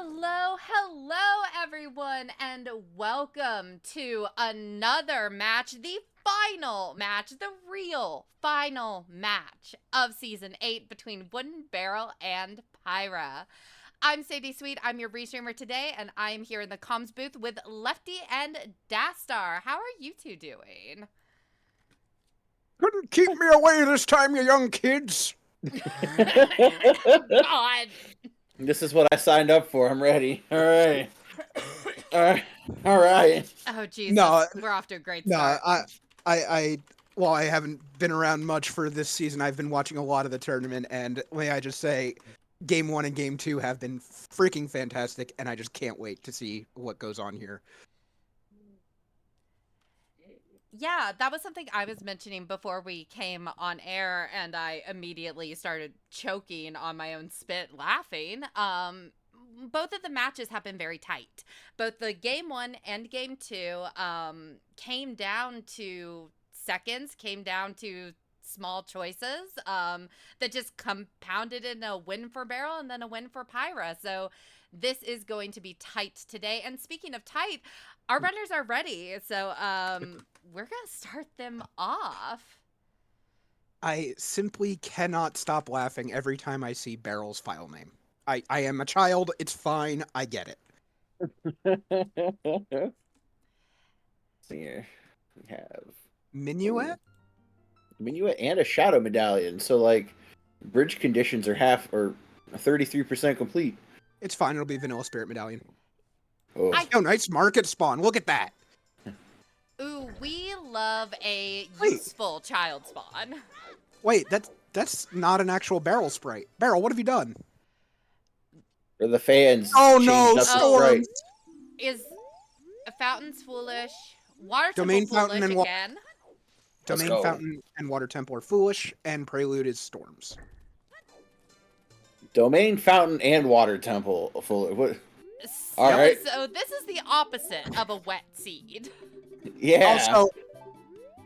Hello, everyone, and welcome to another match, the final match, the real final match of Season 8 between Wooden Barrel and Pyra. I'm SadieSweet, I'm your restreamer today, and I'm here in the comms booth with Lefty and Dastar. How are you two doing? Couldn't keep me away this time, you young kids. God. This is what I signed up for. I'm ready. All right. All right. Oh, Jesus. No, we're off to a great No, start. While I haven't been around much for this season, I've been watching a lot of the tournament, and may I just say, Game 1 and Game 2 have been freaking fantastic, and I just can't wait to see what goes on here. Yeah, that was something I was mentioning before we came on air, and I immediately started choking on my own spit laughing. Both of the matches have been very tight. Both the Game 1 and Game 2 came down to seconds, came down to small choices that just compounded in a win for Barrel and then a win for Pyra. So this is going to be tight today. And speaking of tight, our runners are ready. So we're going to start them off. I simply cannot stop laughing every time I see Barrel's file name. I am a child. It's fine. I get it. Here we have Minuet? Minuet and a shadow medallion. So like bridge conditions are 33% complete. It's fine. It'll be Vanilla Spirit Medallion. Oh, Oh, nice market spawn. Look at that. Ooh, we love a useful child spawn. Wait, that's not an actual Barrel sprite. Barrel, what have you done? for the fans. Oh no, changed up the storms! sprite. Is Fountain's foolish? Water Domain Temple Fountain foolish and again? Let's Domain go. Fountain and Water Temple are foolish, and Prelude is storms. Domain Fountain and Water Temple. Full. What? So, All right. so this is the opposite of a wet seed. Yeah. Also,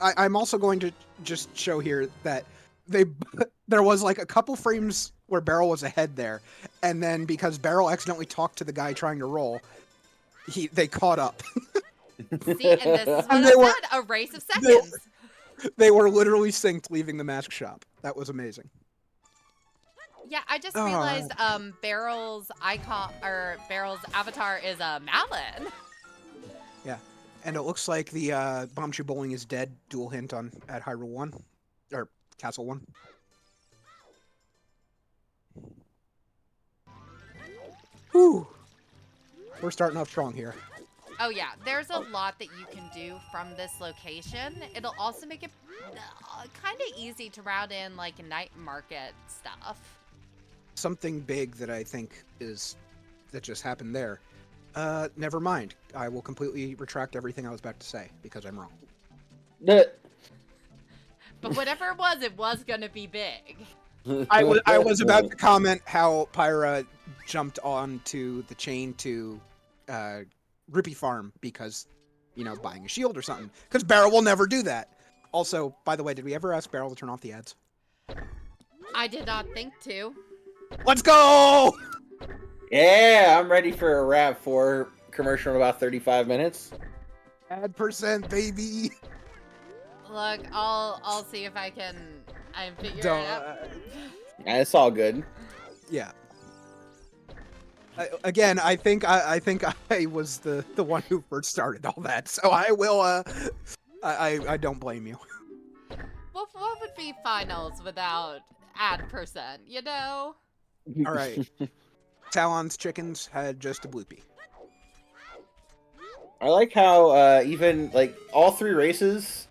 I'm also going to just show here that there was like a couple frames where Barrel was ahead there, and then because Barrel accidentally talked to the guy trying to roll, they caught up. See, and this is what And I they were- said, a race of seconds. They were literally synced leaving the mask shop. That was amazing. Yeah, I just Oh, realized Barrel's icon, or Barrel's avatar is a Malin. Yeah, and it looks like the Bombchu Bowling is dead. Dual hint at Hyrule 1 or Castle 1. Whew. We're starting off strong here. Oh yeah, there's a lot that you can do from this location. It'll also make it kind of easy to route in like night market stuff. Something big that I think that just happened there. Never mind. I will completely retract everything I was about to say because I'm wrong. But whatever it was gonna be big. I was about to comment how Pyra jumped onto the chain to Rupee Farm because, buying a shield or something. Because Barrel will never do that. Also, by the way, did we ever ask Barrel to turn off the ads? I did not think to. Let's go! Yeah, I'm ready for a RAV4 commercial in about 35 minutes. Ad percent, baby. Look, I'll see if I can figure it Don't. out. Yeah, it's all good. Yeah. Again, I think I was the one who first started all that, so I will. I don't blame you. What would be finals without ad percent? All right. Talon's chickens had just a bloopy. I like how even like all three races,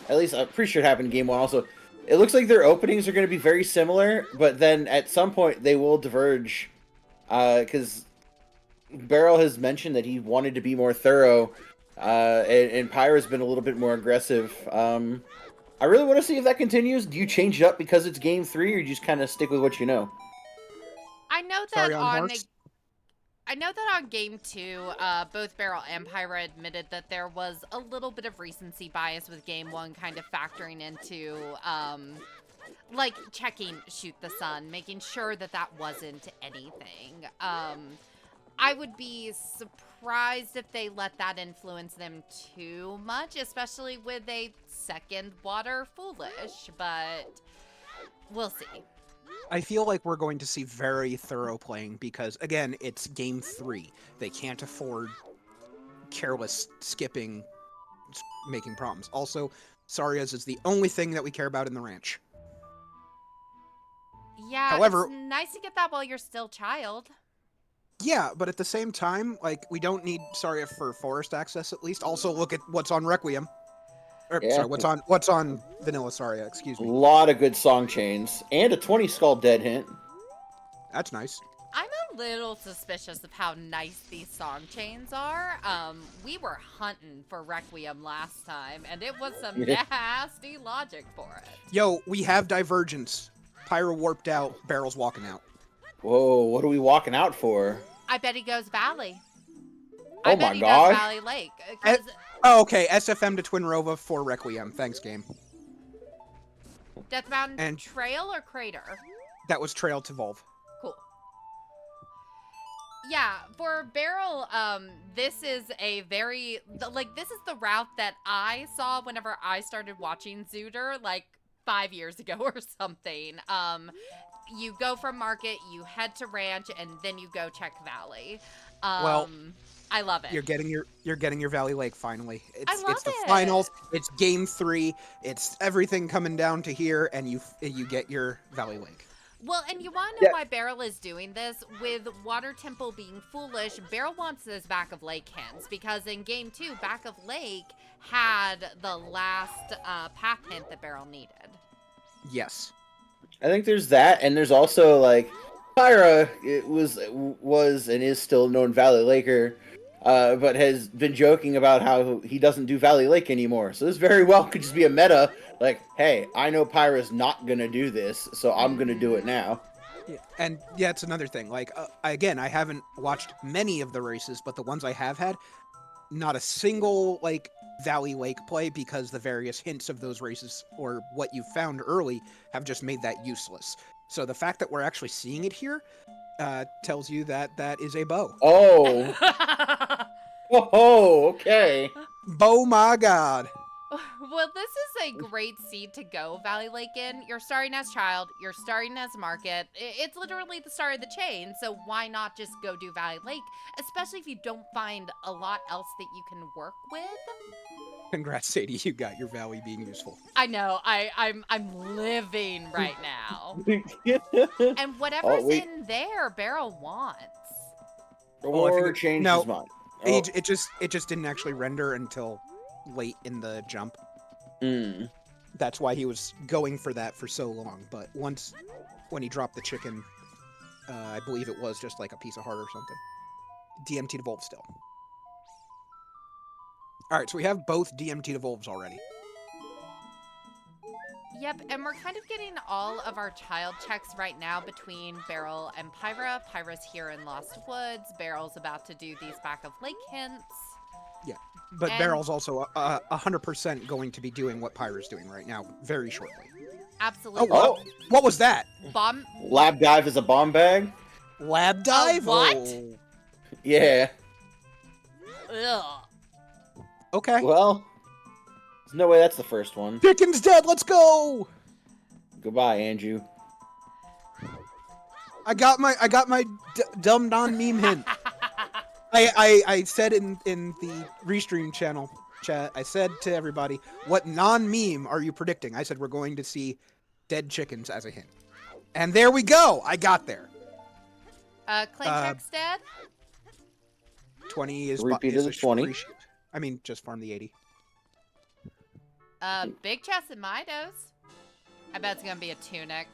at least I'm pretty sure it happened in game 1 also, it looks like their openings are going to be very similar, but then at some point they will diverge because Barrel has mentioned that he wanted to be more thorough and Pyra's been a little bit more aggressive. I really want to see if that continues. Do you change it up because it's game 3 or you just kind of stick with what you know? I know that on game 2, both Barrel and Pyra admitted that there was a little bit of recency bias with game 1 kind of factoring into, like, checking Shoot the Sun, making sure that wasn't anything. I would be surprised if they let that influence them too much, especially with a second water foolish, but we'll see. I feel like we're going to see very thorough playing because, again, it's game 3. They can't afford careless skipping, making problems. Also, Saria's is the only thing that we care about in the ranch. Yeah, However, it's nice to get that while you're still child. yeah, but at the same time, like, we don't need Saria for forest access at least. Also, look at what's on Requiem. Or, Yeah. sorry, what's on Vanilla Saria, excuse A me. lot of good song chains. And a 20 skull dead hint. That's nice. I'm a little suspicious of how nice these song chains are. We were hunting for Requiem last time, and it was some nasty logic for it. Yo, we have divergence. Pyra warped out, Barrel's walking out. Whoa, what are we walking out for? I bet he goes Valley. Oh I bet my he gosh. does Valley Lake. 'Cause Oh, okay, SFM to Twin Rova for Requiem. Thanks, game. Death Mountain And- Trail or Crater? That was Trail to Volve. Cool. Yeah, for Barrel, this is a very, this is the route that I saw whenever I started watching Zooter, like 5 years ago or something. You go from Market, you head to Ranch, and then you go check Valley. Well, I love it. You're getting your Valley Lake finally. It's love the it. finals. It's game 3. It's everything coming down to here, and you get your Valley Lake. Well, and you want to know why Barrel is doing this? With Water Temple being foolish, Barrel wants his Back of Lake hints, because in Game 2, Back of Lake had the last path hint that Barrel needed. Yes. I think there's that, and there's also, like, Pyra was and is still a known Valley Laker, but has been joking about how he doesn't do Valley Lake anymore. So this very well could just be a meta, like, hey, I know Pyra's not gonna do this, so I'm gonna do it now. Yeah. And yeah, it's another thing. Like, again, I haven't watched many of the races, but the ones I have had, not a single, like, Valley Lake play, because the various hints of those races, or what you found early, have just made that useless. So the fact that we're actually seeing it here tells you that that is a bow. Oh. Oh, okay. Bow, my god. Well, this is a great seed to go Valley Lake in. You're starting as Child, you're starting as Market. It's literally the start of the chain, so why not just go do Valley Lake? Especially if you don't find a lot else that you can work with. Congrats, Sadie, you got your Valley being useful. I know, I'm living right now. And whatever's in there, Barrel wants. Or change his mind. Oh. It just didn't actually render until late in the jump. That's why he was going for that for so long. But when he dropped the chicken, I believe it was just like a piece of heart or something. DMT to Volve still. Alright, so we have both DMT to Volves already. Yep, and we're kind of getting all of our child checks right now between Barrel and Pyra. Pyra's here in Lost Woods. Barrel's about to do these Back of Lake hints. Yeah, but Barrel's also 100% going to be doing what Pyra's doing right now, very shortly. Absolutely. Oh, what was that? Bomb. Lab dive is a bomb bag? Lab dive? What? Oh. Yeah. Ugh. Okay. Well, there's no way that's the first one. Chicken's dead, let's go! Goodbye, Andrew. I got my dumb non-meme hint. I said in the Restream channel chat, I said to everybody, what non-meme are you predicting? I said we're going to see dead chickens as a hint. And there we go! I got there. Claim check's dead? 20 is... Repeat of the 20. I mean, just farm the 80. Big chest in Midos. I bet it's gonna be a tunic.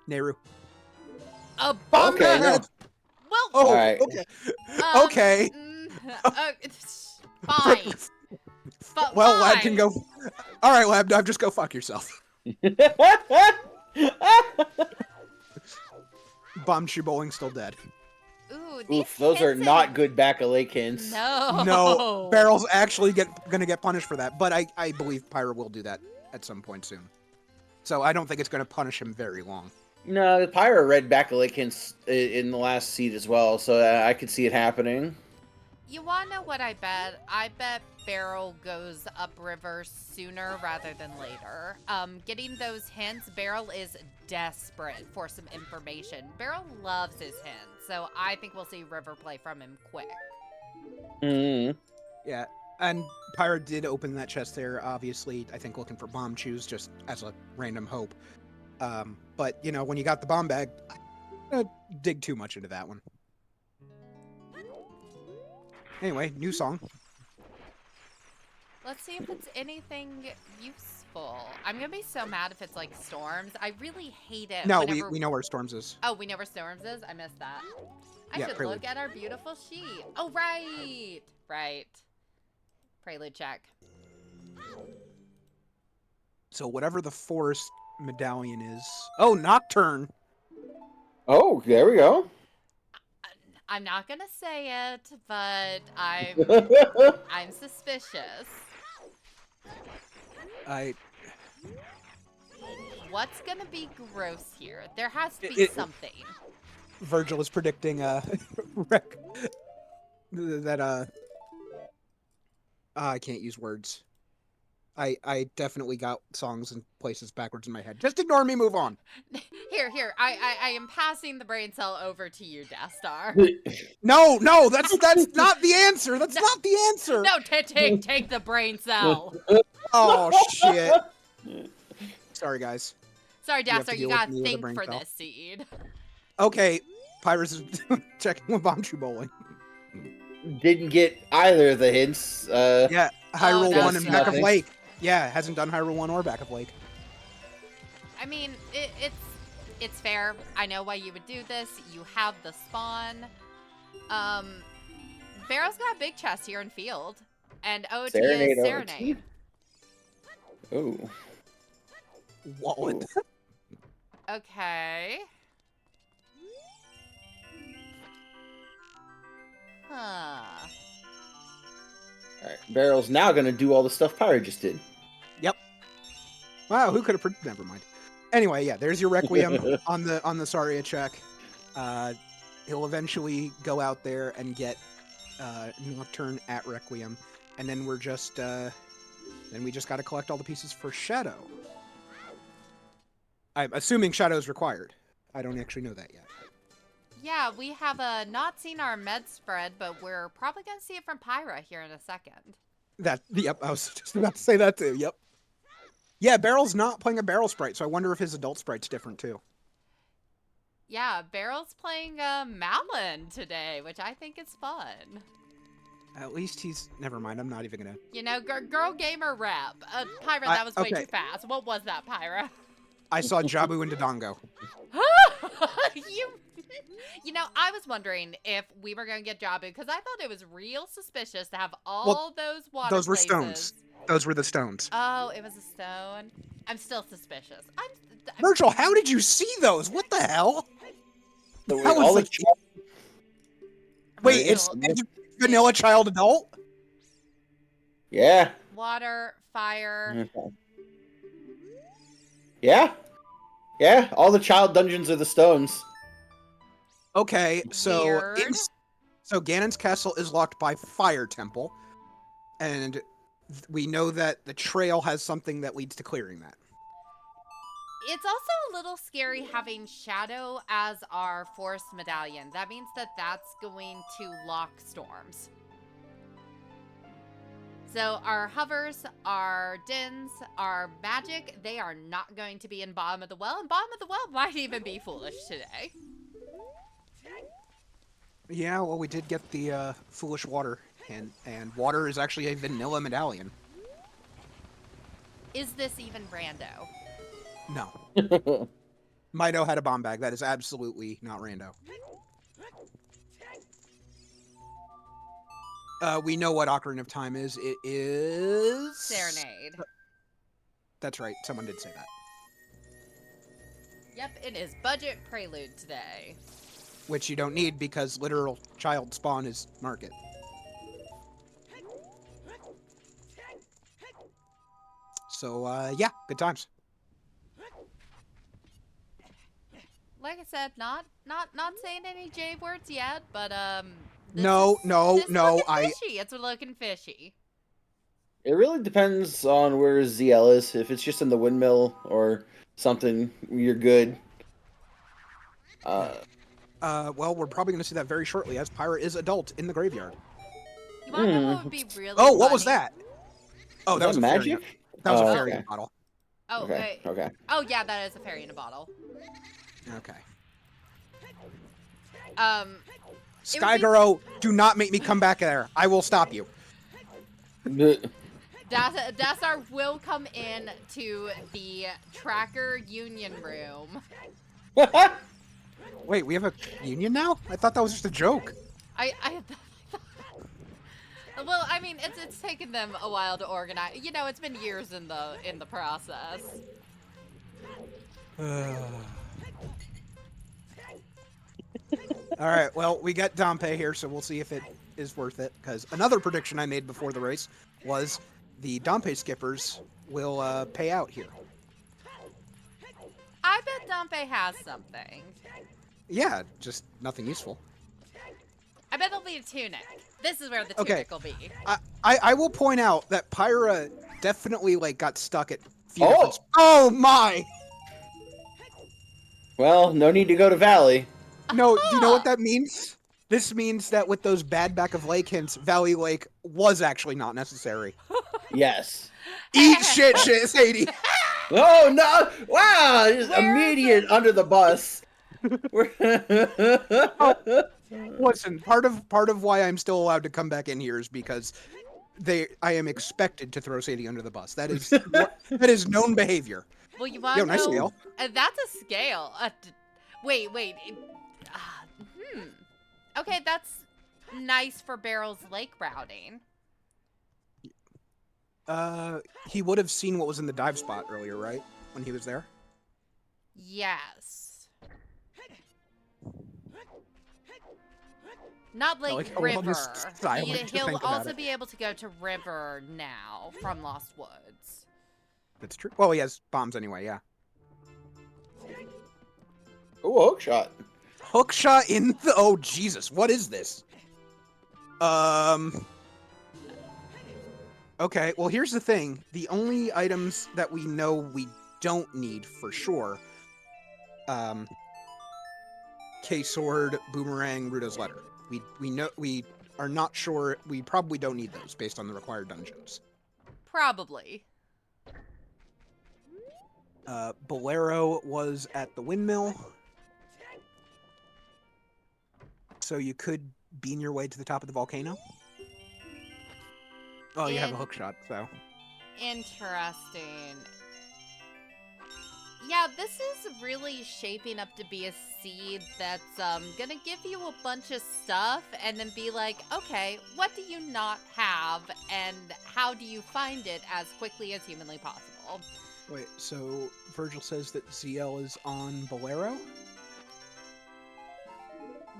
Nehru. A bomb Okay, no. Well, Oh, Alright. okay. Okay. It's fine. But Well, Lab fine. can go... Alright, Lab Dive, just go fuck yourself. Bomb Shoe Bowling still dead. Ooh, these Oof, those are hints not in- good back of lake hints. No. No, Barrel's actually gonna get punished for that, but I believe Pyra will do that at some point soon. So I don't think it's gonna punish him very long. No, Pyra read back a lake hints in the last seed as well, so I could see it happening. You want to know what I bet? I bet Barrel goes upriver sooner rather than later. Getting those hints, Barrel is desperate for some information. Barrel loves his hints, so I think we'll see river play from him quick. Mm. Yeah, and Pyra did open that chest there, obviously, I think looking for bomb chews, just as a random hope. But, you know, when you got the bomb bag, I don't dig too much into that one. Anyway, new song. Let's see if it's anything useful. I'm going to be so mad if it's like Storms. I really hate it. No, whenever... we know where Storms is. Oh, we know where Storms is? I missed that. I Yeah, should Prelude. look at our beautiful sheet. Oh, right. Right. Prelude check. So whatever the forest medallion is. Oh, Nocturne. Oh, there we go. I'm not going to say it, but I'm suspicious. What's going to be gross here? There has to be something. Virgil is predicting that I can't use words. I definitely got songs and places backwards in my head. Just ignore me, move on. Here. I am passing the brain cell over to you, Dastar. No, that's not the answer. That's not the answer. No, take the brain cell. Oh shit. Sorry, guys. Sorry, Dastar, you gotta think brain for cell. this seed. Okay, Pyrus is checking with Bombchu Bowling. Didn't get either of the hints. Yeah, Hyrule that's 1 and Back of nothing. Lake. Yeah, hasn't done Hyrule 1 or Back of Lake. I mean, it's fair. I know why you would do this. You have the spawn. Barrow's got a big chest here in field. And OoT is Serenade. Oh. Wallet. Okay. Huh. Alright, Barrel's now gonna do all the stuff Pyra just did. Yep. Wow, who could have never mind. Anyway, yeah, there's your Requiem on the Saria check. He'll eventually go out there and get Nocturne at Requiem, and then we just got to collect all the pieces for Shadow. I'm assuming Shadow is required. I don't actually know that yet. Yeah, we have not seen our med spread, but we're probably going to see it from Pyra here in a second. Yep, I was just about to say that too. Yep. Yeah, Barrel's not playing a Barrel sprite, so I wonder if his adult sprite's different too. Yeah, Barrel's playing Malin today, which I think is fun. At least he's... Never mind, I'm not even gonna... You know, girl gamer rap. Pyra, that was way too fast. What was that, Pyra? I saw Jabu and Dodongo. You know, I was wondering if we were going to get Jabu, because I thought it was real suspicious to have all those water Those were places. stones. Those were the stones. Oh, it was a stone? I'm still suspicious. Virgil, how did you see those? What the hell? Wait, it's vanilla child adult? Yeah. Water, fire. Yeah. Yeah, all the child dungeons are the stones. Okay, so Weird. so Ganon's castle is locked by Fire Temple, and we know that the trail has something that leads to clearing that. It's also a little scary having Shadow as our forest medallion. That means that that's going to lock storms. So our hovers, our dins, our magic, they are not going to be in Bottom of the Well, and Bottom of the Well might even be foolish today. Yeah, well, we did get the foolish water, and water is actually a vanilla medallion. Is this even rando? No. Mido had a bomb bag. That is absolutely not rando. We know what Ocarina of Time is. It is... Serenade. That's right. Someone did say that. Yep, it is budget prelude today. Which you don't need because literal child spawn is market. So, yeah, good times. like I said, not saying any J words yet, but No, no, this no. looking fishy. It's looking fishy. It really depends on where ZL is. If it's just in the windmill or something, you're good. Well, we're probably going to see that very shortly, as Pyra is adult in the graveyard. You want to know what would be really Oh, what funny? was that? Oh, that was a magic? fairy. That was a fairy okay. in a bottle. Oh, Okay. Oh, yeah, that is a fairy in a bottle. Okay. Skyguro, do not make me come back there. I will stop you. Dassar will come in to the tracker union room. Wait, we have a union now? I thought that was just a joke. Well, I mean, it's taken them a while to organize. You know, it's been years in the process. All right, well, we got Dompe here, so we'll see if it is worth it. Because another prediction I made before the race was the Dompe skippers will pay out here. I bet Dompe has something. Yeah, just nothing useful. I bet there'll be a tunic. This is where the tunic will be. I will point out that Pyra definitely got stuck at few different... Oh my! Well, no need to go to Valley. No, do you know what that means? This means that with those bad back of lake hints, Valley Lake was actually not necessary. Yes. Eat shit, Sadie. Oh no! Wow! Just immediate under the bus. Listen, part of why I'm still allowed to come back in here is because I am expected to throw Sadie under the bus. That is known behavior. Well, you want to know? Nice scale. That's a scale. Wait. Okay, that's nice for Barrel's lake routing. He would have seen what was in the dive spot earlier, right? When he was there? Yes. Not Lake River. He'll also be able to go to River now from Lost Woods. That's true. Well, he has bombs anyway, yeah. Oh, hook shot. Hook shot in the... Oh, Jesus. What is this? Okay, well, here's the thing. The only items that we know we don't need for sure... K-Sword, Boomerang, Rudo's Letter. We are not sure. We probably don't need those based on the required dungeons. Probably. Bolero was at the windmill. So you could beam your way to the top of the volcano. Oh, you have a hook shot, so. Interesting. Yeah, this is really shaping up to be a seed that's gonna give you a bunch of stuff and then be like, okay, what do you not have and how do you find it as quickly as humanly possible? Wait, so Virgil says that ZL is on Bolero?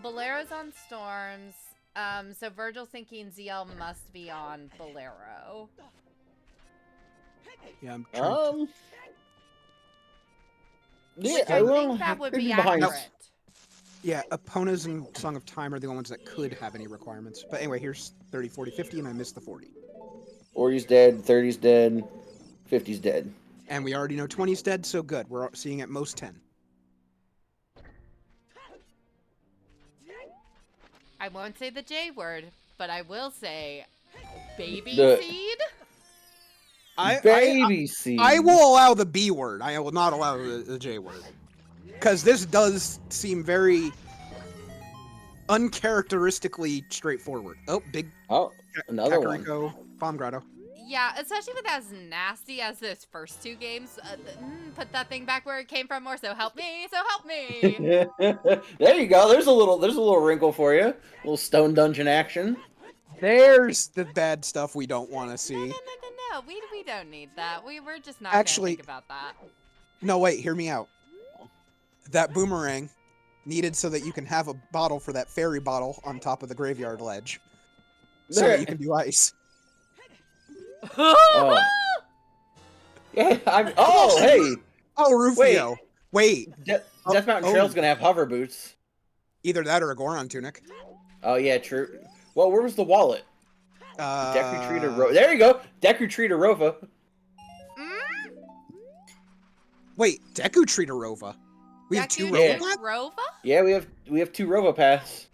Bolero's on Storms, so Virgil's thinking ZL must be on Bolero. Yeah, I'm trying Yeah, I think that would be accurate. Yeah, Epona's and Song of Time are the only ones that could have any requirements. But anyway, here's 30, 40, 50, and I missed the 40. 40's dead, 30's dead, 50's dead. And we already know 20's dead, so good. We're seeing at most 10. I won't say the J word, but I will say baby seed? Baby seed. I will allow the B word. I will not allow the J word. Because this does seem very uncharacteristically straightforward. Oh, big. Oh, another Kakariko, Bomb Grotto. Yeah, especially with as nasty as those first two games. Put that thing back where it came from, or so help me, so help me. There you go. There's a little wrinkle for you. A little stone dungeon action. There's the bad stuff we don't want to see. No. We don't need that. We're just not Actually, gonna think about that. No, wait. Hear me out. That boomerang needed so that you can have a bottle for that fairy bottle on top of the graveyard ledge, so that you can do ice. Oh. Yeah, hey. Oh, Rufio. Wait. Death Mountain Trail's gonna have hover boots. Either that or a Goron tunic. Oh yeah, true. Well, where was the wallet? Deck Retreat or Rova. There you go. Deck Retreat or Rova. Wait, Deku treat a Rova. We have 2 Deku Rova Yeah. paths? Rova? Yeah, we have 2 Rova paths.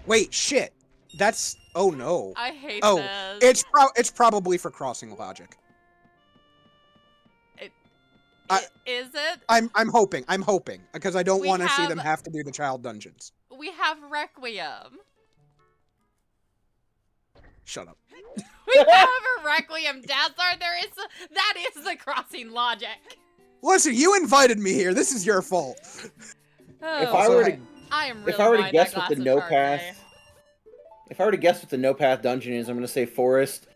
Wait, shit. That's oh no. I hate Oh, this. it's probably for crossing logic. Is it? I'm hoping because I don't We want to see them have- have to do the child dungeons. We have Requiem. Shut up. We have a Requiem, Dazzler. That is the crossing logic. Listen, you invited me here. This is your fault. Oh, If I were to, I am really if I were to buying guess that what the glass no of Chardonnay. path, if I were to guess what the no path dungeon is, I'm gonna say forest.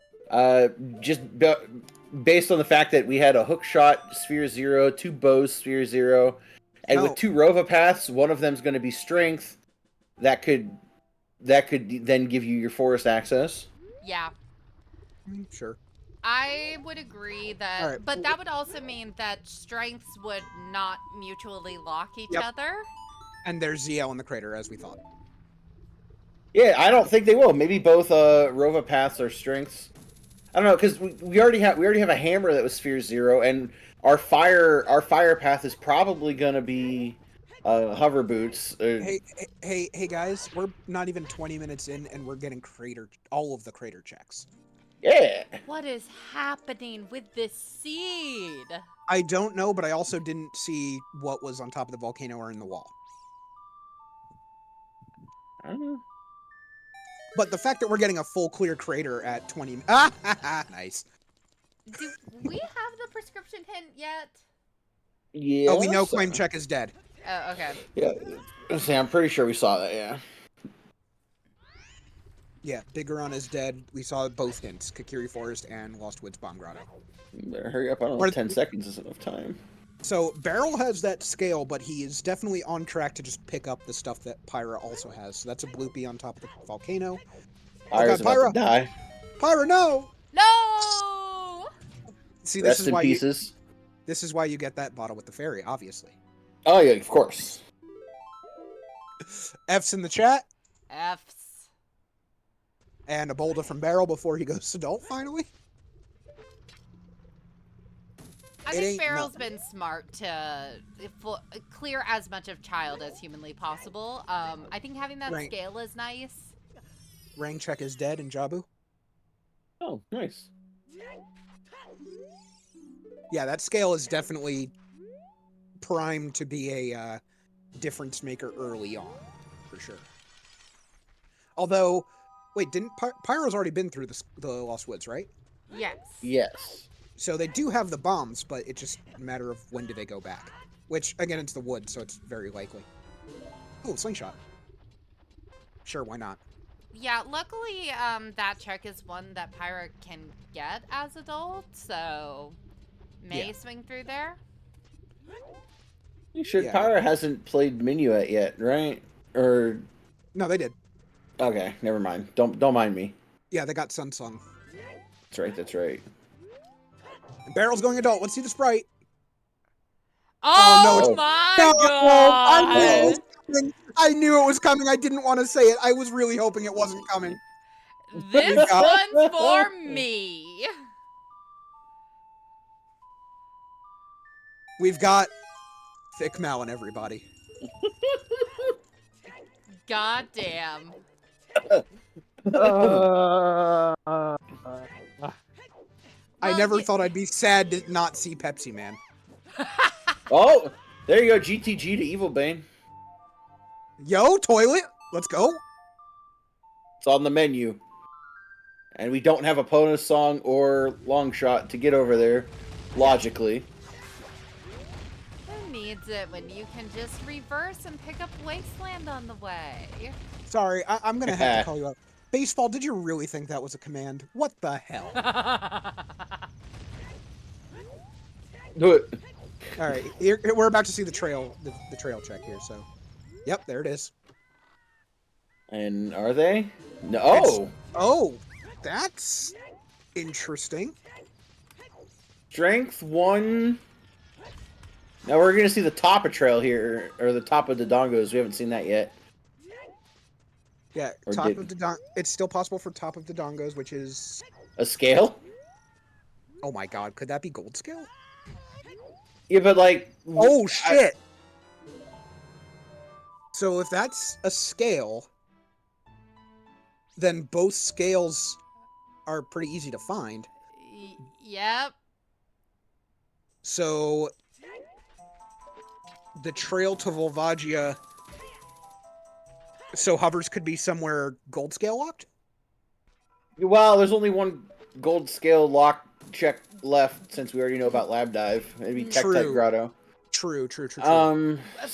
Based on the fact that we had a hook shot sphere 0, 2 bows sphere 0, and with 2 Rova paths, one of them's gonna be strength. That could then give you your forest access. Yeah. Sure. I would agree that, All right. but that would also mean that strengths would not mutually lock each Yep. other. And there's ZL in the crater, as we thought. Yeah, I don't think they will. Maybe both Rova paths are strengths. I don't know, because we already have a hammer that was sphere 0, and our fire path is probably gonna be hover boots. Hey, guys, we're not even 20 minutes in, and we're getting all of the crater checks. Yeah. What is happening with this seed? I don't know, but I also didn't see what was on top of the volcano or in the wall. I don't know. But the fact that we're getting a full clear crater at 20... nice. Do we have the prescription hint yet? Yeah. Oh, we know Claim Check is dead. Oh, okay. Yeah. I'm pretty sure we saw that, yeah. Yeah, Bigoron is dead. We saw both hints, Kakiri Forest and Lost Woods Bomb Grotto. Better hurry up, I don't know if 10 seconds is enough time. So, Barrel has that scale, but he is definitely on track to just pick up the stuff that Pyra also has. So that's a bloopy on top of the volcano. Pyra's about Pyra. to die. Pyra, no! No! See, this Rest is in why pieces. this is why you get that bottle with the fairy, obviously. Oh, yeah, of course. F's in the chat, F's. and a boulder from Barrel before he goes adult, finally. I It think ain't Barrel's nothing. been smart to clear as much of child as humanly possible. I think having that Right. scale is nice. Rang Check is dead in Jabu. Oh, nice. Yeah, that scale is definitely primed to be a difference maker early on, for sure. Although, wait, didn't Pyro's already been through the Lost Woods, right? Yes. Yes. So they do have the bombs, but it's just a matter of when do they go back. Which, again, it's the wood, so it's very likely. Oh, slingshot. Sure, why not? Yeah, luckily, that check is one that Pyra can get as adults, so may Yeah. swing through there. You sure Yeah. Pyra hasn't played Minuet yet, right? Or No, they did. okay, never mind. Don't mind me. Yeah, they got Sun Song. That's right. And Barrel's going adult. Let's see the sprite. Oh, no, it's- my No, god! I knew it was coming. I knew it was coming. I didn't want to say it. I was really hoping it wasn't coming. This got- one's for me. We've got Thick Malin, everybody. God damn. I Well, never y- thought I'd be sad to not see Pepsi Man. Oh, there you go. GTG to Evil Bane. Yo, toilet. Let's go. It's on the menu. And we don't have a bonus song or long shot to get over there, logically. Who needs it when you can just reverse and pick up Wasteland on the way? Sorry, I'm going to have to call you out. Baseball, did you really think that was a command? What the hell? Do it. All right, we're about to see the trail check here, so. Yep, there it is. And are they? No. Oh! Oh, that's interesting. Strength 1. Now we're gonna see the top of trail here, or the top of the Dongos. We haven't seen that yet. Yeah, Or top did- of the it's still possible for top of the Dongos, which is A scale? oh my god, could that be gold scale? Yeah, but like. Oh shit! So if that's a scale, then both scales are pretty easy to find. Yep. So the trail to Volvagia. So hovers could be somewhere gold scale locked? Well, there's only one gold scale lock check left since we already know about Lab Dive. It'd be True. Tektite Grotto. True. So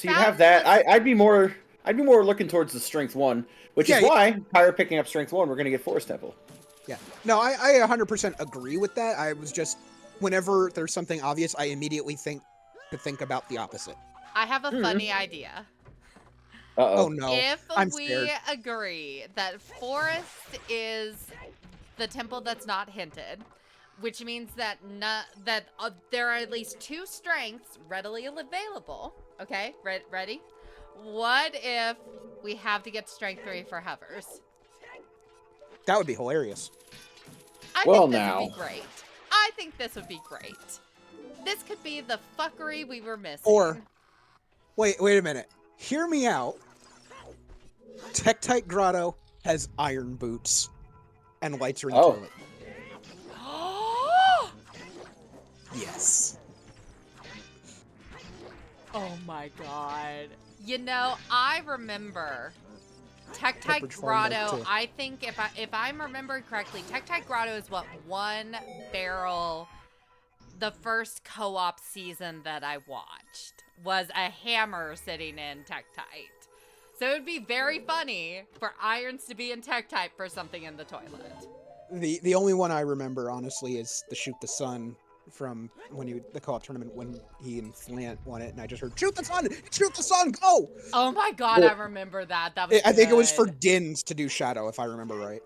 you have that. I'd be more looking towards the Strength 1, which is why Pyra picking up Strength 1, we're gonna get Forest Temple. Yeah. No, I 100% agree with that. I was just whenever there's something obvious, I immediately think about the opposite. I have a funny idea. Uh-oh. Oh no. If I'm we scared. agree that Forest is the temple that's not hinted, which means that there are at least 2 strengths readily available. Okay, ready? What if we have to get strength 3 for hovers? That would be hilarious. I Well, think this now. would be great. I think this would be great. This could be the fuckery we were missing. Or wait a minute. Hear me out. Tektite Grotto has iron boots, and lights are in the toilet. Yes. Oh my god. You know, I remember Tektite Pepperidge Farm Grotto. too. I think if I'm remembering correctly, Tektite Grotto is what one barrel. The first co-op season that I watched was a hammer sitting in Tektite. So it would be very funny for irons to be in Tektite for something in the toilet. The only one I remember honestly is the Shoot the Sun from the co-op tournament when he and Flant won it, and I just heard shoot the sun, go! Oh my god, Well, I remember that. That was I think it was for good. Dins to do Shadow, if I remember right.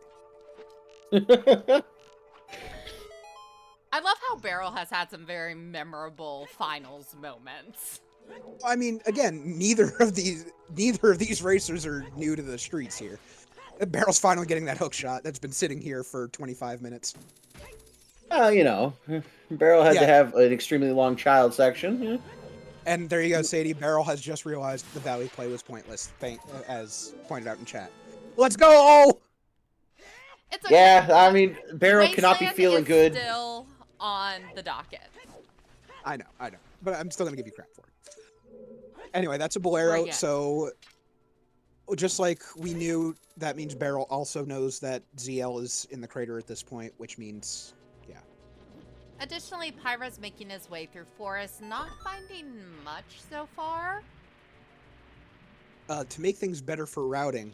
I love how Barrel has had some very memorable finals moments. I mean, again, neither of these racers are new to the streets here. Barrel's finally getting that hook shot that's been sitting here for 25 minutes. You know, Barrel had to have an extremely long child section. And there you go, Sadie. Barrel has just realized the Valley play was pointless, as pointed out in chat. Let's go! It's okay. Yeah, I mean, Barrel cannot be Wasteland feeling is good. Still on the docket. I know. But I'm still going to give you crap for it. Anyway, that's a Bolero, so just like we knew, that means Barrel also knows that ZL is in the crater at this point, which means, yeah. Additionally, Pyra's making his way through forest, not finding much so far. To make things better for routing...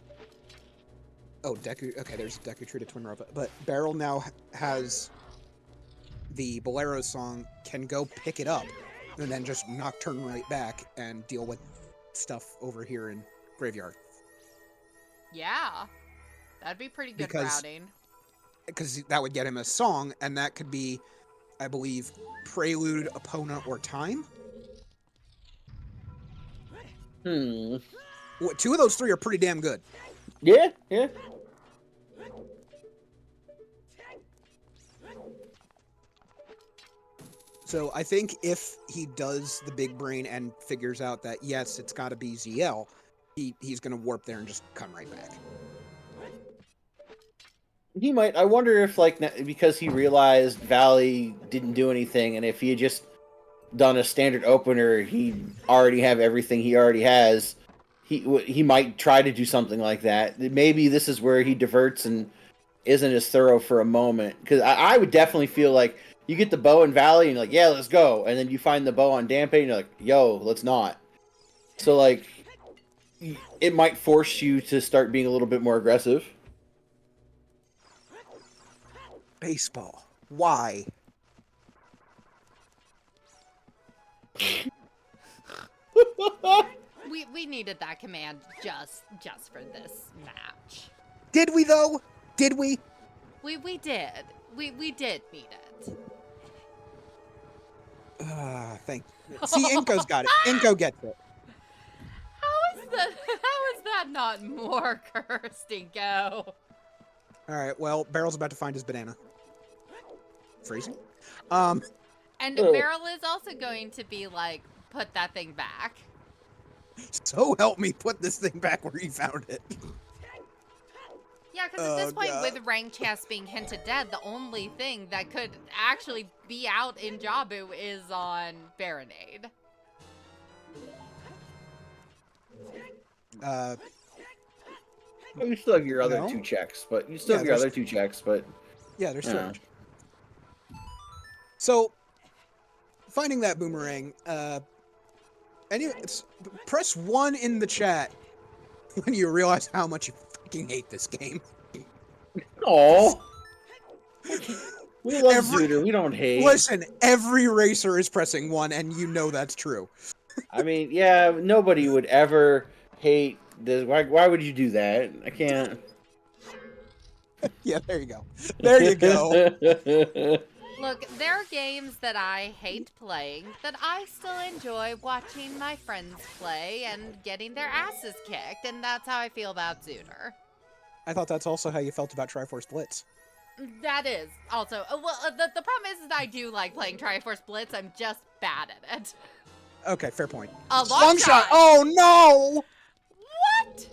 Oh, Deku... Okay, there's Deku Tree to Twin Rope. But Barrel now has the Bolero song, can go pick it up, and then just Nocturne right back and deal with stuff over here in Graveyard. Yeah. That'd be pretty good routing. Because that would get him a song, and that could be, I believe, Prelude, Epona, or Time. Two of those 3 are pretty damn good. Yeah. So I think if he does the big brain and figures out that, yes, it's got to be ZL, he's going to warp there and just come right back. He might. I wonder if, like, because he realized Valley didn't do anything, and if he had just done a standard opener, he'd already have everything he already has. He might try to do something like that. Maybe this is where he diverts and isn't as thorough for a moment. Because I would definitely feel like you get the bow in Valley and you're like, yeah, let's go. And then you find the bow on Dampe and you're like, yo, let's not. So, like, it might force you to start being a little bit more aggressive. Baseball. Why? We needed that command just for this match. Did we, though? Did we? We did. We did need it. Thank you. See, Inko's got it. Inko gets it. How is that not more cursed, Inko? All right. Well, Barrel's about to find his banana. Freezing. And Oh. Barrel is also going to be like, put that thing back. So help me put this thing back where he found it. Yeah, because at this point, God. with rank chess being hinted dead, the only thing that could actually be out in Jabu is on Baronade. You still have your other No? two checks, but you still Yeah, have your there's- other two checks, but Yeah, there's Yeah. storage. So, finding that boomerang, press 1 in the chat when you realize how much you fucking hate this game. oh, we love Every- Zooter. We don't hate. Listen, every racer is pressing 1, and you know that's true. I mean, yeah, nobody would ever hate this. Why would you do that? I can't. Yeah, there you go. There you go. Look, there are games that I hate playing that I still enjoy watching my friends play and getting their asses kicked, and that's how I feel about Zooter. I thought that's also how you felt about Triforce Blitz. That is also the problem is that I do like playing Triforce Blitz. I'm just bad at it. Okay, fair point. A long shot. Oh no! What?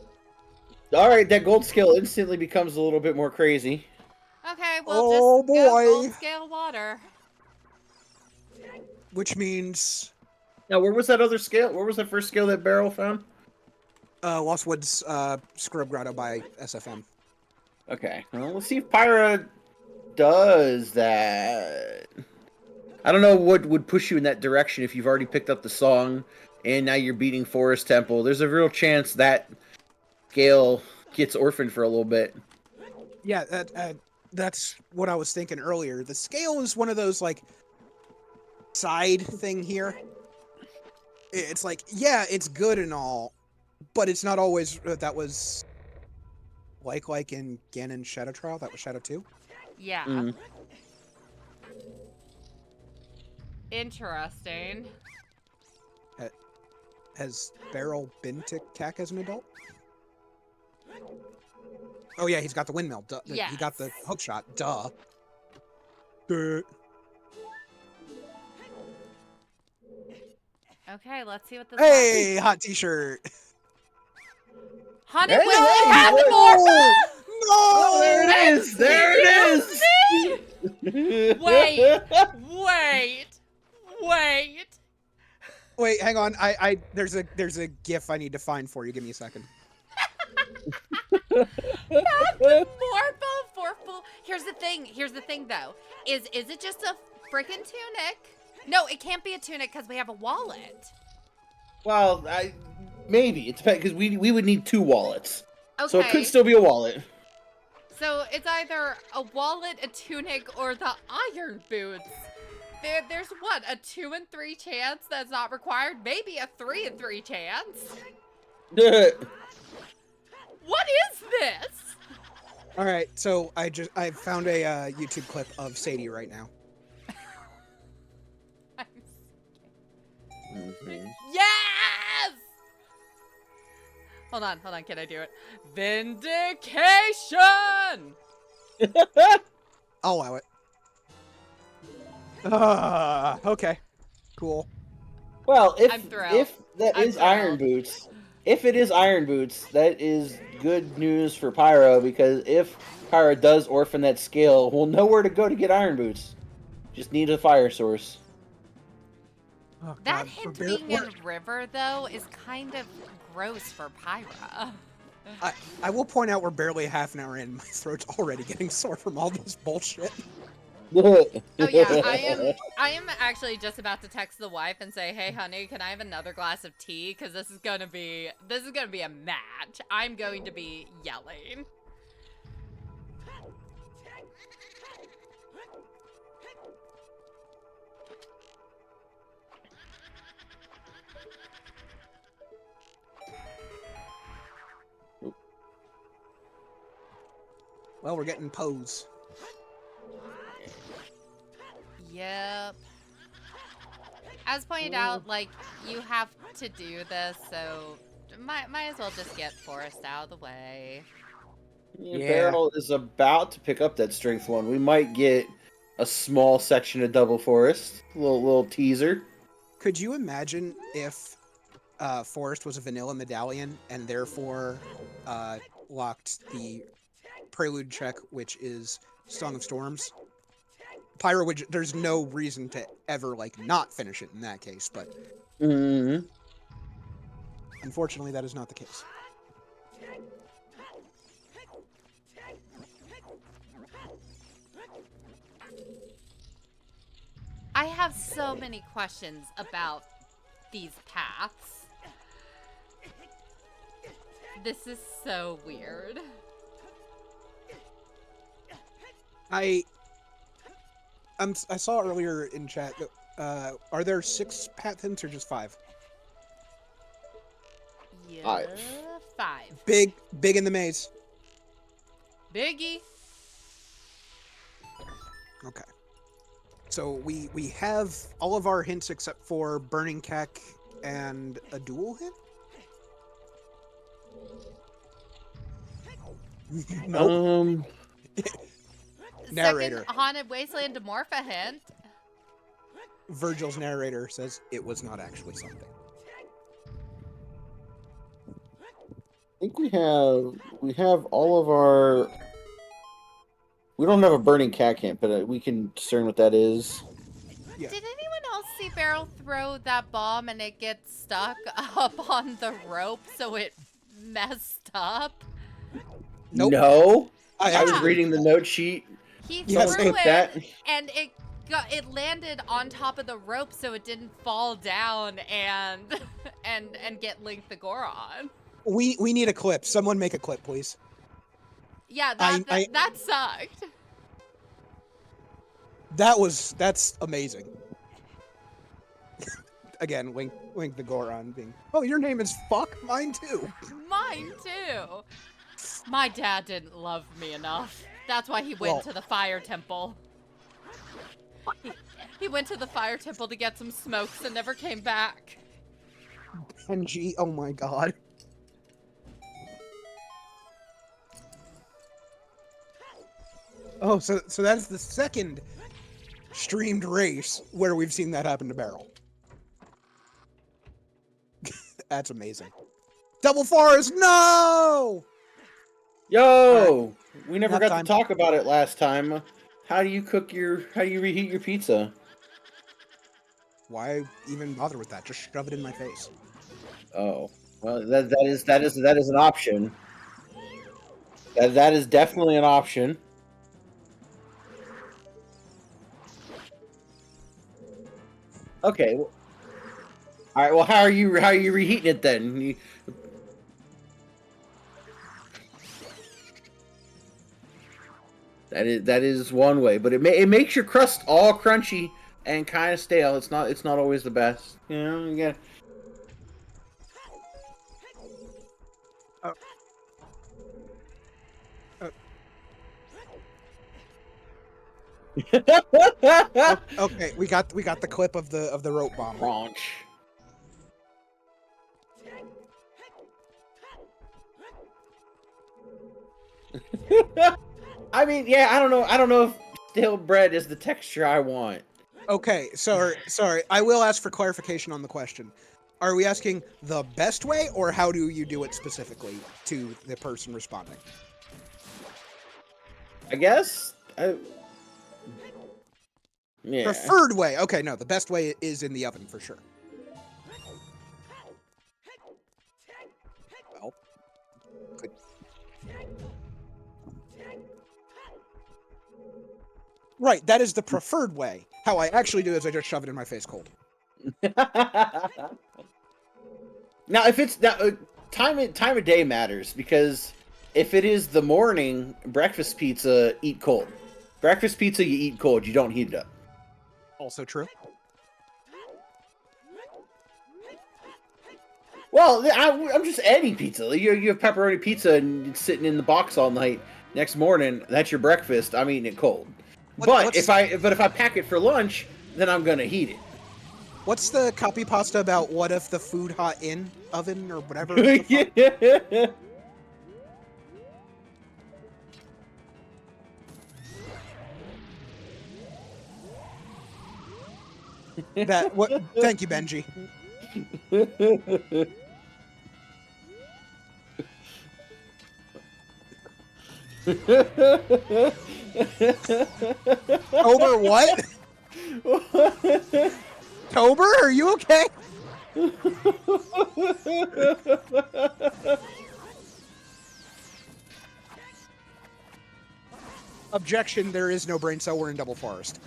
All right, that gold scale instantly becomes a little bit more crazy. Okay, we'll Oh, just go boy. gold scale water. Which means Now, where was that other scale? Where was that first scale that Barrel found? Lost Woods Scrub Grotto by SFM. Okay, well, let's see if Pyra does that. I don't know what would push you in that direction if you've already picked up the song and now you're beating Forest Temple. There's a real chance that scale gets orphaned for a little bit. Yeah, that's what I was thinking earlier. The scale is one of those like side thing here. It's like, yeah, it's good and all, but it's not always. That was like in Ganon Shadow Trial. That was Shadow 2. Yeah. Mm. Interesting. Has Barrel been to CAC as an adult? Oh yeah, he's got the windmill. Duh. Yes. He got the hook shot. Duh. Duh. Okay, let's see what this. Hey, hot T-shirt. Honey, Hey, will we hey, have what? more? No! Oh, there it is! There it is! Wait. Wait, hang on. There's a GIF I need to find for you. Give me a second. Morphle. Here's the thing though. Is it just a freaking tunic? No, it can't be a tunic because we have a wallet. Well, maybe. It depends, because we would need 2 wallets. Okay. So it could still be a wallet. So it's either a wallet, a tunic, or the iron boots. There's what, a 2 in 3 chance that's not required? Maybe a 3 in 3 chance. What is this? All right, so I found a YouTube clip of Sadie right now. Yes! Hold on, can I do it? Vindication! I'll allow it. Okay, cool. Well, I'm thrilled. if that I'm is Iron thrilled. Boots, if it is Iron Boots, that is good news for Pyro, because if Pyro does orphan that scale, we'll know where to go to get Iron Boots. Just need a fire source. Oh, That God, hint for being in River, though, is kind of gross for Pyra. I will point out we're barely half an hour in. My throat's already getting sore from all this bullshit. Oh yeah, I am actually just about to text the wife and say, "Hey honey, can I have another glass of tea? Because this is gonna be a match. I'm going to be yelling." Well, we're getting pose. Yep. As pointed out, like, you have to do this, so might as well just get Forest out of the way. Yeah. Barrel is about to pick up that strength one. We might get a small section of double forest. Little teaser. Could you imagine if Forest was a vanilla medallion and therefore locked the prelude check, which is Song of Storms? Pyra would. There's no reason to ever like not finish it in that case, but unfortunately, that is not the case. I have so many questions about these paths. This is so weird. I saw earlier in chat that are there 6 path hints or just 5? Yeah, 5. Big in the maze. Biggie. Okay. So we have all of our hints except for Burning Keck and a dual hint? Nope. Narrator. Second Haunted Wasteland Dimorpha hint. Virgil's narrator says it was not actually something. I think we have all of our. We don't have a burning cat camp, but we can discern what that is. Yeah. Did anyone else see Barrel throw that bomb and it gets stuck up on the rope so it messed up? Nope. No. I I was Yeah. reading the note sheet. He Yes, threw like it that. and it landed on top of the rope so it didn't fall down and get Link the Goron. We need a clip. Someone make a clip, please. Yeah, I- that sucked. That's amazing. Again, Link the Goron being, oh, your name is Fuck? Mine too. Mine too. My dad didn't love me enough. That's why he went Well- to the fire temple. He went to the fire temple to get some smokes and never came back. NG, oh my god. Oh, so that's the second streamed race where we've seen that happen to Barrel. That's amazing. Double Forest, no! Yo, we never Nap got time. to talk about it last time. How do you reheat your pizza? Why even bother with that? Just shove it in my face. Oh, well, that is an option. That is definitely an option. Okay. Well, all right. Well, how are you reheating it then? That is one way, but it makes your crust all crunchy and kind of stale. It's not always the best. You know, you got. Okay, we got the clip of the rope bomb. Raunch. I mean, yeah, I don't know if stale bread is the texture I want. Okay, sorry. I will ask for clarification on the question. Are we asking the best way, or how do you do it specifically to the person responding? I guess. Yeah. Preferred way. Okay, no, the best way is in the oven for sure. Well, good. Right, that is the preferred way. How I actually do is I just shove it in my face cold. Now, if it's time of day matters, because if it is the morning breakfast pizza, eat cold. Breakfast pizza, you eat cold. You don't heat it up. Also true. Well, I'm just adding pizza. You have pepperoni pizza and it's sitting in the box all night. Next morning, that's your breakfast. I'm eating it cold. But if I pack it for lunch, then I'm gonna heat it. What's the copy pasta about? What if the food hot in oven or whatever? The fuck? Yeah. That what? Thank you, Benji. Tober, what? Tober, are you okay? Objection, there is no brain cell, we're in Double Forest.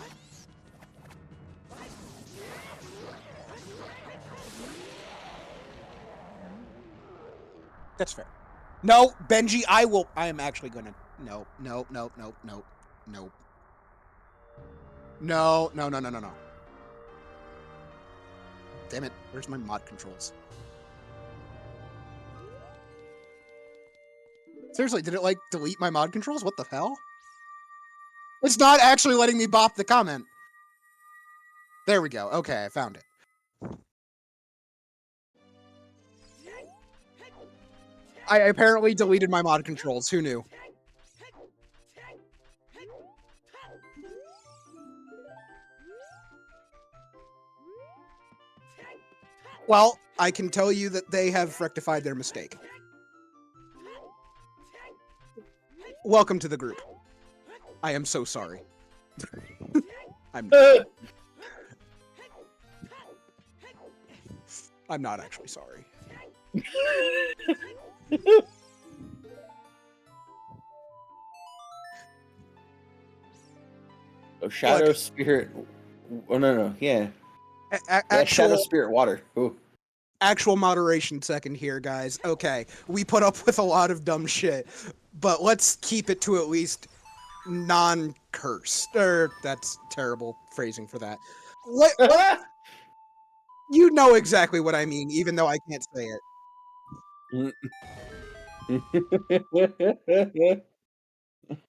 That's fair. No, Benji, I am actually gonna... No. No. Damn it, where's my mod controls? Seriously, did it, like, delete my mod controls? What the hell? It's not actually letting me bop the comment. There we go. Okay, I found it. I apparently deleted my mod controls. Who knew? Well, I can tell you that they have rectified their mistake. Welcome to the group. I am so sorry. I'm not actually sorry. Oh, Shadow Spirit. Oh, no. Yeah. Shadow Spirit water. Ooh. Actual moderation second here, guys. Okay, we put up with a lot of dumb shit, but let's keep it to at least non-cursed. That's terrible phrasing for that. What? You know exactly what I mean, even though I can't say it.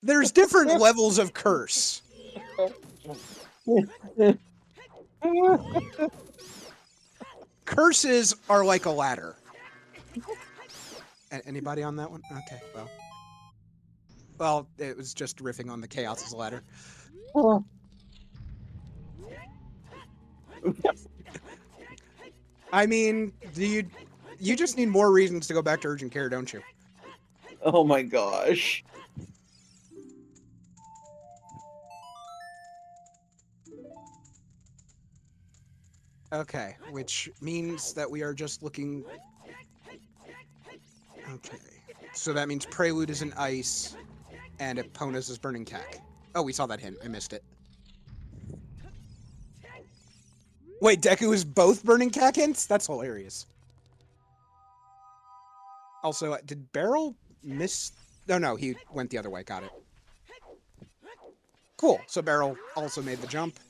There's different levels of curse. Curses are like a ladder. Anybody on that one? Okay, well, it was just riffing on the chaos as a ladder. I mean, you just need more reasons to go back to urgent care, don't you? Oh my gosh. Okay, which means that we are just looking... Okay, so that means Prelude is an ice, and Epona's is burning cack. Oh, we saw that hint. I missed it. Wait, Deku is both burning cack hints? That's hilarious. Also, did Barrel miss... No, he went the other way. Got it. Cool. So Barrel also made the jump,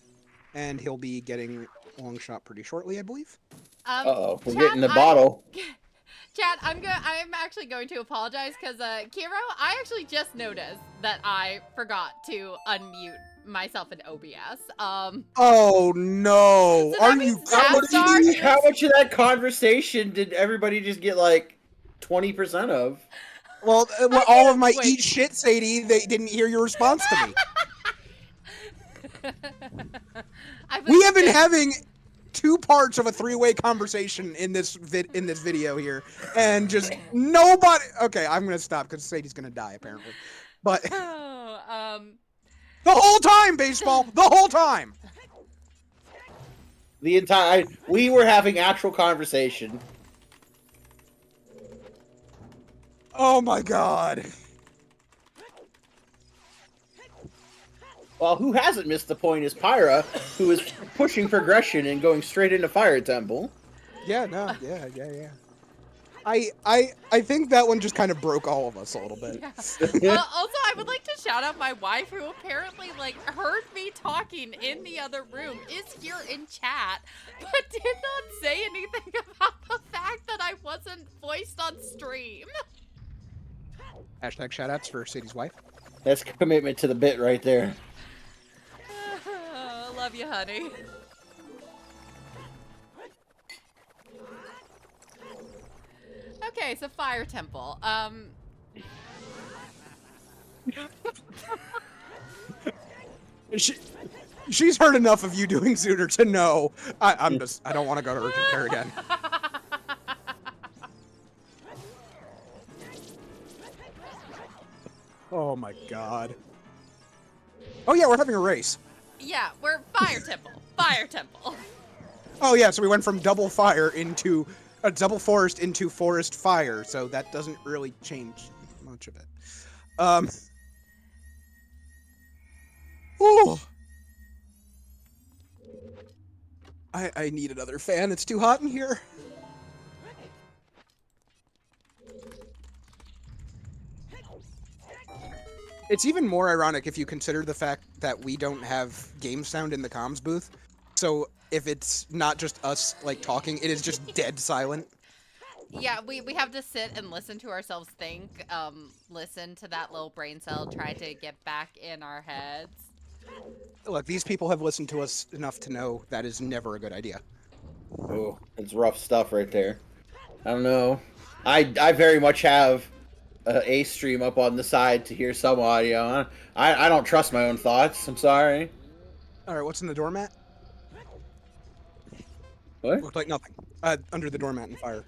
and he'll be getting long shot pretty shortly, I believe. Uh-oh, we're getting the bottle. Chat, I'm actually going to apologize because Kiro, I actually just noticed that I forgot to unmute myself in OBS. Oh no! So Are you kidding? How much of that conversation did everybody just get like 20% of? Well, all of my eat shit, Sadie, they didn't hear your response to me. We have been having 2 parts of a 3-way conversation in this video here, and just nobody. Okay, I'm gonna stop because Sadie's gonna die apparently. But the whole time, baseball, the whole time. We were having actual conversation. Oh my god. Well, who hasn't missed the point is Pyra, who is pushing progression and going straight into Fire Temple. Yeah, no, yeah. I think that one just kind of broke all of us a little bit. Yeah. Also, I would like to shout out my wife, who apparently heard me talking in the other room, is here in chat, but did not say anything about the fact that I wasn't voiced on stream. Hashtag shoutouts for Sadie's wife. That's commitment to the bit right there. Love you, honey. Okay, so Fire Temple. She's heard enough of you doing Zooter to know I don't want to go to urgent care again. Oh my god. Oh yeah, we're having a race. Yeah, we're Fire Temple. Fire Temple. Oh yeah, so we went from double fire into double forest into forest fire, so that doesn't really change much of it. Ooh. I need another fan. It's too hot in here. It's even more ironic if you consider the fact that we don't have game sound in the comms booth. So if it's not just us like talking, it is just dead silent. Yeah, we have to sit and listen to ourselves think, listen to that little brain cell try to get back in our heads. Look, these people have listened to us enough to know that is never a good idea. Oh, it's rough stuff right there. I don't know. I very much have a stream up on the side to hear some audio. I don't trust my own thoughts. I'm sorry. All right, what's in the doormat? What? Looked like nothing. Under the doormat in fire.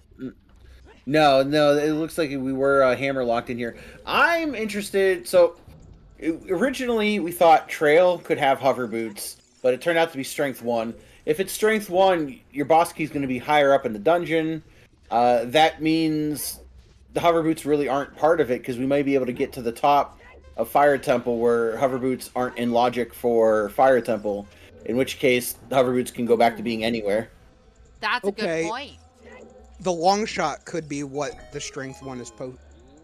No, it looks like we were hammer locked in here. I'm interested. So, originally we thought Trail could have hover boots, but it turned out to be Strength 1. If it's Strength 1, your boss key is going to be higher up in the dungeon. That means the hover boots really aren't part of it, because we might be able to get to the top of Fire Temple where hover boots aren't in logic for Fire Temple, in which case the hover boots can go back to being anywhere. That's a good point. The long shot could be what the Strength 1 is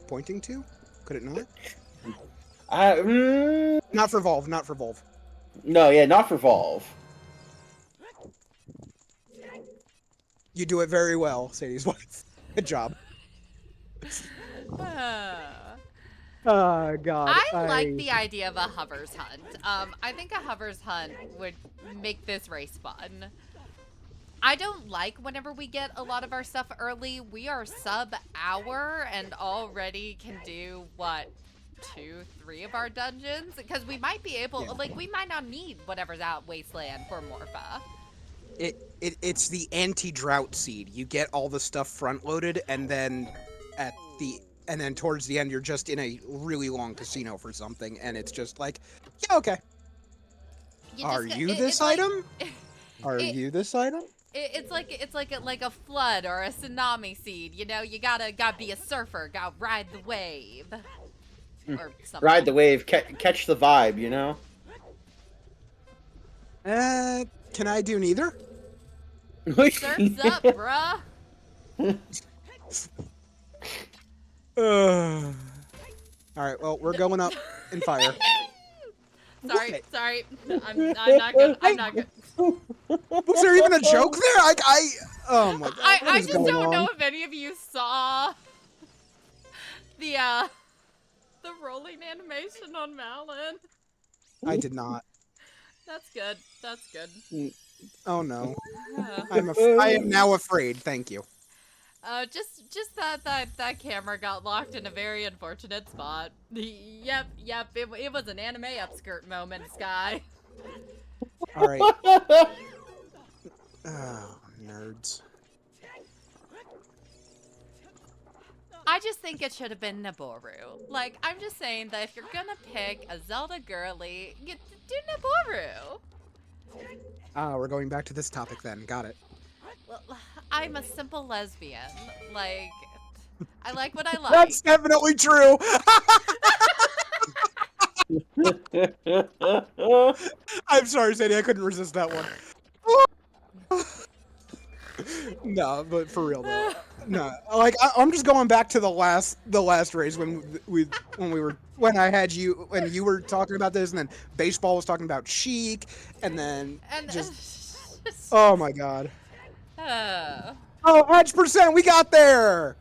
pointing to? Could it not? Not for Volve, not for Volve. No, yeah, not for Volve. You do it very well, Sadie's wife. Good job. Oh, God. I like the idea of a hovers hunt. I think a hovers hunt would make this race fun. I don't like whenever we get a lot of our stuff early. We are sub-hour and already can do, what, 2-3 of our dungeons? Because we might be able, like, we might not need whatever's out Wasteland for Morpha. It's the anti-drought seed. You get all the stuff front-loaded, and then towards the end, you're just in a really long casino for something, and it's just like, yeah, okay. Are you this item? Are you this item? It's like a flood or a tsunami seed. You know, you gotta be a surfer, gotta ride the wave, or something. Ride the wave, catch the vibe. You know. Can I do neither? Surf's up, bruh. All right. Well, we're going up in fire. Sorry. I'm not good. I'm not good. Was there even a joke there? Oh my god. I just don't know if any of you saw the rolling animation on Malin. I did not. That's good. That's good. Oh no. I am now afraid. Thank you. Just that camera got locked in a very unfortunate spot. Yep. It was an anime upskirt moment, Sky. All right. Oh, nerds. I just think it should have been Naboru. Like, I'm just saying that if you're gonna pick a Zelda girly, do Naboru. We're going back to this topic then. Got it. Well, I'm a simple lesbian. Like, I like what I like. That's definitely true. I'm sorry, Sadie. I couldn't resist that one. No, but for real though. No, like I'm just going back to the last race when I had you when you were talking about this, and then baseball was talking about Sheik, and then oh my god. Oh, edge percent, we got there.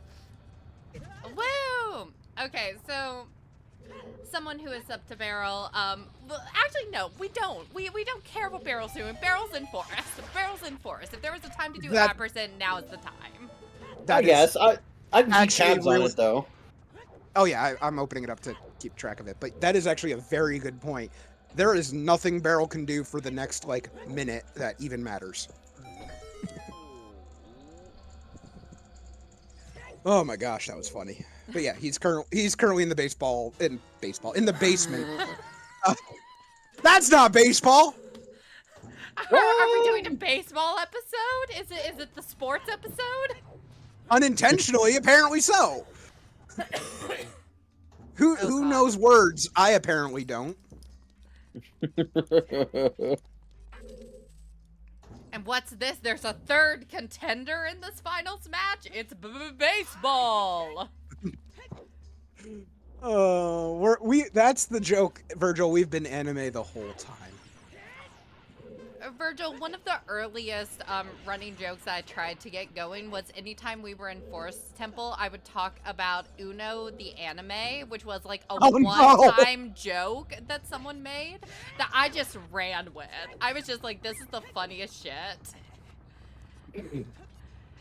Woo! Okay, so someone who is up to Barrel. Well, actually, no, we don't. We don't care what Barrel's doing. Barrel's in forest. Barrel's in forest. If there was a time to do percent, now is the time. I guess I can keep Actually, tabs on really- it though. Oh yeah, I'm opening it up to keep track of it. But that is actually a very good point. There is nothing Barrel can do for the next like minute that even matters. Oh my gosh, that was funny. But yeah, he's currently in the in the basement. That's not baseball. Are we doing a baseball episode? Is it the sports episode? Unintentionally, apparently so. Who God. knows words? I apparently don't. And what's this? There's a third contender in this finals match. It's baseball. Oh, that's the joke, Virgil. We've been anime the whole time. Virgil, one of the earliest running jokes I tried to get going was anytime we were in Forest Temple, I would talk about Uno the anime, which was like a one-time joke that someone made that I just ran with. I was just like, this is the funniest shit.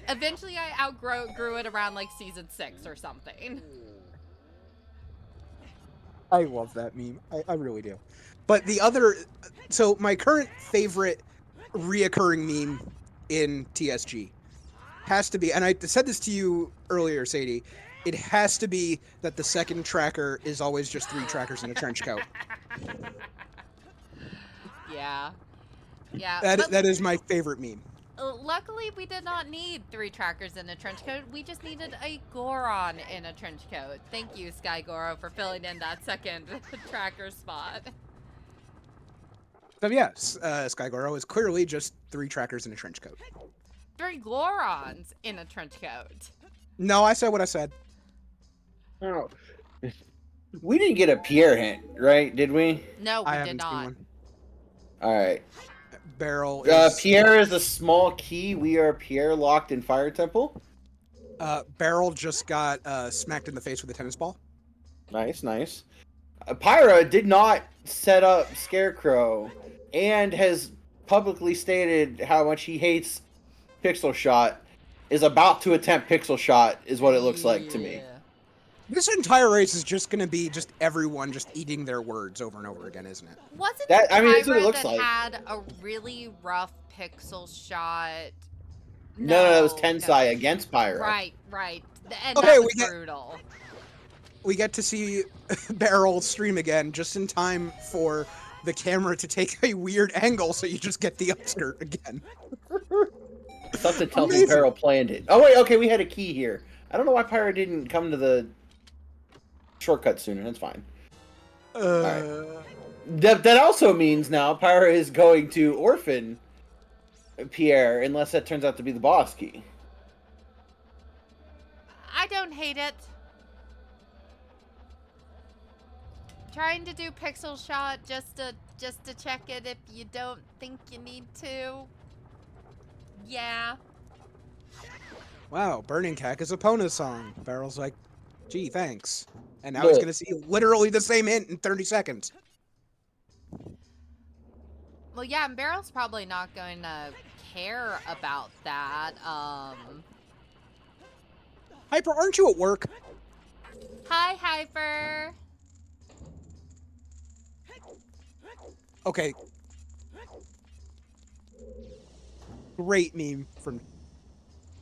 Eventually, I outgrew it around like season 6 or something. I love that meme. I really do. But so my current favorite reoccurring meme in TSG has to be, and I said this to you earlier, Sadie, it has to be that the second tracker is always just 3 trackers in a trench coat. Yeah. Yeah. That is my favorite meme. Luckily, we did not need 3 trackers in a trench coat. We just needed a Goron in a trench coat. Thank you, Sky Goro, for filling in that second tracker spot. So yes, Sky Goro is clearly just 3 trackers in a trench coat. 3 Gorons in a trench coat. No, I said what I said. Oh. We didn't get a Pierre hint, right? Did we? No, I we haven't did seen not. one. All right. Barrel is... Pierre is a small key. We are Pierre locked in Fire Temple. Barrel just got smacked in the face with a tennis ball. Nice, nice. Pyra did not set up Scarecrow and has publicly stated how much he hates Pixel Shot, is about to attempt Pixel Shot, is what it looks like to me. This entire race is just going to be just everyone just eating their words over and over again, isn't it? Wasn't That- it I mean, that's what it Pyra looks that like. had a really rough Pixel Shot? No, that was Tensai against Pyra. Right. And Okay, that was brutal. We get to see Barrel stream again just in time for the camera to take a weird angle, so you just get the upskirt again. Something tells me Barrel planned it. Oh wait, okay, we had a key here. I don't know why Pyra didn't come to the shortcut sooner. That's fine. Right. That also means now Pyra is going to orphan Pierre, unless that turns out to be the boss key. I don't hate it. Trying to do Pixel Shot just to check it if you don't think you need to. Yeah. Wow, Burning Cack is a Pona song. Barrel's like, gee, thanks. And now he's going to see literally the same hint in 30 seconds. Well, yeah, and Barrel's probably not going to care about that. Hyper, aren't you at work? Hi, Hyper. Okay. Great meme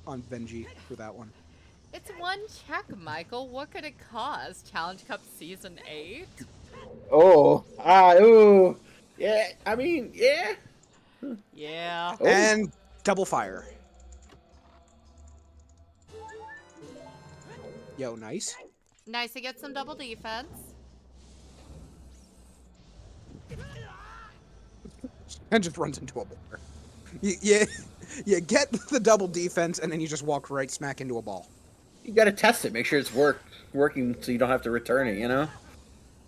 on Venji for that one. It's 1 check, Michael. What could it cost? Challenge Cup Season 8? Ooh. Yeah, I mean, yeah. Yeah. Oh. And double fire. Yo, nice. Nice to get some double defense. And just runs into a boulder. You get the double defense, and then you just walk right smack into a ball. You gotta test it, make sure it's working so you don't have to return it, you know?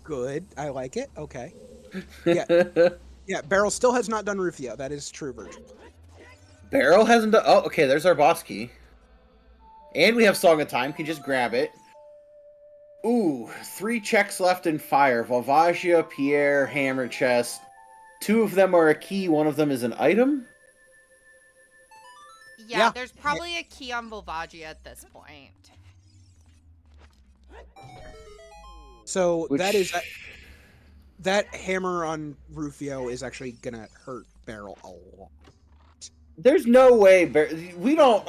Good. I like it. Okay. Yeah. Yeah, Barrel still has not done Rufio. That is true, Virgil. Barrel hasn't done... Oh, okay, there's our boss key. And we have Song of Time. Can you just grab it? Ooh, 3 checks left in fire. Valvagia, Pierre, Hammer Chest. 2 of them are a key, 1 of them is an item? Yeah, there's probably a key on Volvagia at this point. So Which, that hammer on Rufio is actually gonna hurt Barrel a lot. there's no way we don't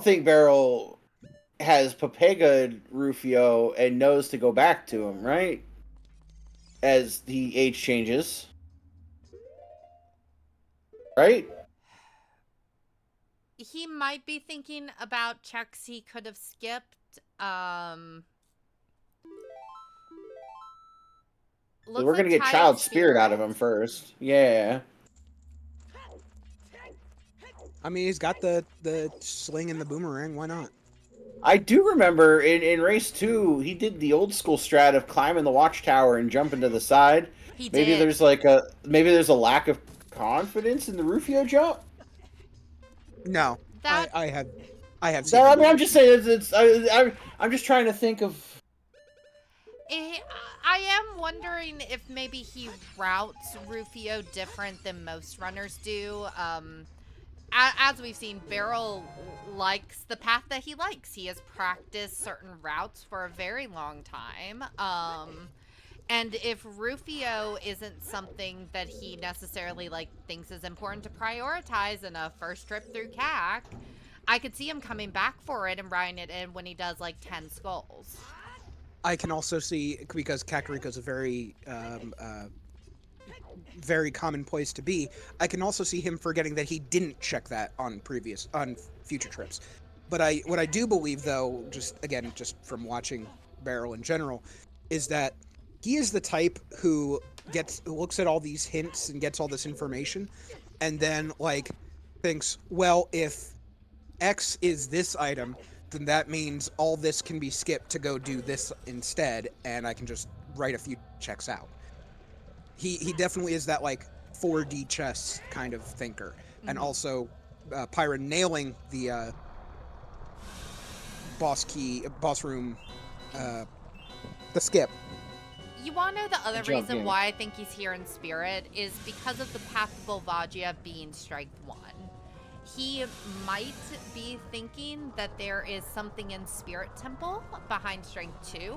think Barrel has Papega Rufio and knows to go back to him, right? As the age changes. Right? He might be thinking about checks he could have skipped. Looks We're like gonna get Child Spirit out of him first. Yeah. I mean, he's got the sling and the boomerang. Why not? I do remember in race 2, he did the old school strat of climbing the watchtower and jumping to the side. He Maybe did. there's a lack of confidence in the Rufio jump. No, That I have seen. So, I mean, I'm just saying I'm just trying to think of. I am wondering if maybe he routes Rufio different than most runners do. As we've seen, Barrel likes the path that he likes. He has practiced certain routes for a very long time. And if Rufio isn't something that he necessarily thinks is important to prioritize in a first trip through CAC, I could see him coming back for it and riding it in when he does 10 skulls. I can also see, because Kakariko is a very very common place to be, I can also see him forgetting that he didn't check that on future trips. But what I do believe, though, just from watching Barrel in general, is that he is the type who looks at all these hints and gets all this information, and then thinks, well, if X is this item, then that means all this can be skipped to go do this instead, and I can just write a few checks out. He definitely is that 4D chess kind of thinker. Mm-hmm. And also Pyra nailing the boss room, the skip. You want to know the other reason why I think he's here in spirit is because of the path of Volvagia being strength 1. He might be thinking that there is something in Spirit Temple behind Strength 2.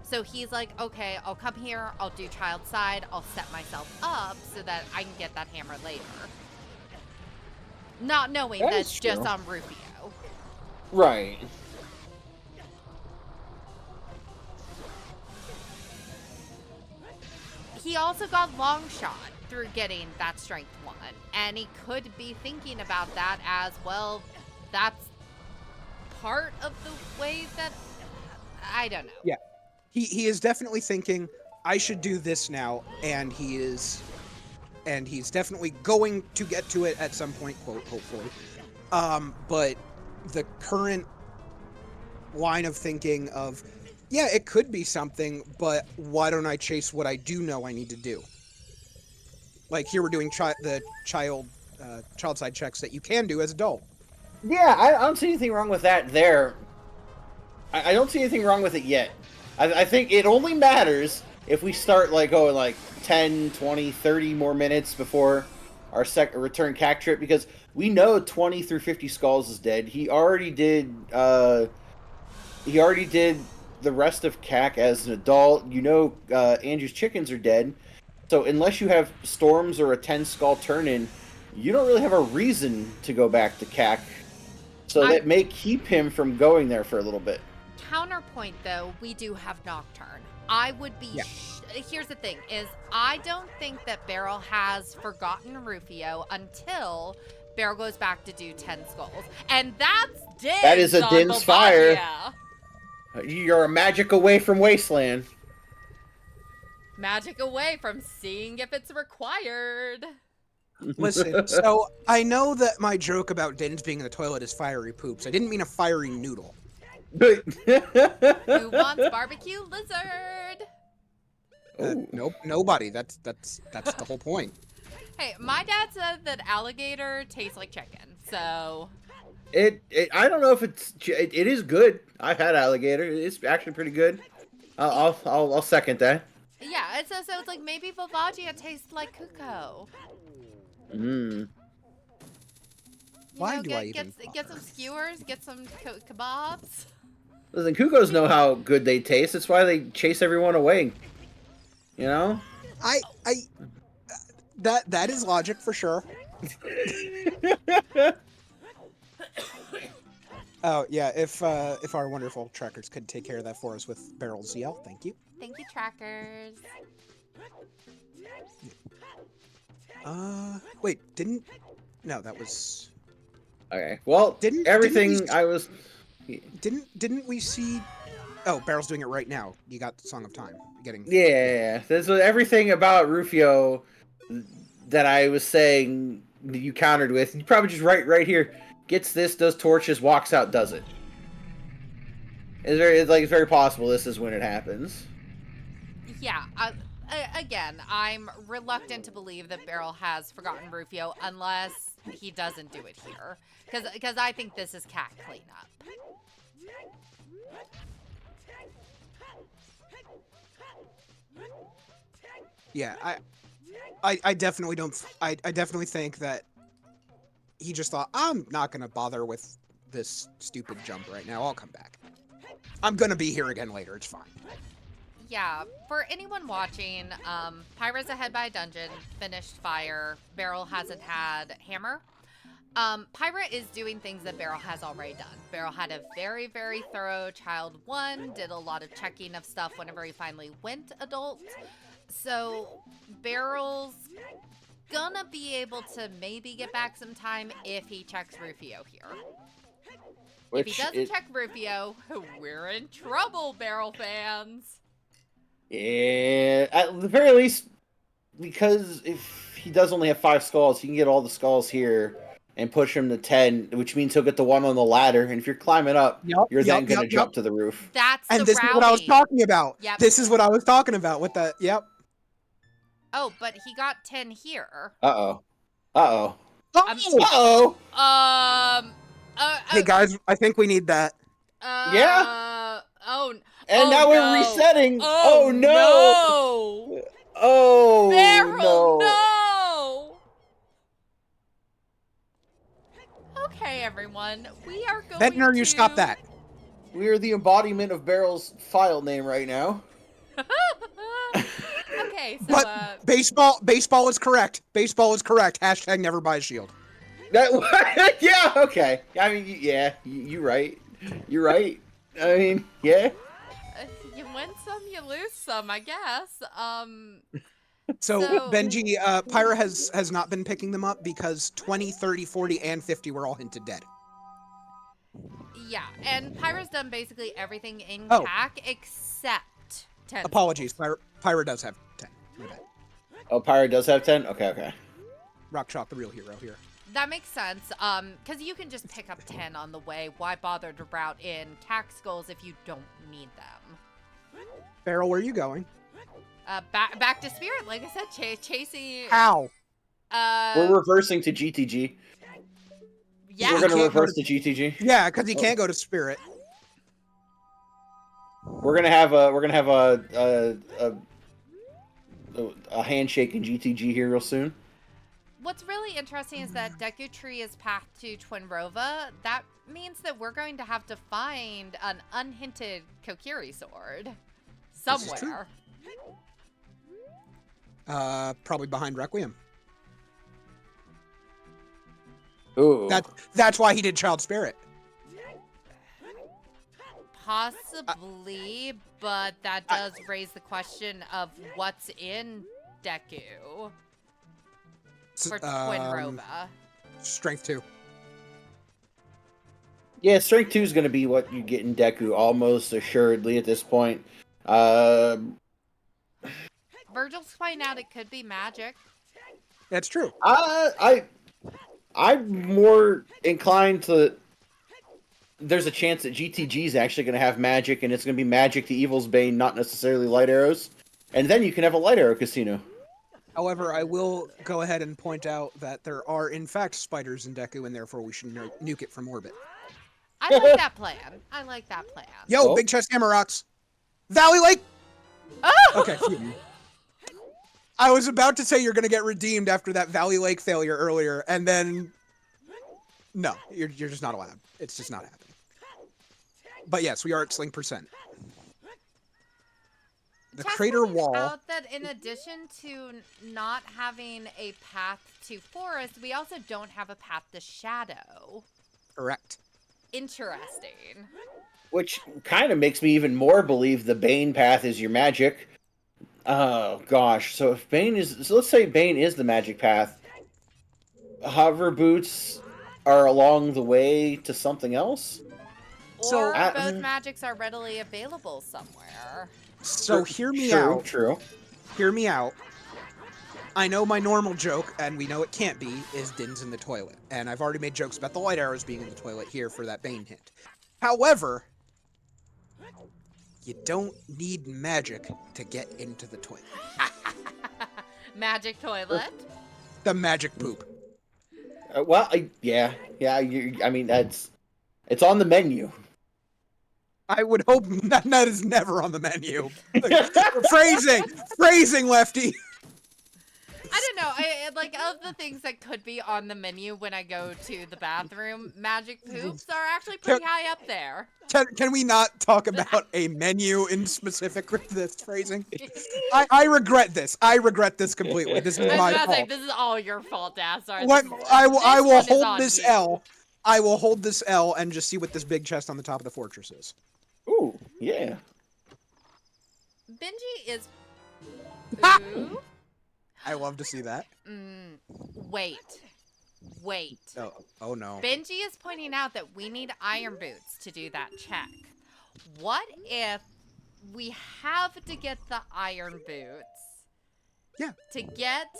So he's like, okay, I'll come here, I'll do Child Side, I'll set myself up so that I can get that hammer later. Not knowing that's just on Rufio. Right. He also got long shot through getting that Strength 1. And he could be thinking about that as, well, that's part of the way that... I don't know. Yeah. He is definitely thinking, I should do this now, and he's definitely going to get to it at some point, quote, hopefully. But the current line of thinking of, yeah, it could be something, but why don't I chase what I do know I need to do? Here we're doing the child side checks that you can do as adult. Yeah, I don't see anything wrong with that there. I don't see anything wrong with it yet. I think it only matters if we start going 10, 20, 30 more minutes before our return CAC trip, because we know 20 through 50 skulls is dead. He already did the rest of CAC as an adult. You know, Andrew's chickens are dead. So unless you have storms or a 10 skull turn-in, you don't really have a reason to go back to CAC. So that may keep him from going there for a little bit. Counterpoint, though, we do have Nocturne. I would be... Yeah. Here's the thing, is I don't think that Barrel has forgotten Rufio until Barrel goes back to do 10 skulls. And that's Din's. That is a Din's fire. You're a magic away from Wasteland. Magic away from seeing if it's required. Listen, so I know that my joke about Din's being in the toilet is fiery poops. I didn't mean a fiery noodle. Who wants barbecue lizard? Nope, nobody. That's the whole point. Hey, my dad said that alligator tastes like chicken, so... I don't know if it is good. I've had alligator. It's actually pretty good. I'll second that. Yeah, so it's maybe Volvagia tastes like Kuko. Why do I even... Get some skewers, get some kebabs. Listen, Kugos know how good they taste. That's why they chase everyone away. You know? That is logic for sure. Oh yeah, if our wonderful trackers could take care of that for us with Barrel ZL, thank you. Thank you, trackers. Wait, no, that was Okay. Well, didn't we see? Oh, Barrel's doing it right now. You got the Song of Time. Yeah. There's everything about Rufio that I was saying you countered with. You probably just right here. Gets this, does torches, walks out, does it. It's very possible this is when it happens. Yeah. Again, I'm reluctant to believe that Barrel has forgotten Rufio unless he doesn't do it here, because I think this is cat cleanup. Yeah, I definitely don't. I definitely think that he just thought, I'm not gonna bother with this stupid jump right now. I'll come back. I'm gonna be here again later. It's fine. Yeah, for anyone watching, Pyra's ahead by a dungeon, finished fire. Barrel hasn't had hammer. Pyra is doing things that Barrel has already done. Barrel had a very, very thorough child 1, did a lot of checking of stuff whenever he finally went adult. So Barrel's gonna be able to maybe get back some time if he checks Rufio here. If he doesn't check Rufio, we're in trouble, Barrel fans. Yeah, at the very least, because if he does only have 5 skulls, he can get all the skulls here and push him to 10, which means he'll get the one on the ladder. And if you're climbing up, you're then going to jump to the roof. And this is what I was talking about. Yep. This is what I was talking about with the, yep. Oh, but he got 10 here. Uh-oh. Uh-oh. Uh-oh! Hey, guys, I think we need that. Yeah? And now we're resetting. Oh, no! Oh, Barrel, no! Okay, everyone. We are going Ventnor, to... you stop that. We are the embodiment of Barrel's file name right now. Okay, so, but baseball is correct. Baseball is correct. Hashtag never buy a shield. Yeah, okay. I mean, yeah, you're right. You're right. I mean, yeah. You win some, you lose some, I guess. So Benji, Pyra has not been picking them up because 20, 30, 40, and 50 were all hinted dead. Yeah, and Pyra's done basically everything in CAC except 10. Apologies, Pyra does have 10. My bad. Oh, Pyra does have 10? Okay. Rockshot, the real hero here. That makes sense, because you can just pick up 10 on the way. Why bother to route in CAC skulls if you don't need them? Barrel, where are you going? Back to Spirit, like I said, chasing... How? We're reversing to GTG. Yeah. We're gonna reverse to GTG. Yeah, because he can't go to Spirit. We're gonna have a handshake in GTG here real soon. What's really interesting is that Deku Tree is path to Twinrova. That means that we're going to have to find an unhinted Kokiri sword somewhere. Probably behind Requiem. Ooh. That's why he did Child Spirit. Possibly, but that does raise the question of what's in Deku for Twinrova. Strength 2. Yeah, Strength 2 is going to be what you get in Deku almost assuredly at this point. Virgil's pointing out it could be magic. That's true. I'm more inclined to... There's a chance that GTG is actually going to have magic, and it's going to be magic to Evil's Bane, not necessarily light arrows. And then you can have a light arrow casino. However, I will go ahead and point out that there are, in fact, spiders in Deku, and therefore we should nuke it from orbit. I like that plan. Yo, Big Chest Hammer Rocks. Valley Lake! Oh! Okay, I was about to say you're going to get redeemed after that Valley Lake failure earlier, and then... No, you're just not allowed. It's just not happening. But yes, we are at Sling percent. The Chess crater pointed wall. out that in addition to not having a path to forest, we also don't have a path to shadow. Correct. Interesting. Which kind of makes me even more believe the Bane path is your magic. Oh gosh, so if Bane is, so let's say Bane is the magic path. Hover boots are along the way to something else. So- Or both magics are readily available somewhere. So hear me True, out. True. Hear me out. I know my normal joke, and we know it can't be, is Din's in the toilet. And I've already made jokes about the light arrows being in the toilet here for that Bane hint. However, you don't need magic to get into the toilet. Magic toilet. The magic poop. Well, yeah. I mean, it's on the menu. I would hope that is never on the menu. Phrasing, Lefty. I don't know. I like of the things that could be on the menu when I go to the bathroom, magic poops are actually pretty high up there. Can we not talk about a menu in specific with this phrasing? I regret this. I regret this completely. This is my fault. Like, this is all your fault, Assar. I will hold this L. I will hold this L and just see what this big chest on the top of the fortress is. Ooh, yeah. Benji is. Ooh. I love to see that. Wait. Oh no. Benji is pointing out that we need iron boots to do that check. What if we have to get the iron boots? Yeah. To get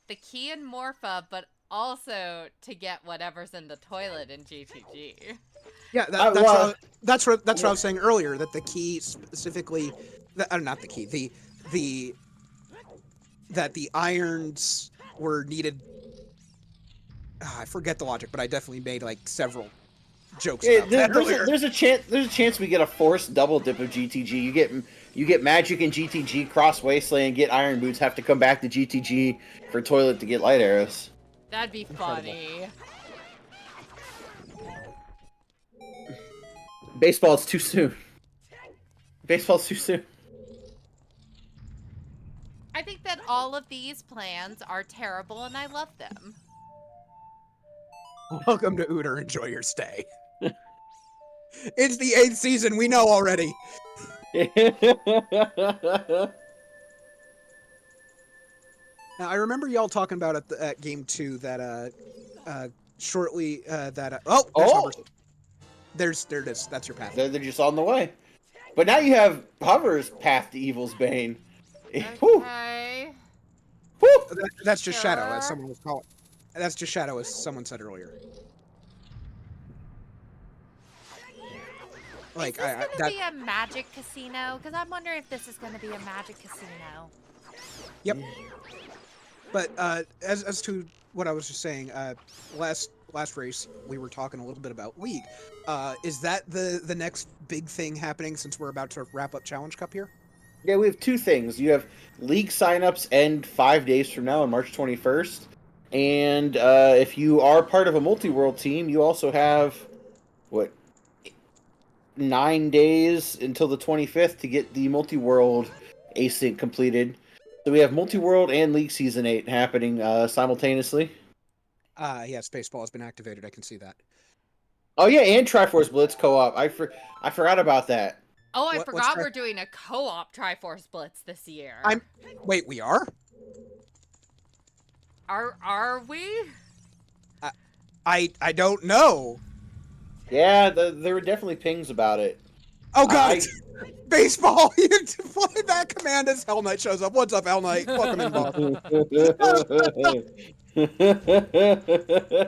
the key in Morpha, but also to get whatever's in the toilet in GTG. Yeah, that's what I was saying earlier. That the key specifically, not the key, that the irons were needed. I forget the logic, but I definitely made like several jokes about that earlier. There's a chance we get a forced double dip of GTG. You get magic in GTG, cross Wasteland, get iron boots, have to come back to GTG for toilet to get light arrows. That'd be funny. Baseball's too soon. Baseball's too soon. I think that all of these plans are terrible and I love them. Welcome to Ooter. Enjoy your stay. It's the 8th season. We know already. Now, I remember y'all talking about at game 2 that shortly there's there it is. That's your path. They're just on the way. But now you have Hover's path to Evil's Bane. Okay. That's just Sure. Shadow, as someone was calling. That's just Shadow, as someone said earlier. Like, is this gonna be a magic casino? Because I'm wondering if this is gonna be a magic casino. Yep. But as to what I was just saying, last race we were talking a little bit about League. Is that the next big thing happening since we're about to wrap up Challenge Cup here? Yeah, we have two things. You have League signups end 5 days from now on March 21st. And if you are part of a multi-world team, you also have, 9 days until the 25th to get the multi-world async completed. So we have multi-world and League Season 8 happening simultaneously. Yeah, Spaceball has been activated. I can see that. Oh yeah, and Triforce Blitz co-op. I forgot about that. Oh, I forgot we're doing a co-op Triforce Blitz this year. Wait, we are? Are we? I don't know. Yeah, there were definitely pings about it. Oh god, Baseball! You play that command as Hell Knight shows up. What's up, Hell Knight? Welcome in, boss. This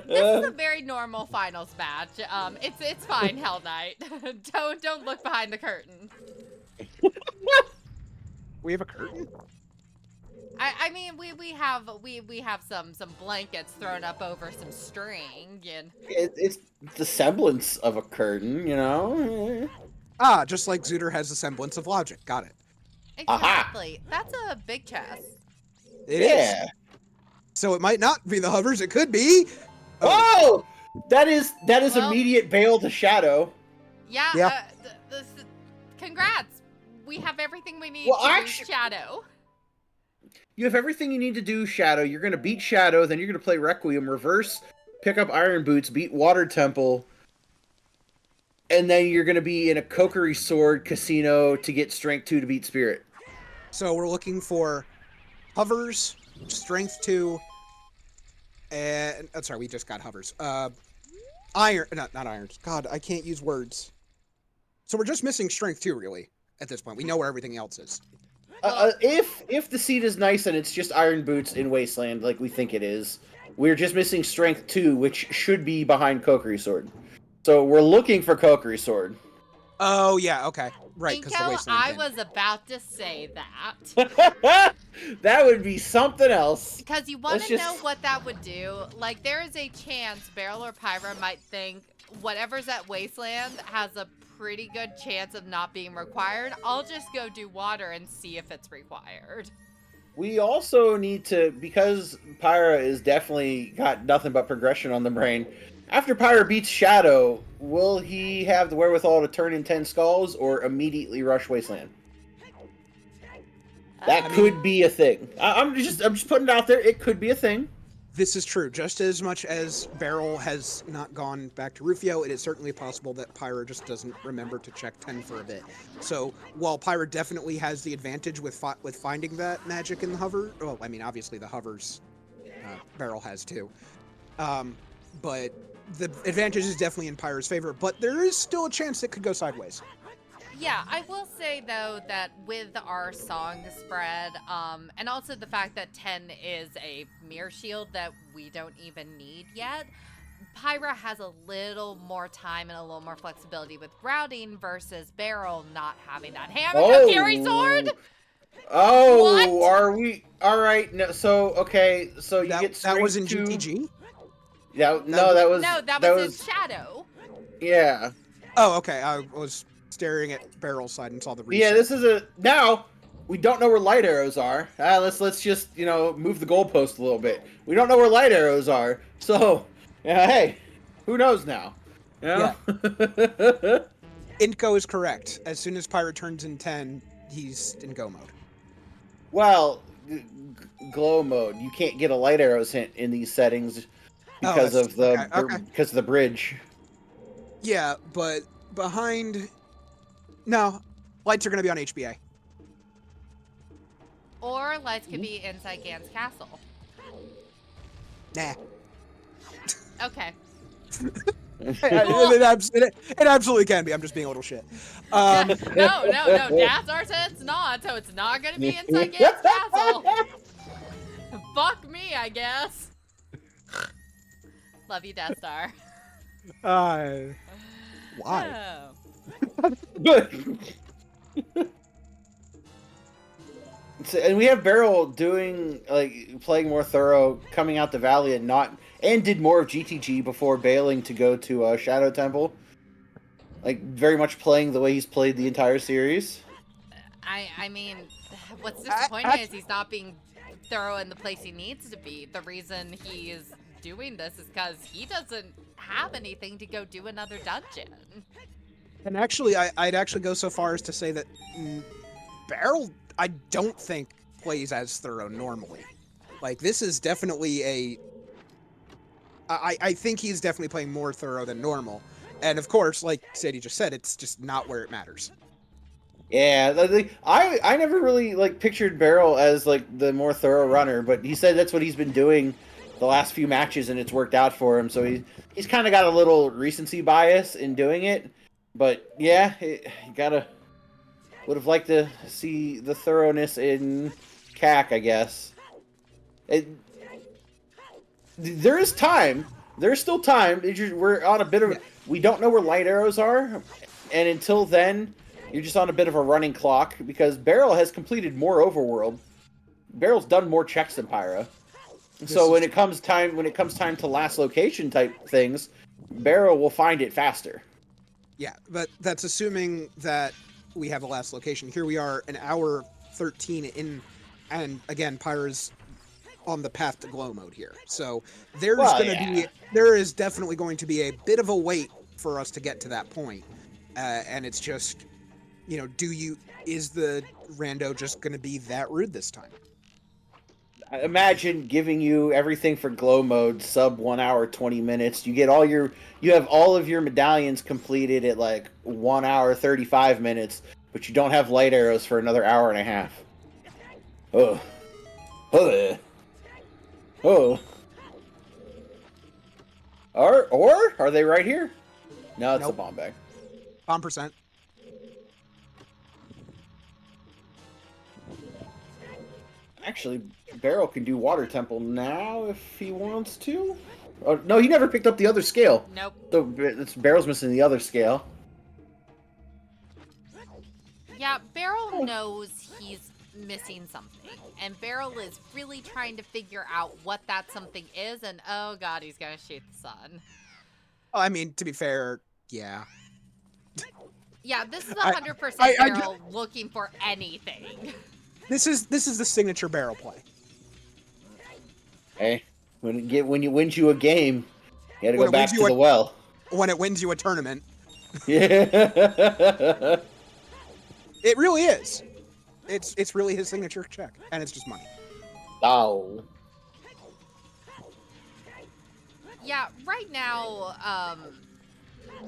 is a very normal finals match. It's fine, Hell Knight. don't look behind the curtain. We have a curtain? I mean we have some blankets thrown up over some string and It's the semblance of a curtain, you know. Just like Zooter has a semblance of logic. Got it. exactly. That's a big chest. It is. So it might not be the hovers. It could be. Oh, that is Well, immediate Veil to Shadow. Yeah. Yeah. Congrats. We have everything we need Well, to actually- use Shadow. You have everything you need to do Shadow. You're going to beat Shadow, then you're going to play Requiem, reverse, pick up Iron Boots, beat Water Temple, and then you're going to be in a Kokiri Sword casino to get Strength 2 to beat Spirit. So we're looking for hovers, strength 2, and sorry, we just got hovers. Iron, not irons. God, I can't use words. So we're just missing strength 2, really. At this point, we know where everything else is. If the seed is nice and it's just Iron Boots in Wasteland, like we think it is, we're just missing Strength 2, which should be behind Kokiri Sword. So we're looking for Kokiri Sword. Oh yeah, okay, right. Because the Inkel, wasteland. I thing. was about to say that. That would be something else. Because you want Let's to just- know what that would do. Like, there is a chance Barrel or Pyra might think whatever's at Wasteland has a pretty good chance of not being required. I'll just go do water and see if it's required. We also need to, because Pyra is definitely got nothing but progression on the brain. After Pyra beats Shadow, will he have the wherewithal to turn in 10 skulls or immediately rush Wasteland? That could be a thing. I'm just putting it out there. It could be a thing. This is true. Just as much as Barrel has not gone back to Rufio, it is certainly possible that Pyra just doesn't remember to check 10 for a bit. So while Pyra definitely has the advantage with finding that magic in the hover, well, I mean, obviously the hovers Barrel has too. But the advantage is definitely in Pyra's favor, but there is still a chance it could go sideways. Yeah, I will say, though, that with our song spread, and also the fact that 10 is a mirror shield that we don't even need yet, Pyra has a little more time and a little more flexibility with routing versus Barrel not having that hammer Kokiri sword. Oh, What? are we? All right. No, so okay. So you get that was in Strength 2. GTG? Yeah. No, that was. No, that was in Shadow. Yeah. Oh, okay. I was staring at Barrel's side and saw the reset. Yeah. This is now. We don't know where light arrows are. Let's just move the goalpost a little bit. We don't know where light arrows are. So hey, who knows now? Yeah. Intko is correct. As soon as Pyra turns in 10, he's in go mode. Well, glow mode. You can't get a light arrows hint in these settings because of the because of the bridge. Yeah, but behind. No, lights are going to be on HBA. Or lights could be inside Gan's castle. Nah. Okay. It absolutely can be. I'm just being a little shit. No. Dathar said it's not, so it's not gonna be inside Gan's castle. Fuck me, I guess. Love you, Death Star. Why? Oh. And we have Barrel doing playing more thorough, coming out the valley and did more of GTG before bailing to go to Shadow Temple. Like very much playing the way he's played the entire series. I mean, what's disappointing is he's not being thorough in the place he needs to be. The reason he is doing this is because he doesn't have anything to go do another dungeon. And actually, I'd actually go so far as to say that Barrel, I don't think, plays as thorough normally. Like, this is definitely I think he's definitely playing more thorough than normal. And of course, like Sadie just said, it's just not where it matters. Yeah, I never really pictured Barrel as the more thorough runner, but he said that's what he's been doing the last few matches, and it's worked out for him. So he's kind of got a little recency bias in doing it. But yeah, would have liked to see the thoroughness in CAC, I guess. There is time. There's still time. We're on a bit of... We don't know where light arrows are. And until then, you're just on a bit of a running clock. Because Barrel has completed more overworld. Barrel's done more checks than Pyra. So when it comes time to last location type things, Barrel will find it faster. Yeah, but that's assuming that we have a last location. Here we are, an hour 13 in, and again, Pyra's on the path to glow mode here. So there is definitely going to be a bit of a wait for us to get to that point. and it's just, is the rando just going to be that rude this time? Imagine giving you everything for glow mode, sub 1 hour 20 minutes. You have all of your medallions completed at like 1 hour 35 minutes, but you don't have light arrows for another hour and a half. Oh, oh. Or are they right here? No, it's Nope. a bomb bag. Bomb percent. Actually, Barrel can do Water Temple now if he wants to. Oh, no, he never picked up the other scale. Nope. So Barrel's missing the other scale. Yeah, Barrel knows he's missing something, and Barrel is really trying to figure out what that something is, and oh god, he's gonna shoot the sun. Oh, I mean, to be fair, yeah. Yeah, this is I- 100% I- Barrel looking for anything. This is the signature Barrel play. Hey, when you wins you a game, you gotta When go it back wins to you the well. When it wins you a tournament, Yeah. it really is. It's really his signature check, and it's just money. Oh. Yeah, right now,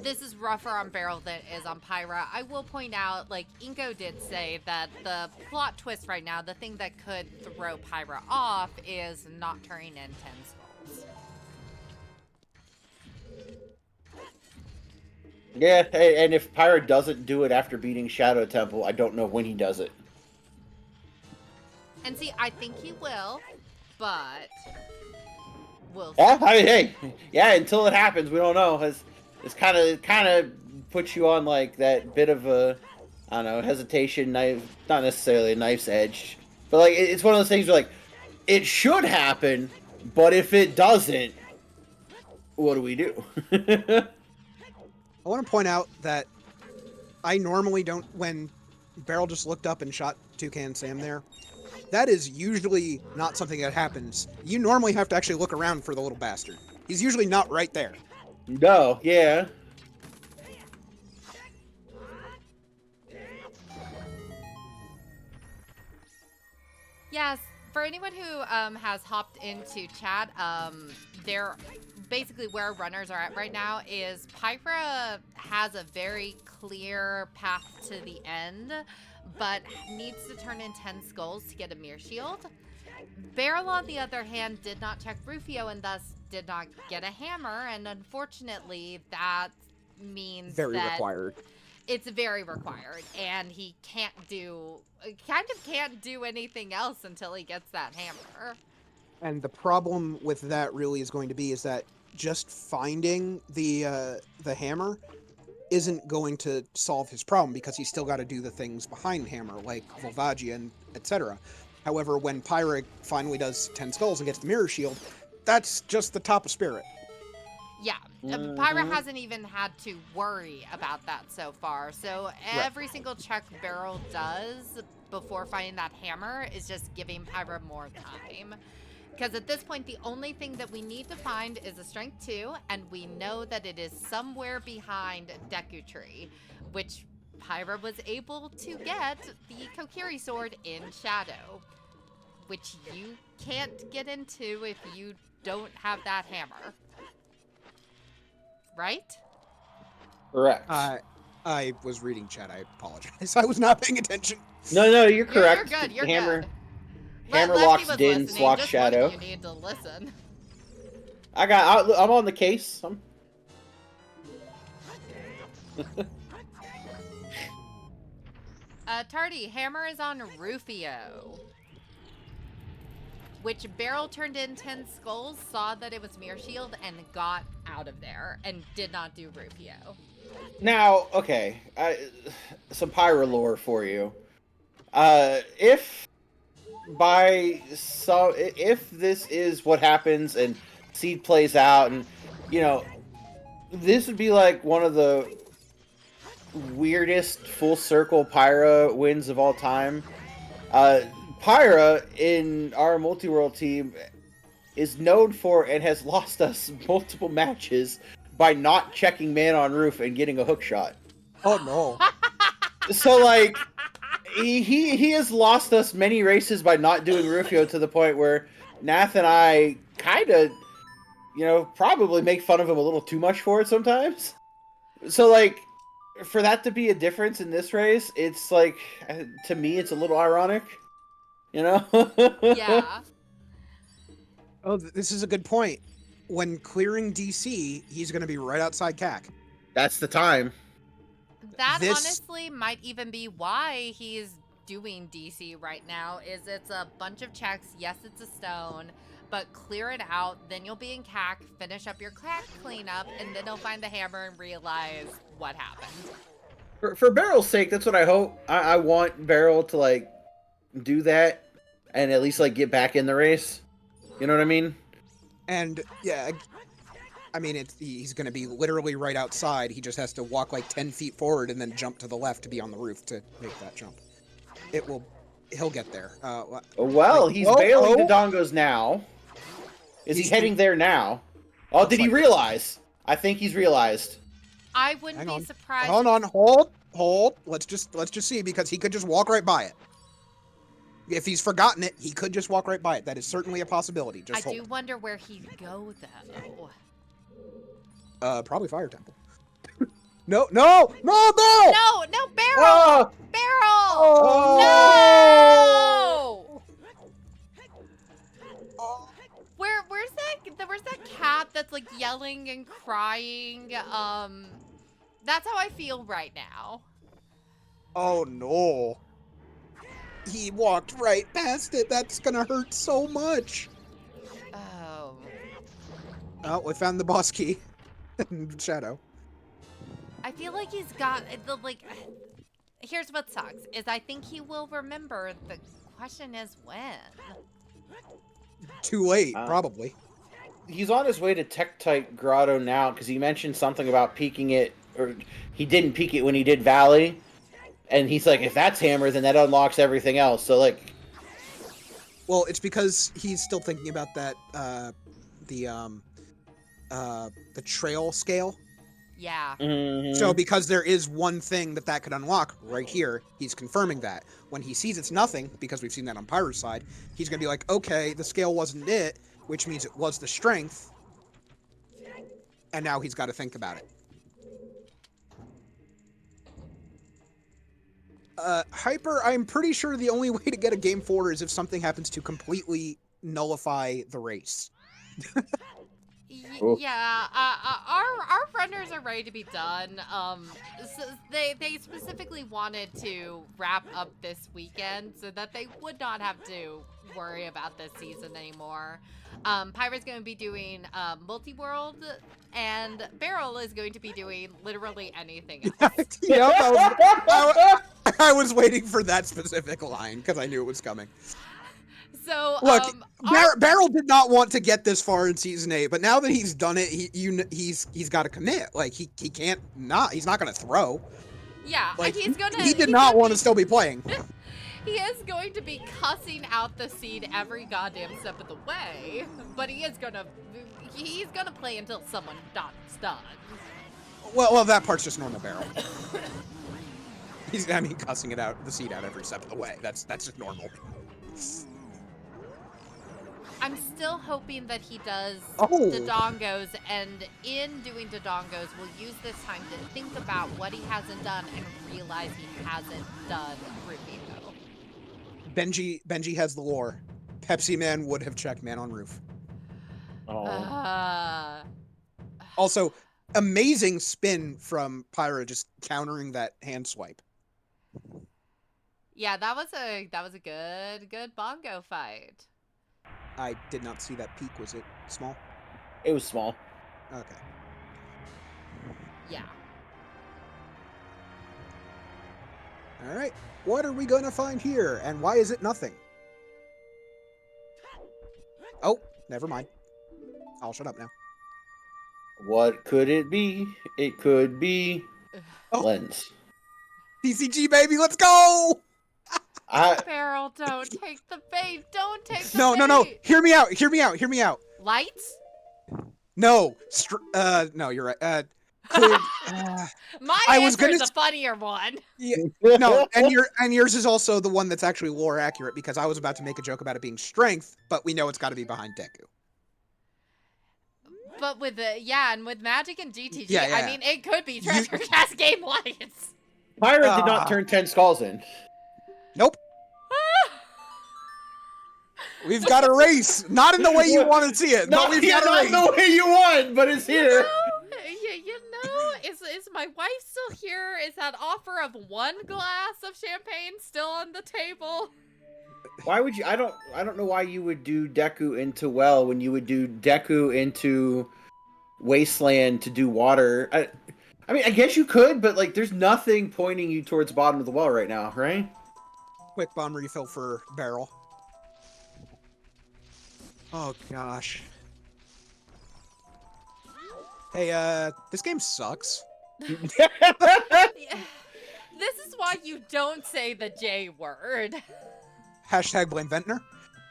this is rougher on Barrel than it is on Pyra. I will point out, like, Inko did say that the plot twist right now, the thing that could throw Pyra off, is not turning in 10 skulls. Yeah, and if Pyra doesn't do it after beating Shadow Temple, I don't know when he does it. And see, I think he will, but we'll see. Yeah, hey, yeah. Until it happens, we don't know. It's kind of puts you on like that bit of a, I don't know, hesitation, knife, not necessarily a knife's edge, but like it's one of those things where like it should happen, but if it doesn't, what do we do? I want to point out that I normally don't, when Barrel just looked up and shot Toucan Sam there, that is usually not something that happens. You normally have to actually look around for the little bastard. He's usually not right there. No, yeah. Yes, for anyone who has hopped into chat, they're basically where runners are at right now is Pyra has a very clear path to the end, but needs to turn in 10 skulls to get a mirror shield. Barrel, on the other hand, did not check Rufio and thus did not get a hammer, and unfortunately that means Very that required. it's very required, and he can't do anything else until he gets that hammer. And the problem with that really is going to be is that just finding the hammer isn't going to solve his problem because he's still got to do the things behind hammer like Volvagia and etc. However, when Pyra finally does 10 skulls and gets the mirror shield, that's just the top of Spirit. Yeah, Pyra hasn't even had to worry about that so far. So every single check Barrel does before finding that hammer is just giving Pyra more time. Because at this point, the only thing that we need to find is a Strength 2, and we know that it is somewhere behind Deku Tree, which Pyra was able to get the Kokiri sword in Shadow, which you can't get into if you don't have that hammer. Right? Correct. I was reading chat. I apologize. I was not paying attention. No, you're correct. You're good. You're Hammer, good. Hammer Lefty locks was Din, listening, locks just one of Shadow. You need to listen. I'm on the case. Tardy, hammer is on Rufio. Which Barrel turned in 10 skulls, saw that it was Mirror Shield, and got out of there, and did not do Rufio. Now, okay, some Pyra lore for you. If this is what happens and Seed plays out, and this would be like one of the weirdest full circle Pyra wins of all time. Pyra in our multi-world team is known for and has lost us multiple matches by not checking man on roof and getting a hook shot. Oh no. So like he has lost us many races by not doing Rufio to the point where Nath and I kind of, probably make fun of him a little too much for it sometimes. So like, for that to be a difference in this race, it's like, to me, it's a little ironic, you know? Yeah. Oh, this is a good point. When clearing DC, he's going to be right outside CAC. That's the time. That This- honestly might even be why he's doing DC right now. Is it's a bunch of checks. Yes, it's a stone, but clear it out. Then you'll be in CAC, finish up your CAC cleanup, and then he'll find the hammer and realize what happened. For Barrel's sake, that's what I hope. I want Barrel to like do that and at least like get back in the race. You know what I mean? And yeah, I mean, he's going to be literally right outside. He just has to walk like 10 feet forward and then jump to the left to be on the roof to make that jump. He'll get there. Well, he's bailing the Dongos now. Is he heading there now? Oh, did he realize? I think he's realized. I wouldn't be surprised. Hold. Let's just see, because he could just walk right by it. If he's forgotten it, he could just walk right by it. That is certainly a possibility. Just I do wonder where he'd go though. Probably Fire Temple. No, Barrel! No, Barrel! Oh! Barrel! Oh! No! Where's that cat that's like yelling and crying? That's how I feel right now. Oh no. He walked right past it. That's gonna hurt so much. Oh. Oh, we found the boss key. Shadow. I feel like he's got the like. Here's what sucks: is I think he will remember. The question is when. Too late, probably. He's on his way to Tektite Grotto now because he mentioned something about peeking it, or he didn't peek it when he did Valley, and he's like, if that's Hammer, then that unlocks everything else. So like, well, it's because he's still thinking about that the trail scale. Yeah. Mm-hmm. So because there is one thing that could unlock right here, he's confirming that. When he sees it's nothing, because we've seen that on Pyra's side, he's going to be like, okay, the scale wasn't it, which means it was the strength. And now he's got to think about it. Hyper, I'm pretty sure the only way to get a game 4 is if something happens to completely nullify the race. Yeah, our runners are ready to be done. So they specifically wanted to wrap up this weekend so that they would not have to worry about this season anymore. Pyra's going to be doing multi-world, and Barrel is going to be doing literally anything else. Yep, I was waiting for that specific line because I knew it was coming. So look, Barrel did not want to get this far in season 8, but now that he's done it, he's got to commit. Like he can't not. He's not going to throw. Yeah, like he's gonna. He did not want to still be playing. He is going to be cussing out the seed every goddamn step of the way, but he's gonna play until someone done. Well, that part's just normal Barrel. Cussing the seed out every step of the way. That's just normal. I'm still hoping that he does Oh. Dodongos, and in doing Dodongos, we'll use this time to think about what he hasn't done and realize he hasn't done Rufio. Benji has the lore. Pepsi Man would have checked Man on Roof. Oh. Also, amazing spin from Pyra just countering that hand swipe. Yeah, that was a good bongo fight. I did not see that peak. Was it small? It was small. Okay. Yeah. All right. What are we going to find here? And why is it nothing? Oh, never mind. I'll shut up now. What could it be? It could be Lens. TCG, baby, let's go! Barrel, don't take the bait. Don't take the bait. No. Hear me out. Lights? No. No, you're right. Could My I was answer is gonna a funnier one. yeah, no, and yours is also the one that's actually lore accurate because I was about to make a joke about it being strength, but we know it's got to be behind Deku. But with and with Magic and GTG, Yeah, I yeah. mean, it could be Treasure Chest Game Lights. Pyra did not turn 10 skulls in. Nope. We've got a race, not in the way you want to see it, but we've got a not race. the way you want, but it's here. Is my wife still here? Is that offer of 1 glass of champagne still on the table? Why would you? I don't know why you would do Deku into well when you would do Deku into Wasteland to do water. I mean, I guess you could, but like, there's nothing pointing you towards the bottom of the well right now, right? Quick bomb refill for Barrel. Oh gosh. Hey, this game sucks. Yeah. This is why you don't say the J word. Hashtag blame Ventnor.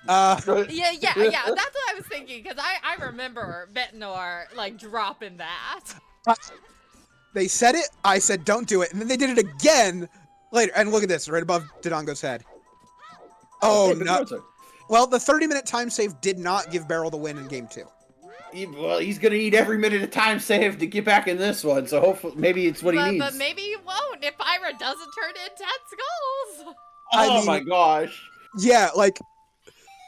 Yeah, that's what I was thinking, because I remember Ventnor, like, dropping that. They said it, I said don't do it, and then they did it again later. And look at this, right above Dodongo's head. Oh, no. Well, the 30-minute time save did not give Barrel the win in game 2. Well, he's gonna need every minute of time saved to get back in this one, so hopefully, maybe it's what he needs. But maybe he won't if Pyra doesn't turn in 10 skulls. Oh my gosh. Yeah, like,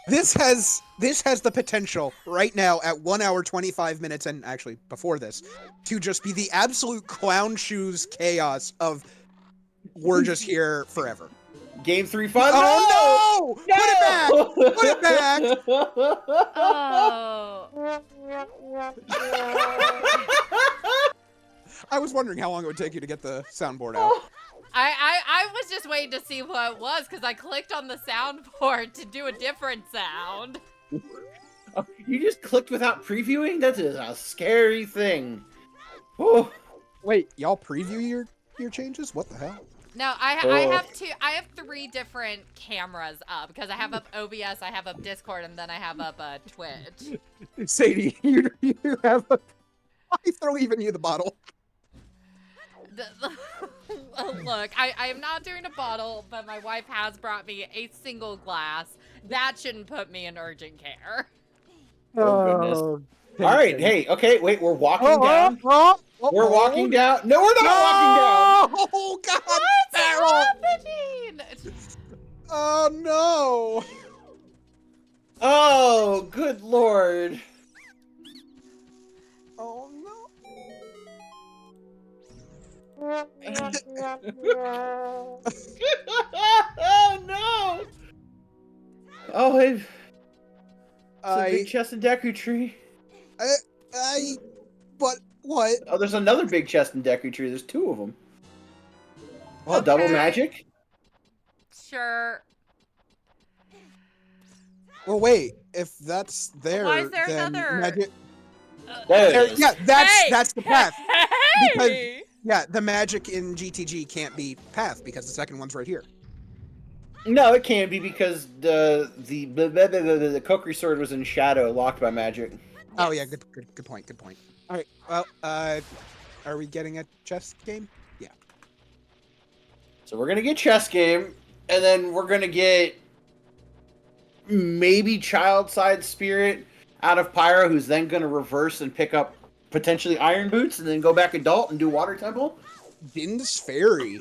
this has the potential right now at 1 hour 25 minutes, and actually before this, to just be the absolute clown shoes chaos of we're just here forever. Game 3 fun. Oh no! Put it back! Put it back! Oh. I was wondering how long it would take you to get the soundboard out. I was just waiting to see what it was, because I clicked on the soundboard to do a different sound. You just clicked without previewing? That is a scary thing. Oh. Wait, y'all preview your changes? What the hell? No, I have 3 different cameras up, because I have up OBS, I have up Discord, and then I have up Twitch. Sadie, you have a... I throw even you the bottle. Look, I am not doing a bottle, but my wife has brought me a single glass. That shouldn't put me in urgent care. Oh, goodness. All right, hey, okay, wait, we're walking down. We're walking down. No, we're not walking down. Oh, God. What's Barrel. happening? Oh, no. Oh, good Lord. Oh, no. Oh, no. Oh, it's a big chest and Deku tree. But what? Oh, there's another big chest and Deku tree. There's 2 of them. Oh, Okay. double magic? Sure. Well, wait. If that's there, Why is there then another? magic. There it is. Yeah, that's the path. Hey! Yeah, the magic in GTG can't be path because the second one's right here. No, it can be because the Kokiri sword was in shadow, locked by magic. Oh yeah, good point. Good point. All right. Well, are we getting a chess game? Yeah. So we're gonna get chess game, and then we're gonna get maybe child side spirit out of Pyra, who's then gonna reverse and pick up potentially iron boots, and then go back adult and do water temple. Din's fairy.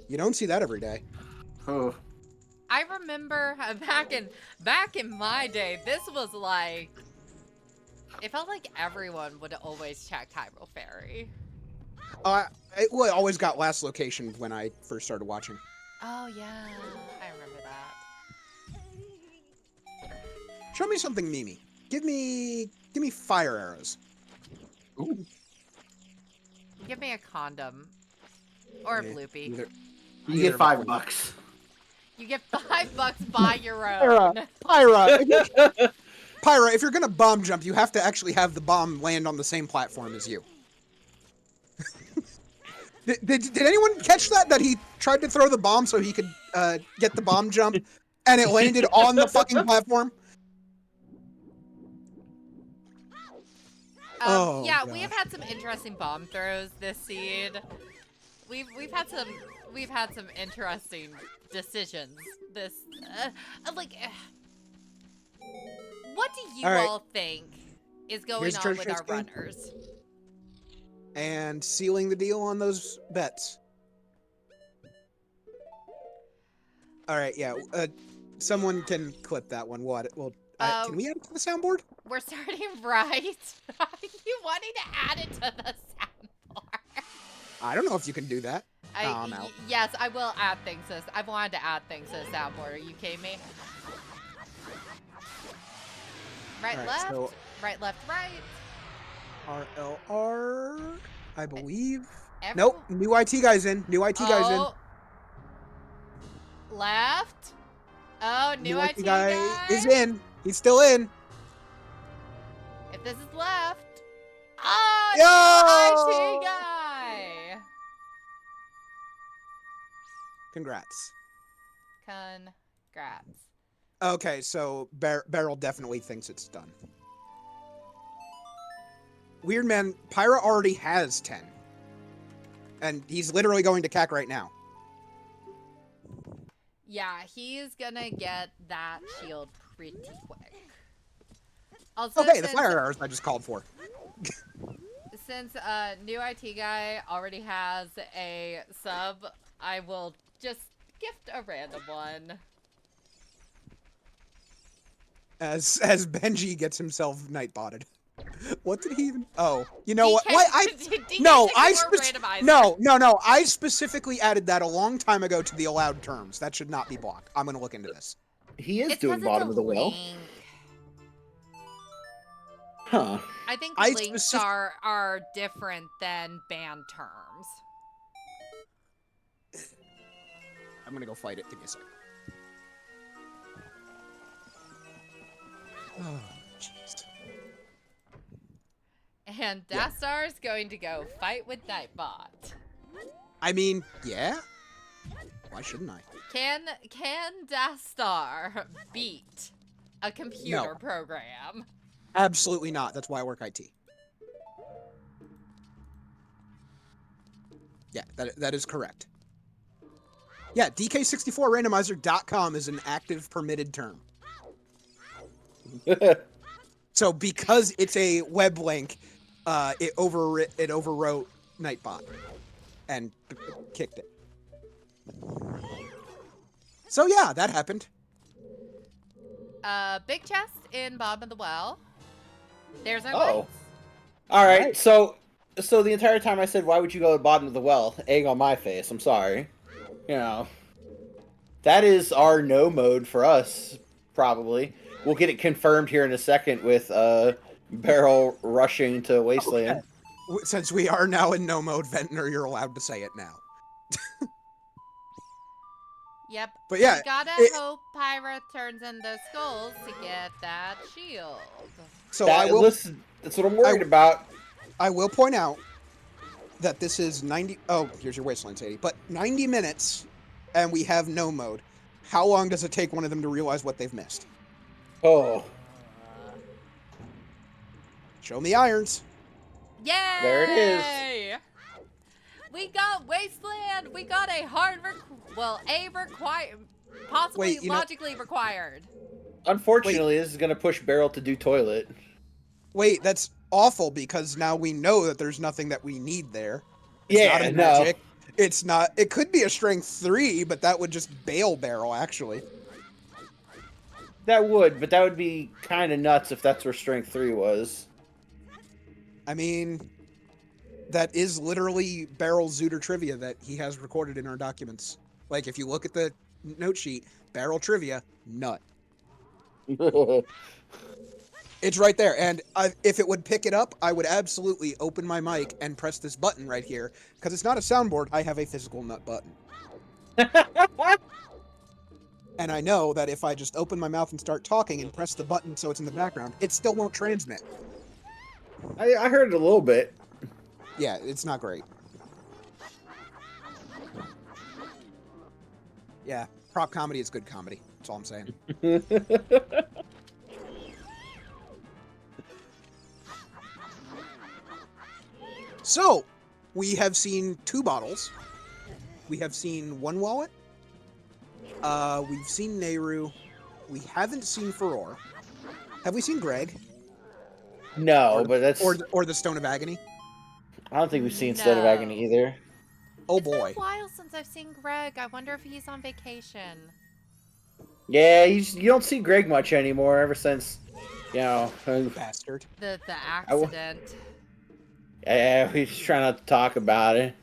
You don't see that every day. Oh. I remember back in my day, this was like, it felt like everyone would always check Hyrule Fairy. It always got last location when I first started watching. Oh yeah, I remember that. Show me something, Mimi. Give me fire arrows. Ooh. Give me a condom. Or a Yeah, bloopy. You get $5. You get $5 by your own. Pyra, if you're gonna bomb jump, you have to actually have the bomb land on the same platform as you. Did anyone catch that? That he tried to throw the bomb so he could get the bomb jump, and it landed on the fucking platform? Oh, yeah, we gosh. have had some interesting bomb throws this seed. We've had some interesting decisions. This like, what do you All right. all think is going Here's a on treasure with chest our game. runners? And sealing the deal on those bets. All right, yeah. Someone can clip that one. What? Well, can we add it to the soundboard? We're starting right. Are you wanting to add it to the soundboard? I don't know if you can do that. I'm out. Yes, I will add things to this. I've wanted to add things to the soundboard. Are you kidding me? Right, All right, left. so Right, left, right. RLR, I believe. Everyone- Nope, new IT guy's in. New IT guy's in. Left. Oh, new IT guy guy is in. He's still in. If this is left. Oh, Yo! new IT guy. Congrats. Congrats. Okay, so Barrel definitely thinks it's done. Weird man, Pyra already has 10. And he's literally going to CAC right now. Yeah, he's gonna get that shield pretty quick. Also, Okay, the fire arrows I just called for. Since new IT guy already has a sub, I will just gift a random one. As Benji gets himself night botted. What did he even? Oh, you know what? Why I specifically added that a long time ago to the allowed terms. That should not be blocked. I'm gonna look into this. He is doing bottom of the well. Huh. I think links are different than ban terms. I'm gonna go fight it. Give me a second. Oh, jeez. And Dastar is going to go fight with Nightbot. I mean, yeah. Why shouldn't I? Can Dastar beat a computer No. program? Absolutely not. That's why I work IT. Yeah, that is correct. Yeah, DK64randomizer.com is an active permitted term. So because it's a web link, it overwrote Nightbot and kicked it. So yeah, that happened. Big chest in bottom of the well. There's our Oh. lights. All right. So the entire time I said, "Why would you go to the bottom of the well?" Egg on my face. I'm sorry. You know, that is our no mode for us. Probably. We'll get it confirmed here in a second with Barrel rushing to Wasteland. Okay. Since we are now in no mode, Ventnor, you're allowed to say it now. Yep. But yeah, we gotta hope Pyra turns in the skulls to get that shield. So Listen, that's what I'm worried about. I will point out that this is 90. Oh, here's your Wasteland, Sadie. But 90 minutes, and we have no mode. How long does it take one of them to realize what they've missed? Oh. Show me irons. Yay! There it is. We got Wasteland. We got a possibly logically required. Unfortunately, this is going to push Barrel to do toilet. Wait, that's awful because now we know that there's nothing that we need there. It's not a magic. It's not. It could be a strength 3, but that would just bail Barrel, actually. That would, but that would be kind of nuts if that's where strength 3 was. I mean, that is literally Barrel's Zooter trivia that he has recorded in our documents. Like, if you look at the note sheet, Barrel trivia, nut. It's right there, and if it would pick it up, I would absolutely open my mic and press this button right here, because it's not a soundboard, I have a physical nut button. And I know that if I just open my mouth and start talking and press the button so it's in the background, it still won't transmit. I heard it a little bit. Yeah, it's not great. Yeah, prop comedy is good comedy. That's all I'm saying. So, we have seen 2 bottles. We have seen 1 wallet. We've seen Nehru. We haven't seen Furore. Have we seen Greg? No, but that's. Or the Stone of Agony? I don't think we've seen Stone of Agony either. Oh It's boy. been a while since I've seen Greg. I wonder if he's on vacation. Yeah, you don't see Greg much anymore ever since, Bastard. The accident. Yeah, we just try not to talk about it.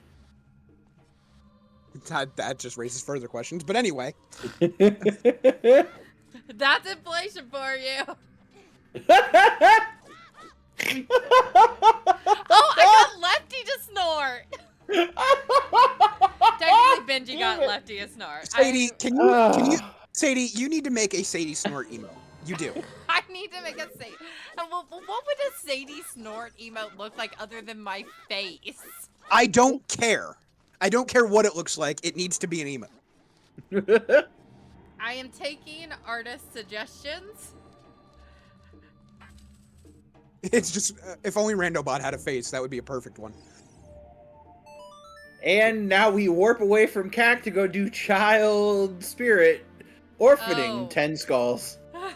That just raises further questions. But anyway. That's inflation for you. Oh, I got Lefty to snort. Technically, Benji got Lefty to snort. Sadie, Sadie, you need to make a Sadie snort emote. You do. I need to make a Sadie. What would a Sadie snort emote look like other than my face? I don't care. I don't care what it looks like. It needs to be an emote. I am taking artist suggestions. It's just, if only Randobot had a face, that would be a perfect one. And now we warp away from CAC to go do Child Spirit Orphaning 10 Skulls. No!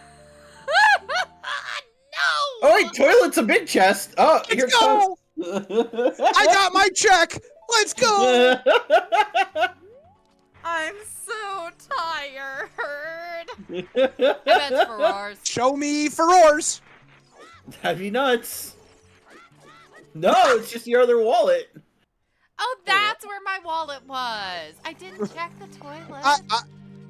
Oh wait, Toilet's a big chest. Oh, here Let's go! I got my check! Let's go! I'm so tired. I bet it's Ferrars. Show me Furores! That'd be nuts. No, it's just your other wallet. Oh, that's where my wallet was. I didn't check the toilet.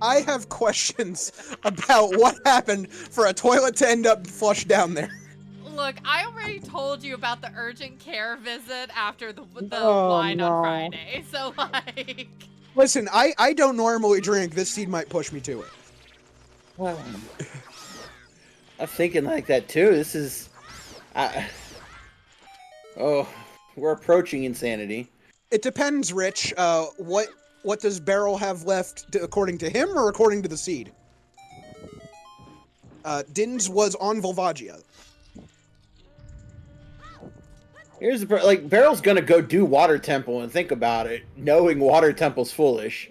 I have questions about what happened for a toilet to end up flushed down there. Look, I already told you about the urgent care visit after the line on Friday. So, like... Listen, I don't normally drink. This seed might push me to it. I'm thinking like that too. This is... Oh, we're approaching insanity. It depends, Rich. What does Barrel have left, according to him or according to the seed? Din's was on Volvagia. Here's the like Barrel's gonna go do Water Temple and think about it, knowing Water Temple's foolish.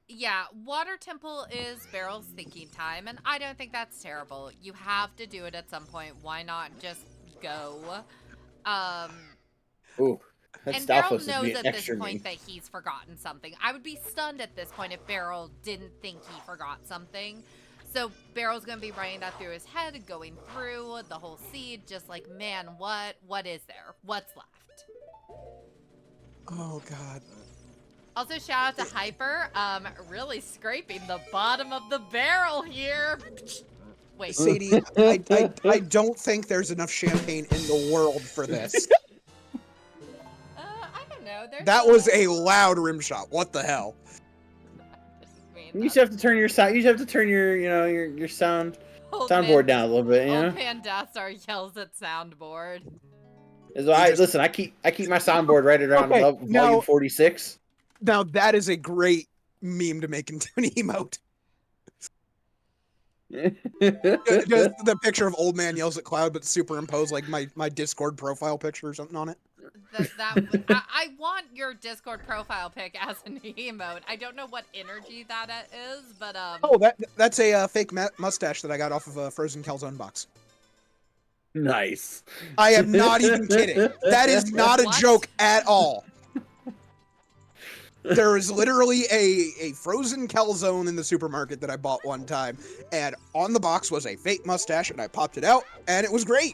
Yeah, Water Temple is Barrel's thinking time, and I don't think that's terrible. You have to do it at some point. Why not just go? Ooh, that And Barrel Stalfos knows is at being this extra point mean. that he's forgotten something. I would be stunned at this point if Barrel didn't think he forgot something. So Barrel's gonna be running that through his head, going through the whole seed, just like, man, what is there? What's left? Oh, God. Also, shout out to Hyper, really scraping the bottom of the barrel here. Wait. Sadie, I don't think there's enough champagne in the world for this. I don't know. That was a loud rim shot. What the hell? You just have to turn your sound. You just have to turn your, your soundboard down a little bit. You know. Old Pandasar yells at soundboard. Listen. I keep my soundboard right around volume 46. Now that is a great meme to make into an emote. Just the picture of old man yells at cloud, but superimpose like my Discord profile picture or something on it. I want your Discord profile pic as an emote. I don't know what energy that is, but Oh, that's a fake mustache that I got off of a frozen calzone box. Nice. I am not even kidding. That is not a joke at all. There is literally a frozen calzone in the supermarket that I bought one time, and on the box was a fake mustache, and I popped it out, and it was great.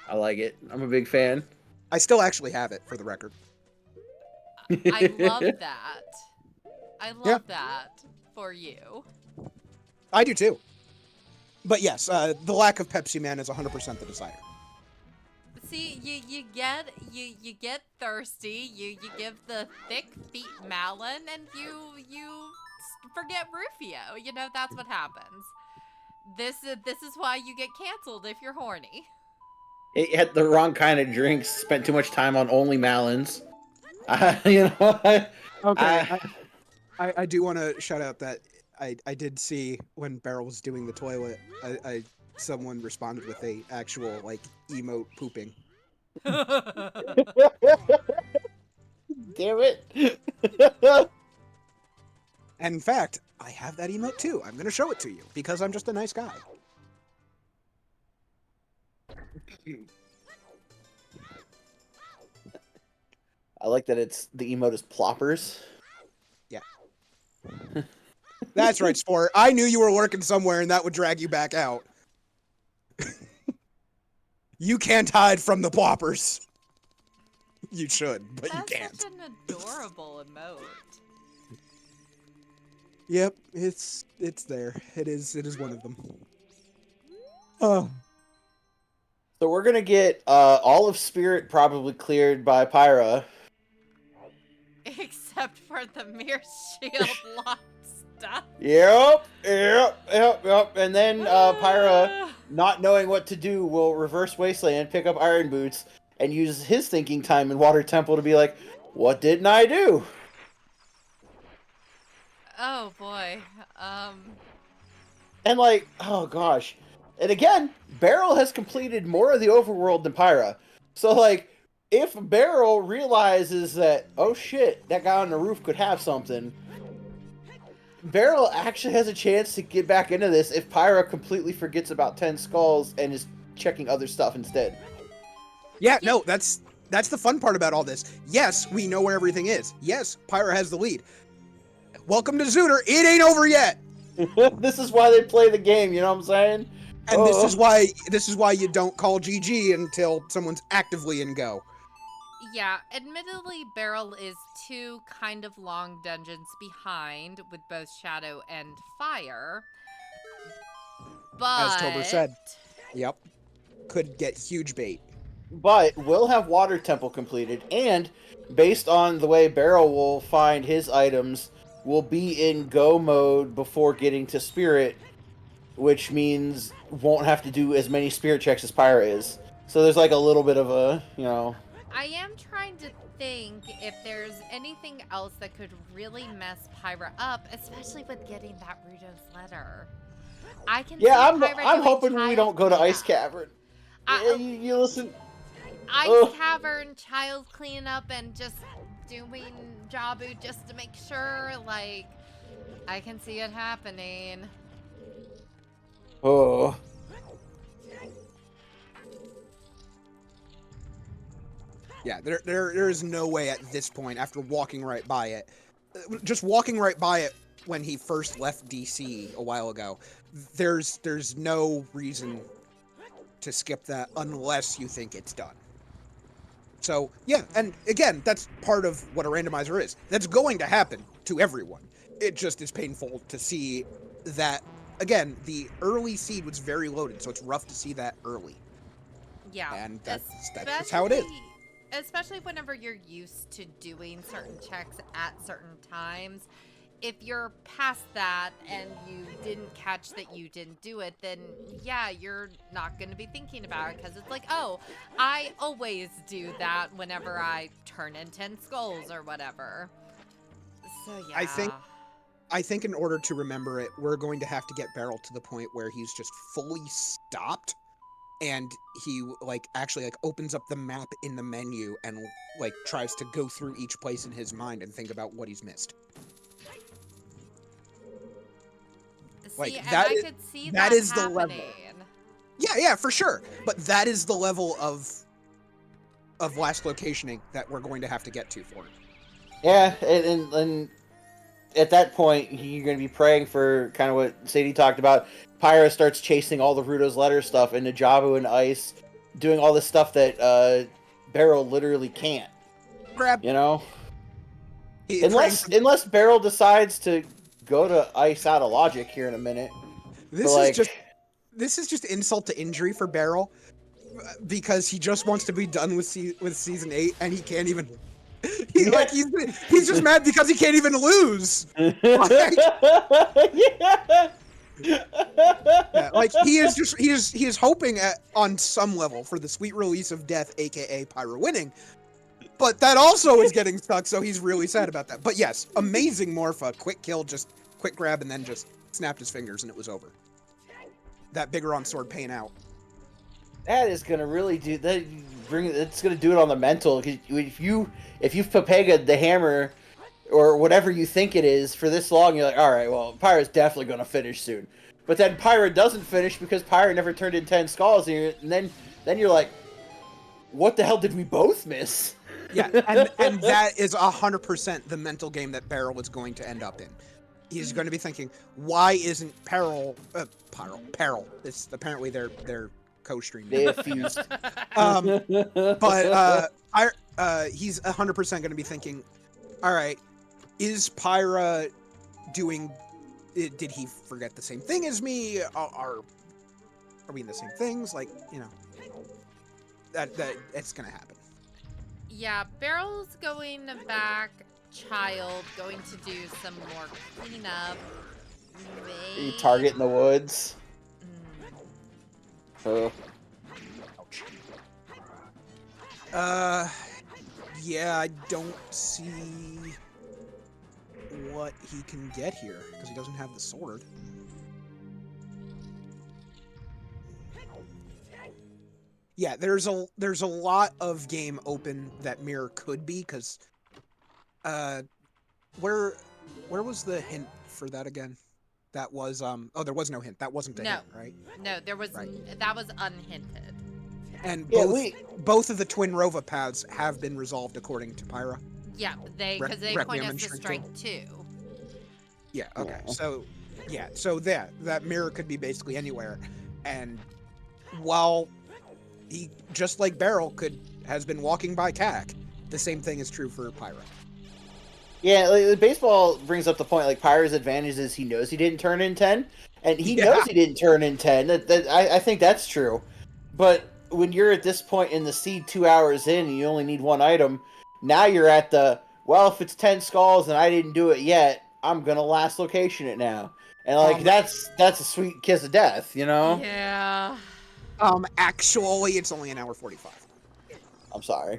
I like it. I'm a big fan. I still actually have it, for the record. I love that. I love that for you. I do too. But yes, the lack of Pepsi Man is 100% the decider. See, you get thirsty. You give the thick feet Malin, and you forget Rufio. You know, that's what happens. This is why you get canceled if you're horny. It had the wrong kind of drinks. Spent too much time on only Malins. Okay. I do want to shout out that I did see when Barrel was doing the toilet, someone responded with a actual like emote pooping. Damn it. And in fact, I have that emote too. I'm gonna show it to you because I'm just a nice guy. I like that the emote is ploppers. Yeah. That's right, Sport. I knew you were lurking somewhere and that would drag you back out. You can't hide from the ploppers. You should, but you can't. That's such an adorable emote. Yep, it's there. It is one of them. Oh. So we're gonna get all of Spirit probably cleared by Pyra. Except for the mere shield lock stuff. Yep. And then Pyra, not knowing what to do, will reverse Wasteland, pick up Iron Boots, and use his thinking time in Water Temple to be like, what didn't I do? Oh boy. And like, oh gosh. And again, Barrel has completed more of the overworld than Pyra. So like, if Barrel realizes that, oh shit, that guy on the roof could have something, Barrel actually has a chance to get back into this if Pyra completely forgets about 10 Skulls and is checking other stuff instead. Yeah, no, that's the fun part about all this. Yes, we know where everything is. Yes, Pyra has the lead. Welcome to Zooter. It ain't over yet. This is why they play the game, you know what I'm saying? And this is why you don't call GG until someone's actively in go. Yeah, admittedly, Barrel is 2 kind of long dungeons behind with both Shadow and Fire. But... As Tober said. Yep. Could get huge bait. But will have Water Temple completed, and based on the way Barrel will find his items, will be in go mode before getting to Spirit, which means won't have to do as many Spirit checks as Pyra is. So there's like a little bit of a, you know... I am trying to think if there's anything else that could really mess Pyra up, especially with getting that Rudo's letter. I can see I'm Pyra hoping doing we don't go to child Ice Cavern. You listen... Ice Cavern, child cleanup, and just doing Jabu just to make sure, like, I can see it happening. Oh. Yeah, there is no way at this point, after walking right by it, just walking right by it when he first left DC a while ago, there's no reason to skip that unless you think it's done. So, yeah, and again, that's part of what a randomizer is. That's going to happen to everyone. It just is painful to see that, again, the early seed was very loaded, so it's rough to see that early. Yeah. And that's how it is. Especially whenever you're used to doing certain checks at certain times. If you're past that and you didn't catch that you didn't do it, then yeah, you're not going to be thinking about it because it's like, oh, I always do that whenever I turn in 10 skulls or whatever. So yeah. I think in order to remember it, we're going to have to get Barrel to the point where he's just fully stopped and he actually opens up the map in the menu and tries to go through each place in his mind and think about what he's missed. See, I could see that is happening. The level. Yeah, for sure. But that is the level of last locationing that we're going to have to get to for it. Yeah, and at that point, you're going to be praying for kind of what Sadie talked about. Pyra starts chasing all the Rudo's letter stuff into Jabu and Ice, doing all this stuff that Barrel literally can't. Grab. You know? Unless Barrel decides to go to Ice out of logic here in a minute. This is just insult to injury for Barrel because he just wants to be done with season 8 and he can't even. He's just mad because he can't even lose. He is hoping on some level for the sweet release of death, aka Pyra winning. But that also is getting stuck, so he's really sad about that. But yes, amazing Morpha, quick kill, just quick grab, and then just snapped his fingers and it was over. That Bigoron sword paying out. That is gonna really do that. It's gonna do it on the mental. 'Cause if you've Pepega the hammer or whatever you think it is for this long, you're like, all right, well, Pyra's definitely gonna finish soon. But then Pyra doesn't finish because Pyra never turned in 10 skulls, and then you're like, what the hell did we both miss? Yeah, and that is 100% the mental game that Barrel is going to end up in. He's going to be thinking, why isn't Peril? It's apparently their co-stream. They have fused. But he's 100% going to be thinking, all right, is Pyra doing? Did he forget the same thing as me? Are we in the same things? Like, you know, that it's going to happen. Yeah, Barrel's going back. Child going to do some more cleanup. You target in the woods. Oh. Yeah, I don't see what he can get here because he doesn't have the sword. Yeah, there's a lot of game open that Mirror could be because where was the hint for that again? That was oh, there was no hint. That wasn't the hint, right? No, there was that was unhinted. And Yeah, both of the twin Rova paths have been resolved according to Pyra. Yeah, because they point us to strength 2. Yeah, okay. So that mirror could be basically anywhere. And while he, just like Barrel, has been walking by Cac, the same thing is true for Pyra. Yeah, like, baseball brings up the point, like, Pyra's advantage is he knows he didn't turn in 10, and he knows he didn't turn in 10. I think that's true. But when you're at this point in the seed 2 hours in and you only need one item, now you're at the, well, if it's 10 skulls and I didn't do it yet, I'm gonna last location it now. And, like, that's a sweet kiss of death, you know? Yeah. Actually, it's only an hour 45. I'm sorry.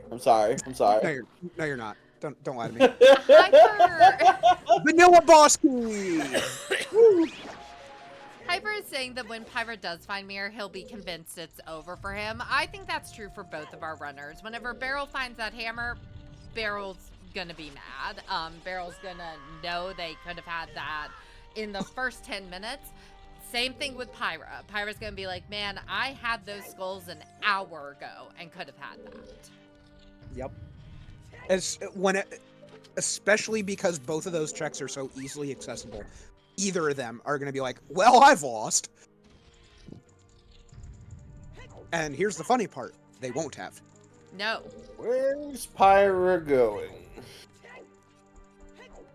No, you're not. Don't lie to me. Hyper! Vanilla Bosky! Hyper is saying that when Pyra does find Mirror, he'll be convinced it's over for him. I think that's true for both of our runners. Whenever Barrel finds that hammer, Barrel's gonna be mad. Barrel's gonna know they could have had that in the first 10 minutes. Same thing with Pyra. Pyra's gonna be like, man, I had those skulls an hour ago and could have had that. Yep. Especially because both of those checks are so easily accessible, either of them are going to be like, well, I've lost. And here's the funny part. They won't have. No. Where's Pyra going?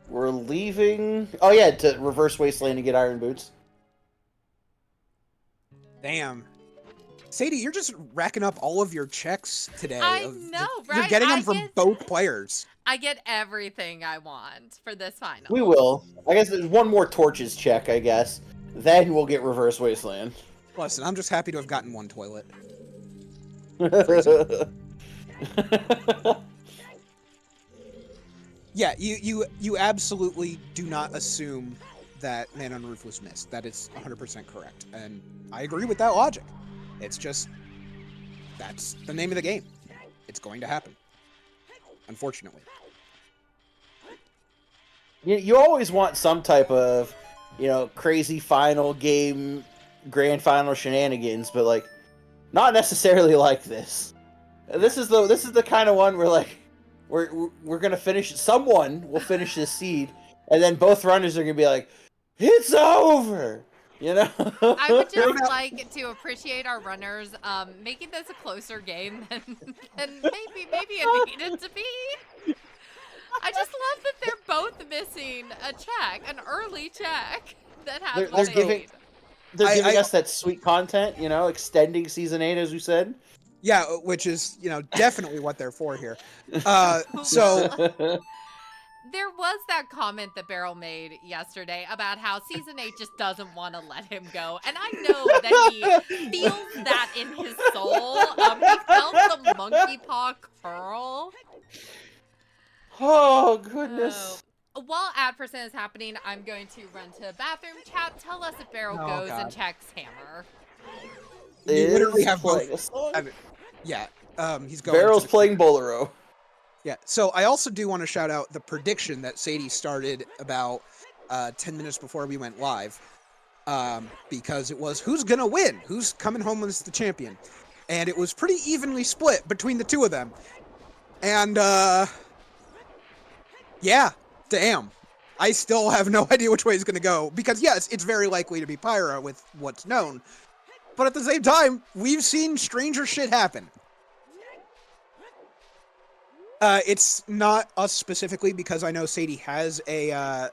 We're leaving... Oh, yeah, to reverse Wasteland to get Iron Boots. Damn. Sadie, you're just racking up all of your checks today. I know, right? You're getting them from both players. I get everything I want for this final. We will. I guess there's one more Torches check, I guess. Then we'll get Reverse Wasteland. Listen, I'm just happy to have gotten one toilet. Yeah, you absolutely do not assume that Man on the Roof was missed. That is 100% correct. And I agree with that logic. It's just, that's the name of the game. It's going to happen. Unfortunately. You always want some type of, crazy final game, grand final shenanigans, but, like, not necessarily like this. This is the kind of one where, like, we're gonna finish. Someone will finish this seed, and then both runners are gonna be like, "It's over." I would just like to appreciate our runners making this a closer game than maybe it needed to be. I just love that they're both missing a check, an early check that has they're giving us that sweet content, extending season 8 as we said. Yeah, which is, definitely what they're for here. So there was that comment that Barrel made yesterday about how season 8 just doesn't want to let him go. And I know that he feels that in his soul. He felt the monkey paw curl. Oh, goodness. While ad percent is happening, I'm going to run to the bathroom. Chat, tell us if Barrel goes and checks hammer. You literally is have playing both. a song. I mean, yeah, he's going. Barrel's playing Bolero. Yeah. So I also do want to shout out the prediction that Sadie started about 10 minutes before we went live, because it was who's gonna win, who's coming home as the champion, and it was pretty evenly split between the two of them, and yeah, damn. I still have no idea which way it's gonna go because yes, it's very likely to be Pyra with what's known, but at the same time, we've seen stranger shit happen. It's not us specifically because I know Sadie has a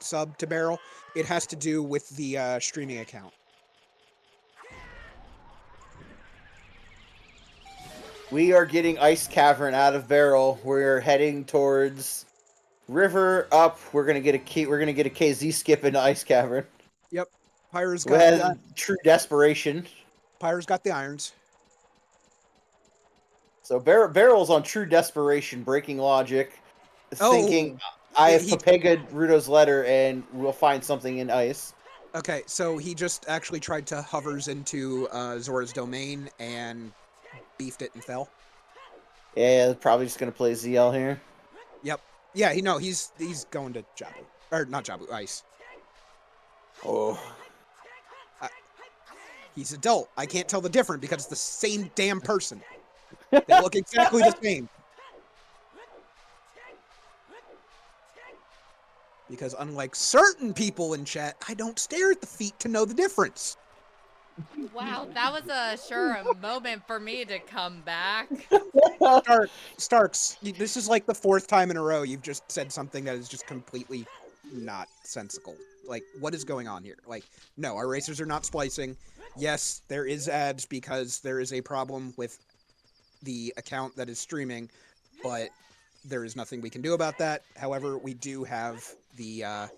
sub to Barrel. It has to do with the streaming account. We are getting Ice Cavern out of Barrel. We're heading towards River up. We're gonna get a KZ skip into Ice Cavern. Yep, Pyra's We got had true desperation. Pyra's got the irons. So Barrel's on true desperation, breaking logic, thinking I have Pepega Rudo's letter and we'll find something in ice. Okay, so he just actually tried to hovers into Zora's domain and beefed it and fell. Yeah, probably just gonna play ZL here. Yep. Yeah, he's going to Jabu. Or not Jabu, Ice. Oh. He's adult. I can't tell the difference because it's the same damn person. They look exactly the same. Because unlike certain people in chat, I don't stare at the feet to know the difference. Wow, that was a moment for me to come back. Starks, this is like the 4th time in a row you've just said something that is just completely not sensical. Like, what is going on here? Like, no, our racers are not splicing. Yes, there is ads because there is a problem with the account that is streaming, but there is nothing we can do about that. However, we do have the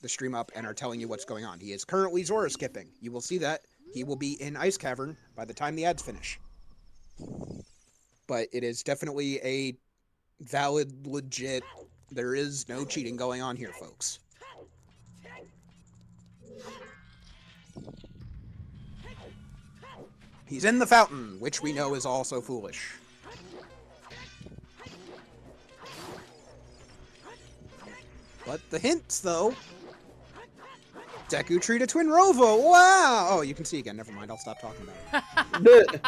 stream up and are telling you what's going on. He is currently Zora skipping. You will see that. He will be in Ice Cavern by the time the ads finish. But it is definitely a valid, legit, there is no cheating going on here, folks. He's in the fountain, which we know is also foolish. But the hints, though. Deku Tree to Twin Rovo. Wow! Oh, you can see again. Never mind. I'll stop talking about it.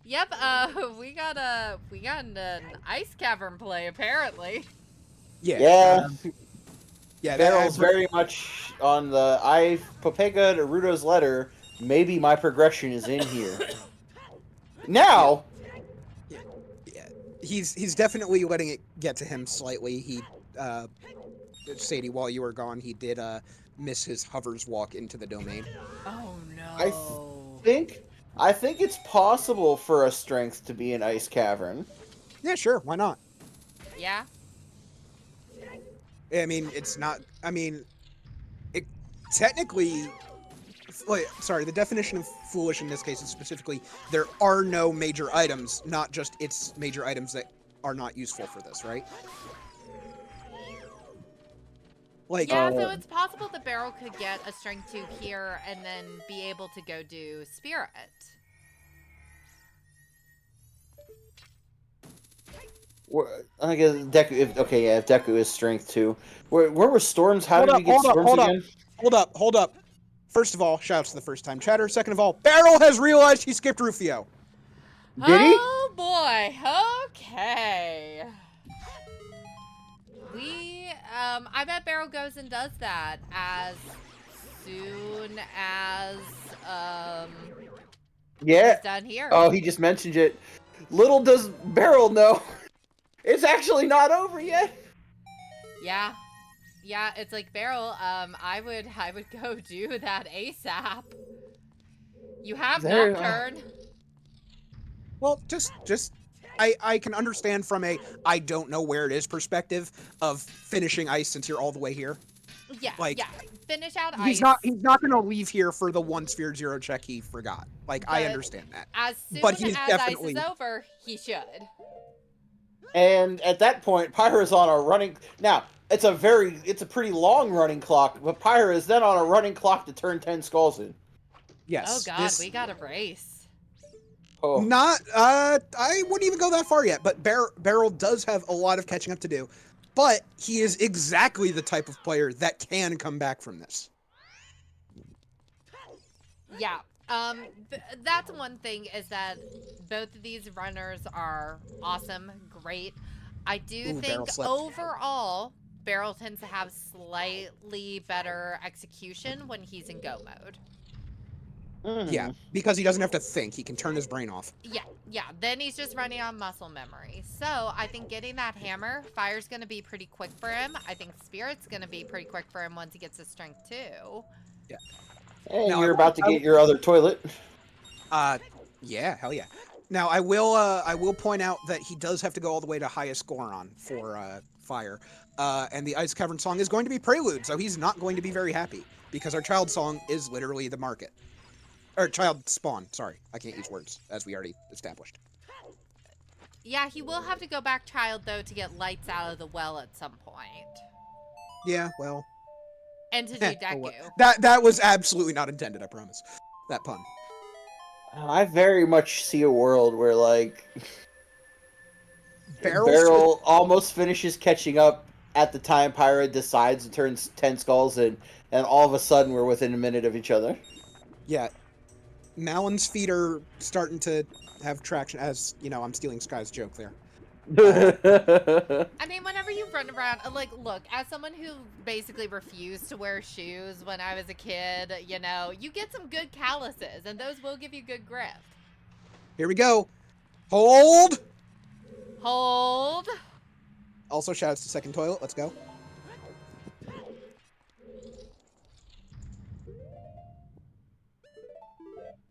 Yep. We got an Ice Cavern play apparently. Yeah. Yeah. Barrel's very much on the Pepega Naruto's letter. Maybe my progression is in here. Now. Yeah. He's definitely letting it get to him slightly. He Sadie, while you were gone, he did miss his hovers walk into the domain. Oh no. I think it's possible for a strength to be an Ice Cavern. Yeah, sure. Why not? Yeah. I mean, it's not. I mean, it technically. Wait, sorry. The definition of foolish in this case is specifically there are no major items, not just its major items that are not useful for this, right? Like, yeah, so it's possible the Barrel could get a strength 2 here and then be able to go do Spirit. I guess Deku. If Deku is strength 2, where were Storms? How did we get Storms again? Hold up. First of all, shouts to the first time chatter. Second of all, Barrel has realized he skipped Rufio. Did he? Oh boy. Okay. I bet Barrel goes and does that as soon as he's done here. Oh, he just mentioned it. Little does Barrel know, it's actually not over yet. Yeah, it's like Barrel. I would go do that ASAP. You have Nocturne. Well, just I can understand from a I don't know where it is perspective of finishing Ice since you're all the way here. Yeah, finish out Ice. He's not going to leave here for the 1 sphere 0 check he forgot. Like, I understand that. As soon but he's as definitely... Ice is over, he should. And at that point, Pyra's on a running... Now, it's a pretty long running clock, but Pyra is then on a running clock to turn 10 skulls in. Oh Yes, God, this we got a race. Oh. not. I wouldn't even go that far yet. But Barrel does have a lot of catching up to do. But he is exactly the type of player that can come back from this. Yeah. That's one thing is that both of these runners are awesome, great. I do Ooh, Barrel think slipped. overall, Barrel tends to have slightly better execution when he's in go mode. Yeah, Mhm. because he doesn't have to think. He can turn his brain off. Yeah. Then he's just running on muscle memory. So I think getting that hammer, fire's going to be pretty quick for him. I think spirit's going to be pretty quick for him once he gets his strength too. Yeah. And Now you're about to get your other toilet. Yeah, hell yeah. Now I will point out that he does have to go all the way to highest score on for fire. And the Ice Cavern song is going to be Prelude, so he's not going to be very happy because our child song is literally the market. Or child spawn, sorry. I can't use words, as we already established. Yeah, he will have to go back child though to get lights out of the well at some point. Yeah, well. And to do Oh, well. Deku. That was absolutely not intended, I promise. That pun. I very much see a world where, like, Barrels Barrel almost finishes catching up at the time Pyra decides to turn 10 skulls in, and all of a sudden we're within a minute of each other. Yeah. Malon's feet are starting to have traction, as, you know, I'm stealing Sky's joke there. I mean, whenever you run around, like, look, as someone who basically refused to wear shoes when I was a kid, you know, you get some good calluses, and those will give you good grip. Here we go. Hold! Hold. Also, shouts to Second Toilet. Let's go.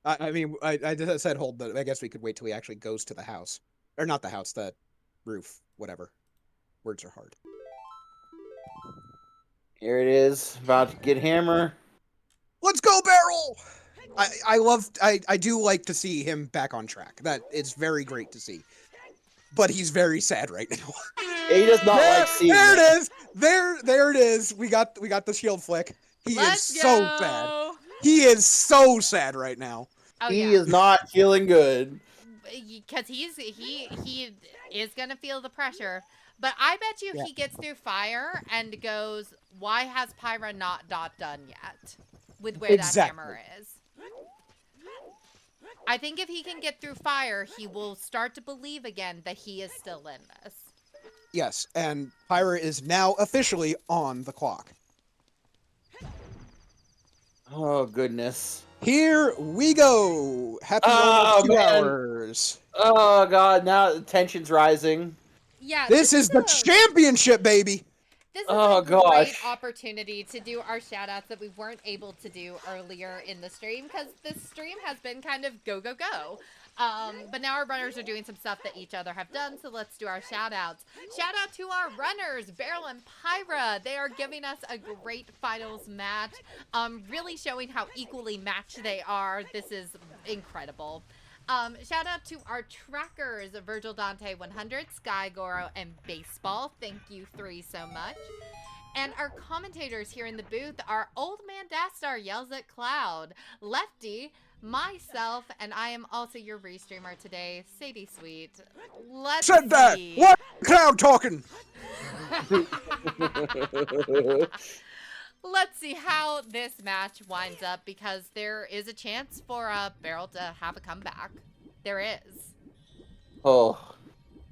I mean, I just said hold, but I guess we could wait till he actually goes to the house. Or not the house, the roof. Whatever. Words are hard. Here it is, about to get hammer. Let's go, Barrel! I do like to see him back on track. That it's very great to see. But he's very sad right now. He does not there, like seeing there that. it is. There it is. We got the shield flick. He Let's is so sad. He is so sad right now. Oh, He yeah. is not feeling good. Because he is gonna feel the pressure. But I bet you Yeah. he gets through fire and goes, why has Pyra not done yet? With where that hammer is. I think if he can get through fire, he will start to believe again that he is still in this. Yes, and Pyra is now officially on the clock. Oh, goodness. Here we go. Happy Oh, almost 2 man. hours. Oh, God, now the tension's rising. Yeah, This is the championship, baby. This is Oh, a great gosh. opportunity to do our shout-outs that we weren't able to do earlier in the stream because this stream has been kind of go, go, go. But now our runners are doing some stuff that each other have done, so let's do our shout-outs. Shout-out to our runners, Barrel and Pyra. They are giving us a great finals match, really showing how equally matched they are. This is incredible. Shout out to our trackers, Virgil Dante 100, Sky Goro, and Baseball. Thank you three so much. And our commentators here in the booth are Old Man Dastar Yells at Cloud, Lefty, myself, and I am also your restreamer today, SadieSweet. Let's Said that. see. What cloud talking? Let's see how this match winds up because there is a chance for Barrel to have a comeback. There is. Oh.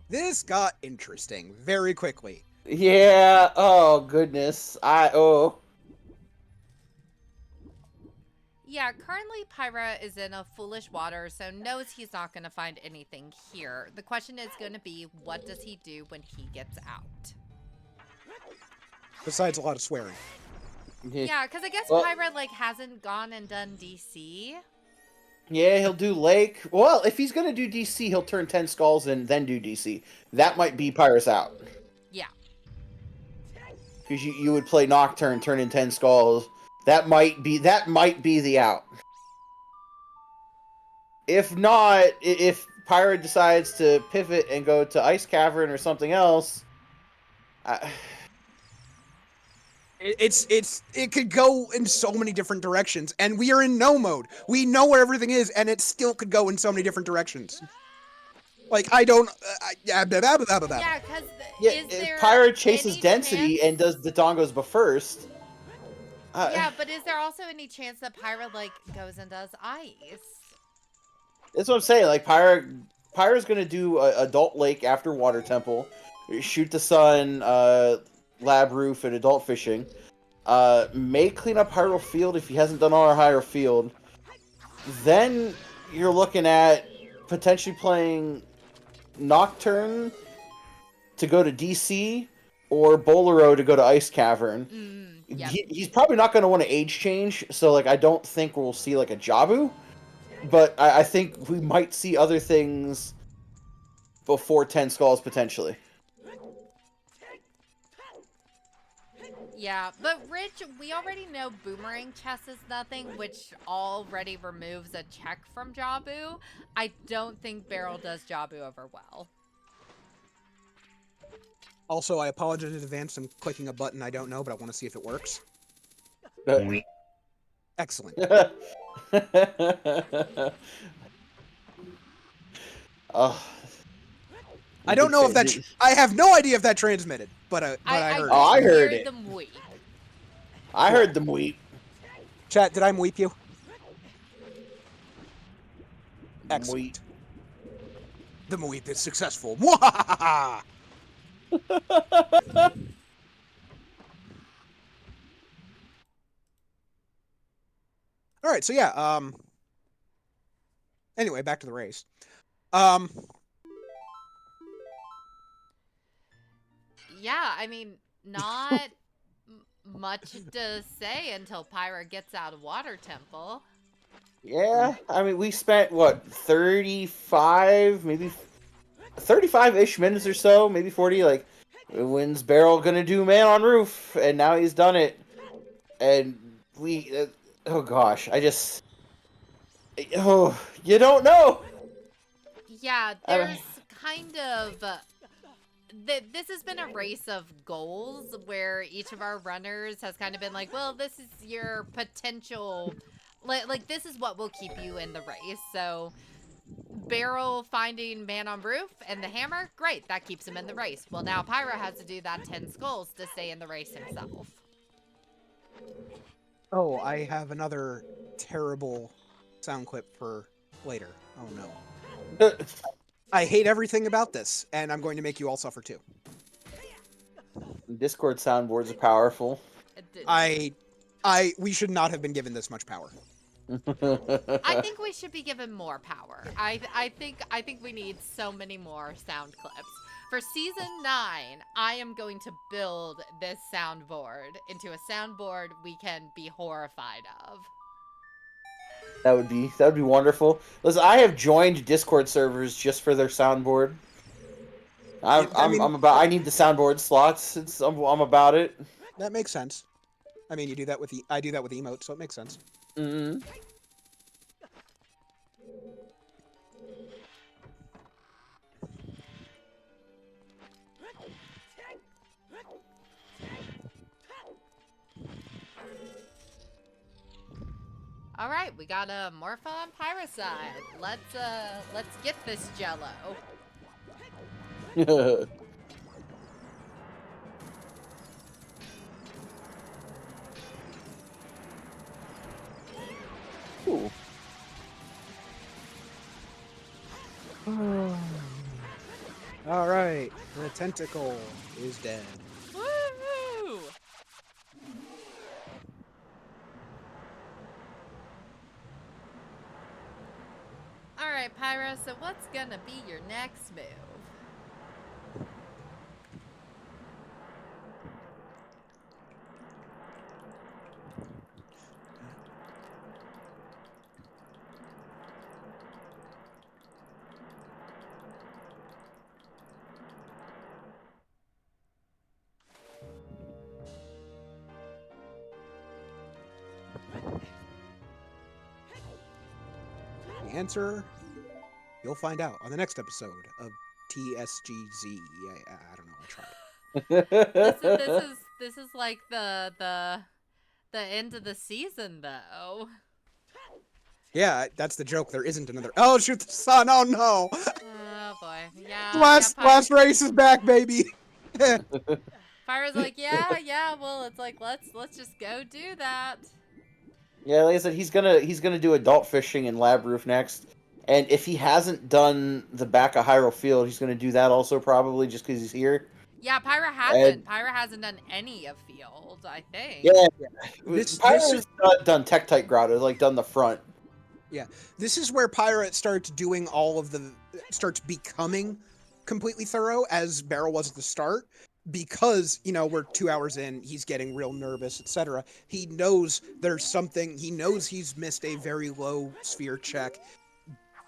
This got interesting very quickly. Yeah. Oh, goodness. Yeah, currently Pyra is in a foolish water, so knows he's not going to find anything here. The question is going to be, what does he do when he gets out? Besides a lot of swearing. Yeah, because I guess Well- Pyra, like, hasn't gone and done DC. Yeah, he'll do Lake. Well, if he's going to do DC, he'll turn 10 skulls and then do DC. That might be Pyra's out. Yeah. Because you would play Nocturne, turn in 10 skulls. That might be the out. If not, if Pyra decides to pivot and go to Ice Cavern or something else, It could go in so many different directions, and we are in no mode. We know where everything is, and it still could go in so many different directions. Like I don't. Yeah, because Yeah, is if there Pyra chases any density and chance? does the dongos but first. Yeah, but is there also any chance that Pyra like goes and does ice? That's what I'm saying. Like Pyra's gonna do Adult Lake after Water Temple, shoot the sun, lab roof, and adult fishing. May clean up Hyrule Field if he hasn't done all our Hyrule Field. Then you're looking at potentially playing Nocturne to go to DC or Bolero to go to Ice Cavern. Yep. He's probably not going to want to age change, so like I don't think we'll see like a Jabu, but I think we might see other things before 10 Skulls potentially. Yeah, but Rich, we already know Boomerang Chess is nothing, which already removes a check from Jabu. I don't think Barrel does Jabu over well. Also, I apologize in advance. I'm clicking a button I don't know, but I want to see if it works. Excellent. I don't know if that. I have no idea if that transmitted, but I heard. Oh, I heard hear it. them weep. I heard them weep. Chat, did I weep you? Excellent. The weep is successful. Mwahaha! All right, so yeah. Anyway, back to the race. Yeah, I mean, not much to say until Pyra gets out of Water Temple. Yeah, I mean, we spent, what, 35, maybe 35-ish minutes or so, maybe 40, like, when's Barrel gonna do Man on Roof? And now he's done it. And we, oh gosh, oh, you don't know! Yeah, there's kind of... this has been a race of goals where each of our runners has kind of been like, well, this is your potential... Like this is what will keep you in the race. So Barrel finding Man on Roof and the hammer, great, that keeps him in the race. Well, now Pyra has to do that 10 skulls to stay in the race himself. Oh, I have another terrible sound clip for later. Oh no. I hate everything about this, and I'm going to make you all suffer too. Discord soundboards are powerful. We should not have been given this much power. I think we should be given more power. I think we need so many more sound clips. For season 9, I am going to build this soundboard into a soundboard we can be horrified of. That would be wonderful. Listen, I have joined Discord servers just for their soundboard. I need the soundboard slots. I'm about it. That makes sense. I mean, I do that with emotes, so it makes sense. Mm-hmm. All right, we got a Morpha on Pyra side. Let's get this Jello. Ooh. All right, the tentacle is dead. Woohoo! All right, Pyra, so what's gonna be your next move? The answer, you'll find out on the next episode of TSGZ. I don't know. I tried. This is like the end of the season, though. Yeah, that's the joke. There isn't another. Oh, shoot the sun! Oh no! Oh boy, yeah. Last race is back, baby. Pyra's like, yeah. Well, it's like let's just go do that. Yeah, like I said, he's gonna do adult fishing in Lab Roof next, and if he hasn't done the back of Hyrule Field, he's gonna do that also probably just because he's here. Yeah, Pyra hasn't. And, Pyra hasn't done any of Field, I think. yeah, This Pyra's not done Tektite Grotto, like done the front. Yeah, this is where Pyra starts doing starts becoming completely thorough as Barrel was at the start, because, we're 2 hours in, he's getting real nervous, etc. He knows there's something, he knows he's missed a very low sphere check,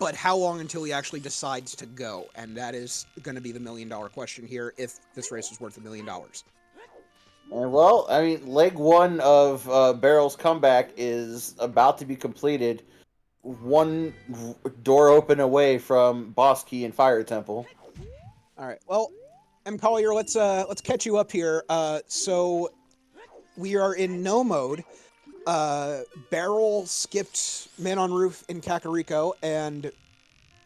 but how long until he actually decides to go? And that is going to be the $1 million question here, if this race is worth $1 million. And well, I mean, leg one of Barrel's comeback is about to be completed. One door open away from Boss Key and Fire Temple. All right. Well, M. Collier, let's catch you up here. So we are in no mode. Barrel skipped Man on Roof in Kakariko and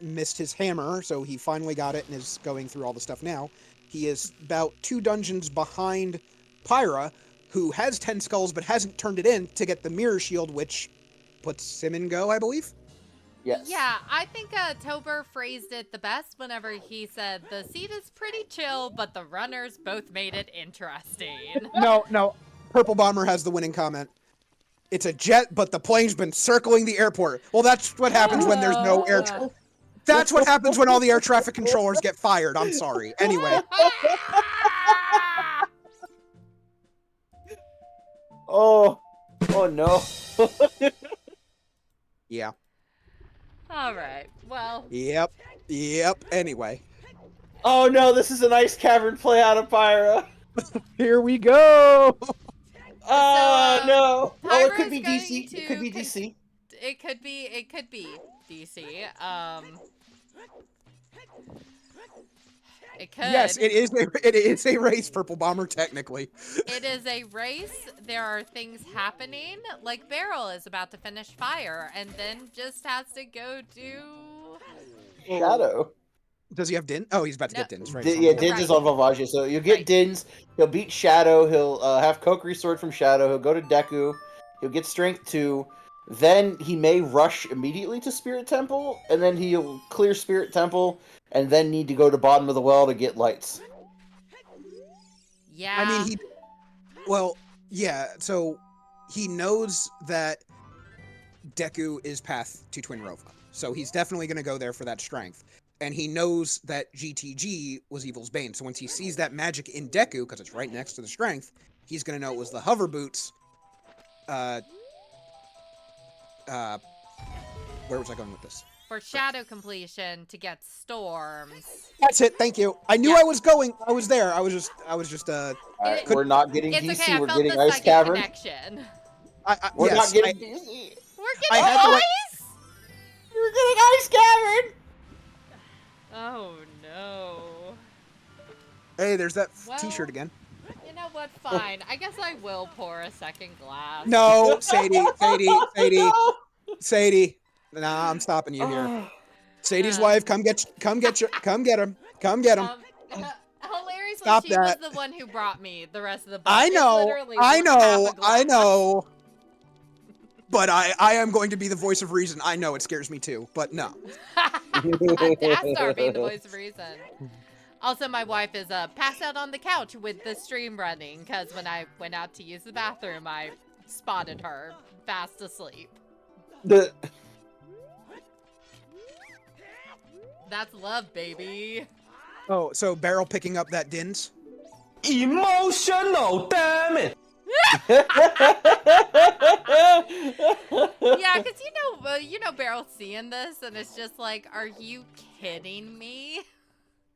missed his hammer, so he finally got it and is going through all the stuff now. He is about 2 dungeons behind Pyra, who has 10 skulls but hasn't turned it in to get the mirror shield, which puts him in go, I believe. Yes. Yeah, I think Tober phrased it the best whenever he said the seat is pretty chill, but the runners both made it interesting. No. Purple Bomber has the winning comment. It's a jet, but the plane's been circling the airport. Well, that's what happens when there's no air traffic. That's what happens when all the air traffic controllers get fired. I'm sorry. Anyway. Oh no. Yeah. All right. Well. Yep. Anyway. Oh no, this is an ice cavern play out of Pyra. Here we go. Oh no. Oh, it could be Pyra's DC. going It could be to DC. It could be DC. It could. Yes, it is a race, Purple Bomber, technically. It is a race. There are things happening. Like Barrel is about to finish fire and then just has to go do Shadow. Does he have Din? Oh, he's about to get Dins, right? Yeah, Dins is on Vavagia, so you'll get Dins. He'll beat Shadow. He'll have Kokiri Sword from Shadow. He'll go to Deku. He'll get Strength 2. Then he may rush immediately to Spirit Temple, and then he'll clear Spirit Temple, and then need to go to Bottom of the Well to get Lights. Yeah. I mean, so he knows that Deku is path to Twin Rova. So he's definitely going to go there for that strength. And he knows that GTG was Evil's Bane. So once he sees that magic in Deku, because it's right next to the strength, he's going to know it was the hover boots. Where was I going with this? For shadow completion to get storms. That's it. Thank you. I knew I was going. I was there. I was just. Alright, we're not getting It's DC. okay. We're I felt getting the Ice second Cavern. connection. We're not getting DC. We're I getting had the ice. We're getting Ice Cavern. Oh no. Hey, there's that Well, T-shirt again. You know what? Fine. I guess I will pour a second glass. No, Sadie. No. Sadie. Nah, I'm stopping you here. Sadie's wife, come get him. Hilariously, Stop she that. was the one who brought me the rest of the book. I It's know, literally half a I glass. know. But I am going to be the voice of reason. I know it scares me too, but no. Dastar being the voice of reason. Also, my wife is passed out on the couch with the stream running because when I went out to use the bathroom, I spotted her fast asleep. That's love, baby. Oh, so Barrel picking up that Dins? Emotional, damn it! Yeah, because you know, Barrel seeing this, and it's just like, are you kidding me?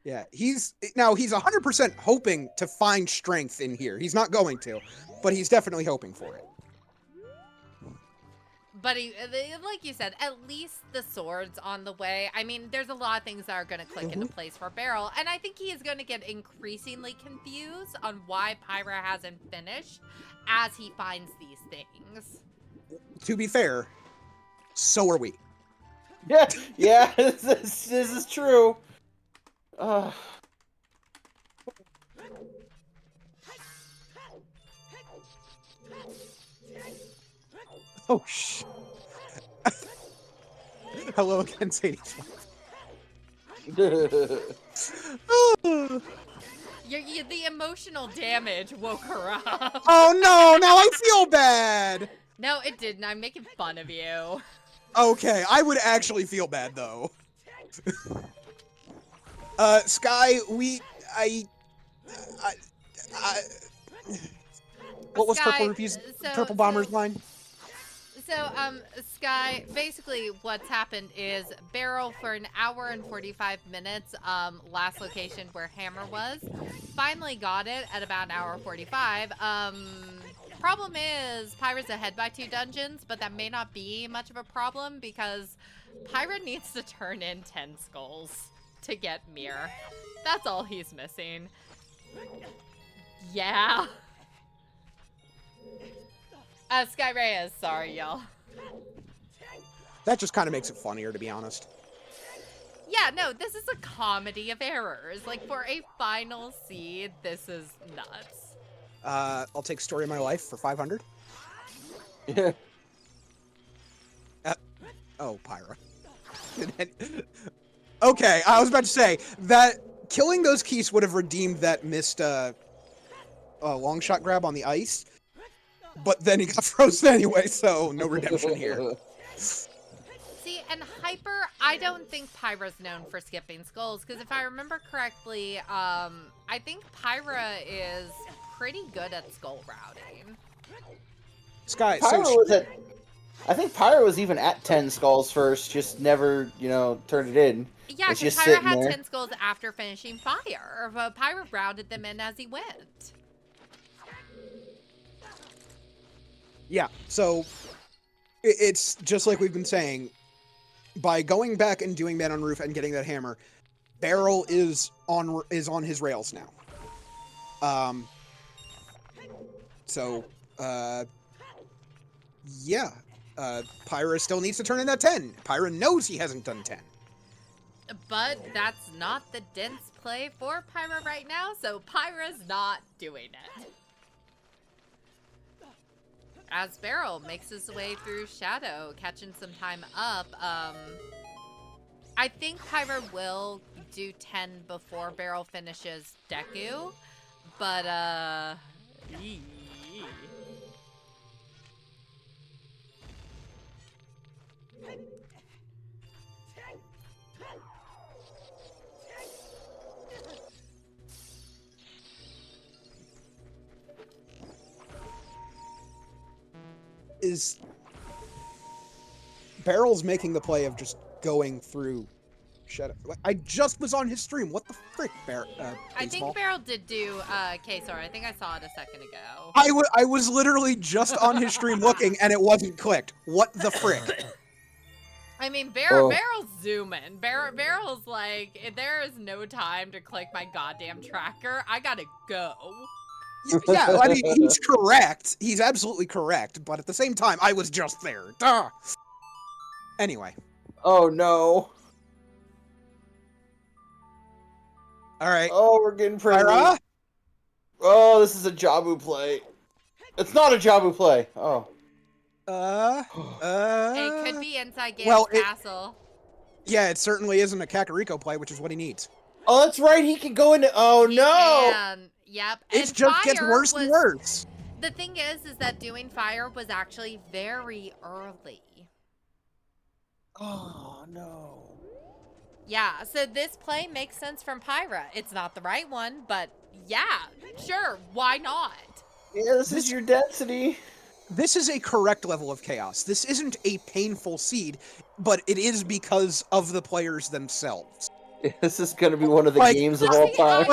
Yeah, he's 100% hoping to find strength in here. He's not going to, but he's definitely hoping for it. but like you said, at least the sword's on the way. I mean, there's a lot of things that are going to click into place for Barrel, and I think he is going to get increasingly confused on why Pyra hasn't finished as he finds these things. To be fair, so are we. Yeah, this is true. Oh, sh. Hello again, SadieSweet. The emotional damage woke her up. Oh no, now I feel bad. No, it didn't. I'm making fun of you. Okay, I would actually feel bad though. Sky, what was Sky, Purple Rupee's Purple Bomber's line? So, Sky, basically what's happened is Barrel for an hour and 45 minutes, last location where Hammer was, finally got it at about an hour 45. Problem is, Pyra's ahead by 2 dungeons, but that may not be much of a problem because Pyra needs to turn in 10 skulls to get Mirror. That's all he's missing. Yeah. Sky Reyes, sorry, y'all. That just kind of makes it funnier, to be honest. Yeah, no, this is a comedy of errors. Like, for a final seed, this is nuts. I'll take Story of My Life for 500. yeah. Oh, Pyra. Okay, I was about to say that killing those keys would have redeemed that missed long shot grab on the ice, but then he got frozen anyway, so no redemption here. See, and Hyper, I don't think Pyra's known for skipping skulls, because if I remember correctly, I think Pyra is pretty good at skull routing. Sky, I think Pyra was even at 10 skulls first, just never, turned it in. Yeah, because Pyra had 10 skulls after finishing Fire, but Pyra routed them in as he went. Yeah, so it's just like we've been saying, by going back and doing Man on Roof and getting that hammer, Barrel is on his rails now. Yeah. Pyra still needs to turn in that 10. Pyra knows he hasn't done 10. But that's not the dense play for Pyra right now, so Pyra's not doing it. As Barrel makes his way through Shadow, catching some time up, I think Pyra will do 10 before Barrel finishes Deku, but, is Barrel's making the play of just going through Shadow. I just was on his stream. What the frick, I think Barrel did do K-Sor. I think I saw it a second ago. I was literally just on his stream looking, and it wasn't clicked. What the frick? I mean, Barrel's zooming. Barrel's like, there is no time to click my goddamn tracker. I gotta go. Yeah, I mean, he's correct. He's absolutely correct. But at the same time, I was just there. Duh. Anyway. Oh, no. All right. Oh, we're getting pretty. Pyra? Oh, this is a Jabu play. It's not a Jabu play. Oh. It could be inside Gabe's castle. Yeah, it certainly isn't a Kakariko play, which is what he needs. Oh, that's right. He can go into. Oh, no. Yep. It just gets worse and worse. The thing is that doing Fire was actually very early. Oh, no. Yeah, so this play makes sense from Pyra. It's not the right one, but yeah, sure, why not? Yeah, this is your density. This is a correct level of chaos. This isn't a painful seed, but it is because of the players themselves. This is going to be one of the games of all time.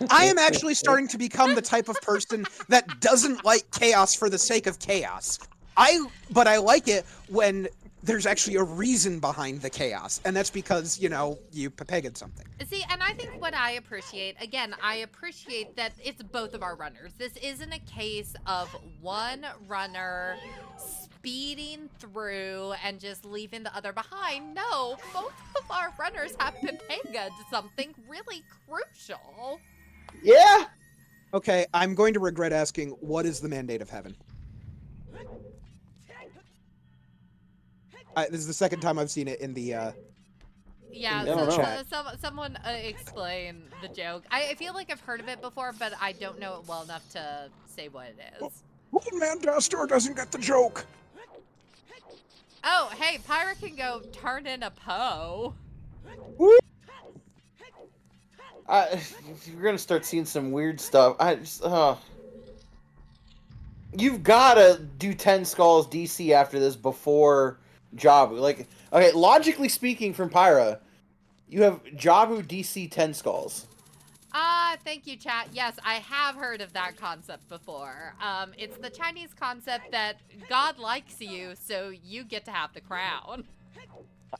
I am actually starting to become the type of person that doesn't like chaos for the sake of chaos. But I like it when there's actually a reason behind the chaos, and that's because, you know, you pegged something. See, and I think what I appreciate, again, I appreciate that it's both of our runners. This isn't a case of one runner speeding through and just leaving the other behind. No, both of our runners have pegged something really crucial. Yeah. Okay, I'm going to regret asking, what is the mandate of heaven? This is the second time I've seen it in the, Yeah, in the chat. someone explain the joke. I feel like I've heard of it before, but I don't know it well enough to say what it is. Old Man Dastor doesn't get the joke. Oh, hey, Pyra can go turn in a Poe. We're gonna start seeing some weird stuff. You've gotta do 10 skulls DC after this before Jabu. Like, okay, logically speaking, from Pyra, you have Jabu DC 10 skulls. Thank you, chat. Yes, I have heard of that concept before. It's the Chinese concept that God likes you, so you get to have the crown.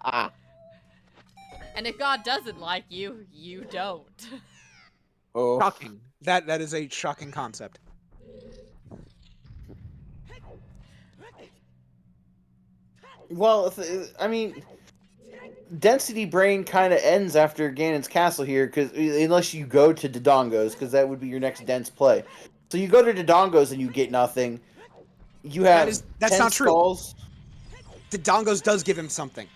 Ah. And if God doesn't like you, you don't. Oh. Shocking. That is a shocking concept. Well, I mean, Density Brain kind of ends after Ganon's Castle here, because unless you go to Dodongo's, because that would be your next dense play. So you go to Dodongo's and you get nothing. You have that's 10 not true. skulls. Dodongo's does give him something.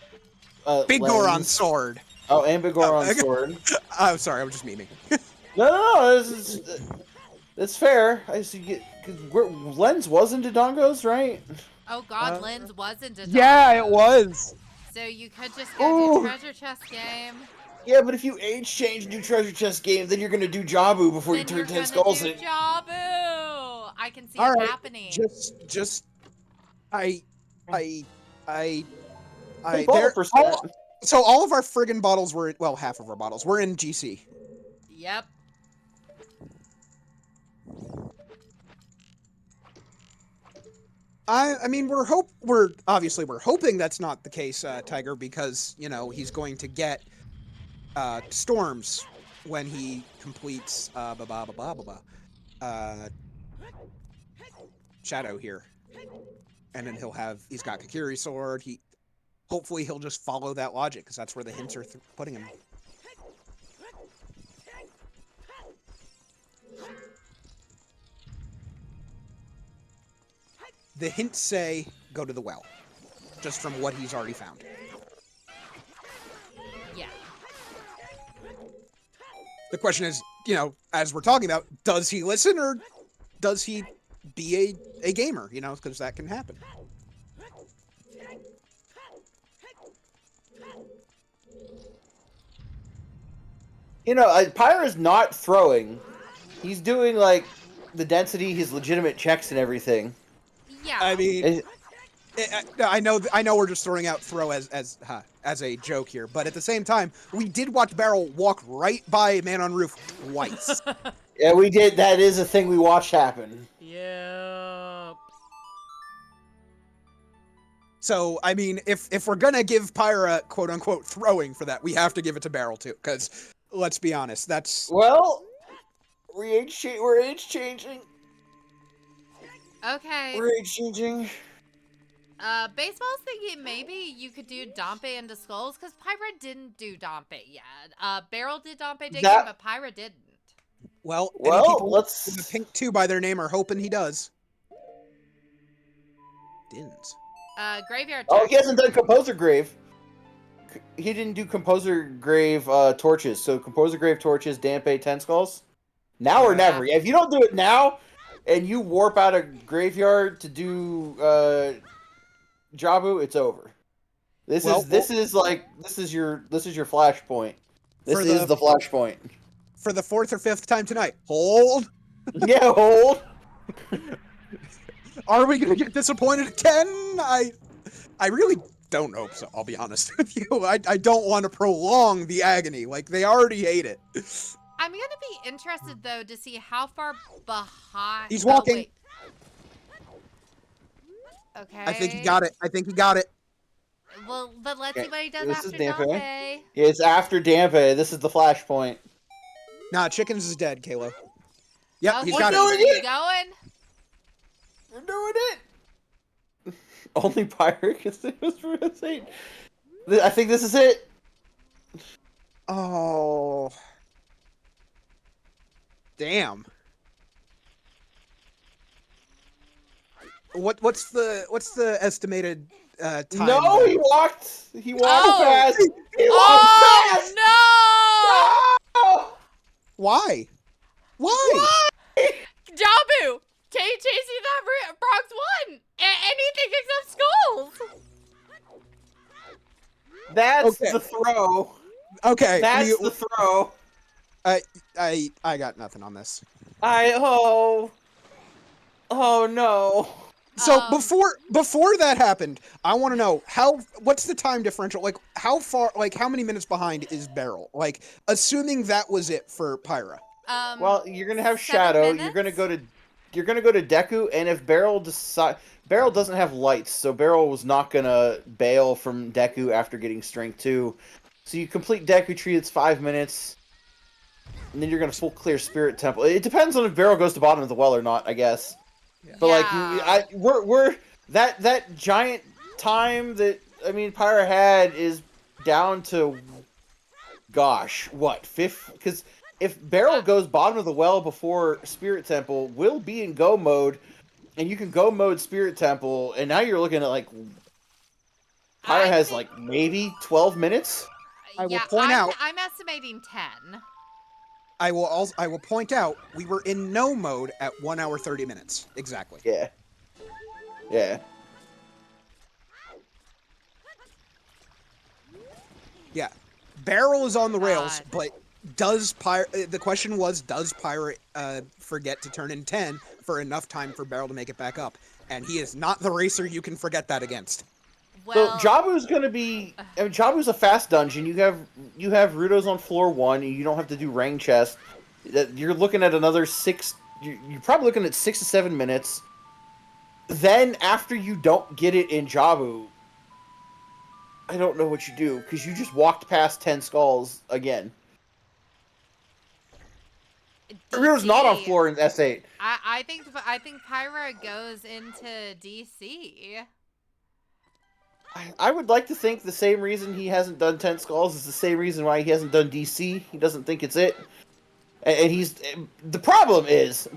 Big Lens. Goron sword. Oh, and Big Goron sword. I'm sorry, I was just memeing. No, it's fair. I see. Lens was in Dodongo's, right? Oh God, Lens wasn't a Yeah, it was. So you could just go do treasure chest game. Yeah, but if you age change, do treasure chest game, then you're gonna do Jabu before you turn 10 skulls in. Jabu. I can see it happening. So all of our friggin' bottles were, well, half of our bottles were in GC. Yep. I mean, we're hoping that's not the case, Tiger, because, you know, he's going to get storms when he completes Shadow here, and then he's got Kakiri sword. Hopefully he'll just follow that logic, because that's where the hints are putting him. The hints say, go to the well. Just from what he's already found. Yeah. The question is, you know, as we're talking about, does he listen or does he be a gamer? You know, because that can happen. You know, Pyra's not throwing. He's doing, like, the density, his legitimate checks and everything. Yeah. I mean, I know we're just throwing out throw as a joke here, but at the same time, we did watch Barrel walk right by Man on Roof twice. Yeah, we did. That is a thing we watched happen. Yep. So, I mean, if we're gonna give Pyra quote-unquote throwing for that, we have to give it to Barrel too, because let's be honest, that's... Well, we're age changing. Okay. We're age changing. Baseball's thinking maybe you could do Dompe into Skulls, because Pyra didn't do Dompe yet. Barrel did Dompe digging, but Pyra didn't. Well, let's... The Pink 2 by their name are hoping he does. Didn't. Graveyard. Oh, he hasn't done Composer Grave. He didn't do Composer Grave torches. So Composer Grave torches, Dampe 10 skulls. Now or never. If you don't do it now, and you warp out a graveyard to do Jabu, it's over. This is your flashpoint. This is the flashpoint. For the 4th or 5th time tonight. Hold. Yeah, hold. Are we gonna get disappointed again? I really don't hope so, I'll be honest with you. I don't want to prolong the agony. Like, they already hate it. I'm gonna be interested though to see how far behind he's walking. Okay. I think he got it. I think he got it. Well, but let's see Okay, what he does this is after Dampe. Dampe. It's after Dampe. This is the flashpoint. Nah, Chickens is dead, Kalo. Yep, Oh, he's he's got doing it. He's it! going. We're doing it! Only Pyra can save us from a saint. I think this is it. Oh. Damn. What's the estimated time? No, he walked. He walked Oh! past. He walked Oh past. no! No! Why? Why? Jabu! Chasing that Bronx one! Anything except skulls! That's Okay. the throw. Okay. That's the throw. I got nothing on this. Oh no. So Um, before that happened, I want to know what's the time differential? Like how far? Like how many minutes behind is Barrel? Like assuming that was it for Pyra. Well, you're gonna have 7 Shadow. minutes? You're gonna go to Deku, and if Barrel doesn't have lights, so Barrel was not gonna bail from Deku after getting Strength 2. So you complete Deku Tree. It's 5 minutes, and then you're gonna full clear Spirit Temple. It depends on if Barrel goes to bottom of the well or not, I guess. But Yeah. we're that giant time that Pyra had is down to, gosh, what, fifth? Because if Barrel goes bottom of the well before Spirit Temple, we'll be in go mode, and you can go mode Spirit Temple, and now you're looking at like Pyra has like maybe 12 minutes. I will point out. I'm estimating 10. I will point out we were in no mode at 1 hour 30 minutes exactly. Yeah. Yeah. Yeah. Barrel is on the rails, God. but does Pyra? The question was, does Pyra forget to turn in 10 for enough time for Barrel to make it back up? And he is not the racer you can forget that against. Well, So Jabu's gonna be. Jabu's a fast dungeon. You have Rudos on floor 1, and you don't have to do Rang chest. You're looking at another 6. You're probably looking at 6 to 7 minutes. Then after you don't get it in Jabu, I don't know what you do because you just walked past 10 skulls again. Rudo's not on floor in S8. I think Pyra goes into DC. I would like to think the same reason he hasn't done 10 skulls is the same reason why he hasn't done DC. He doesn't think it's it. And he's... The problem is,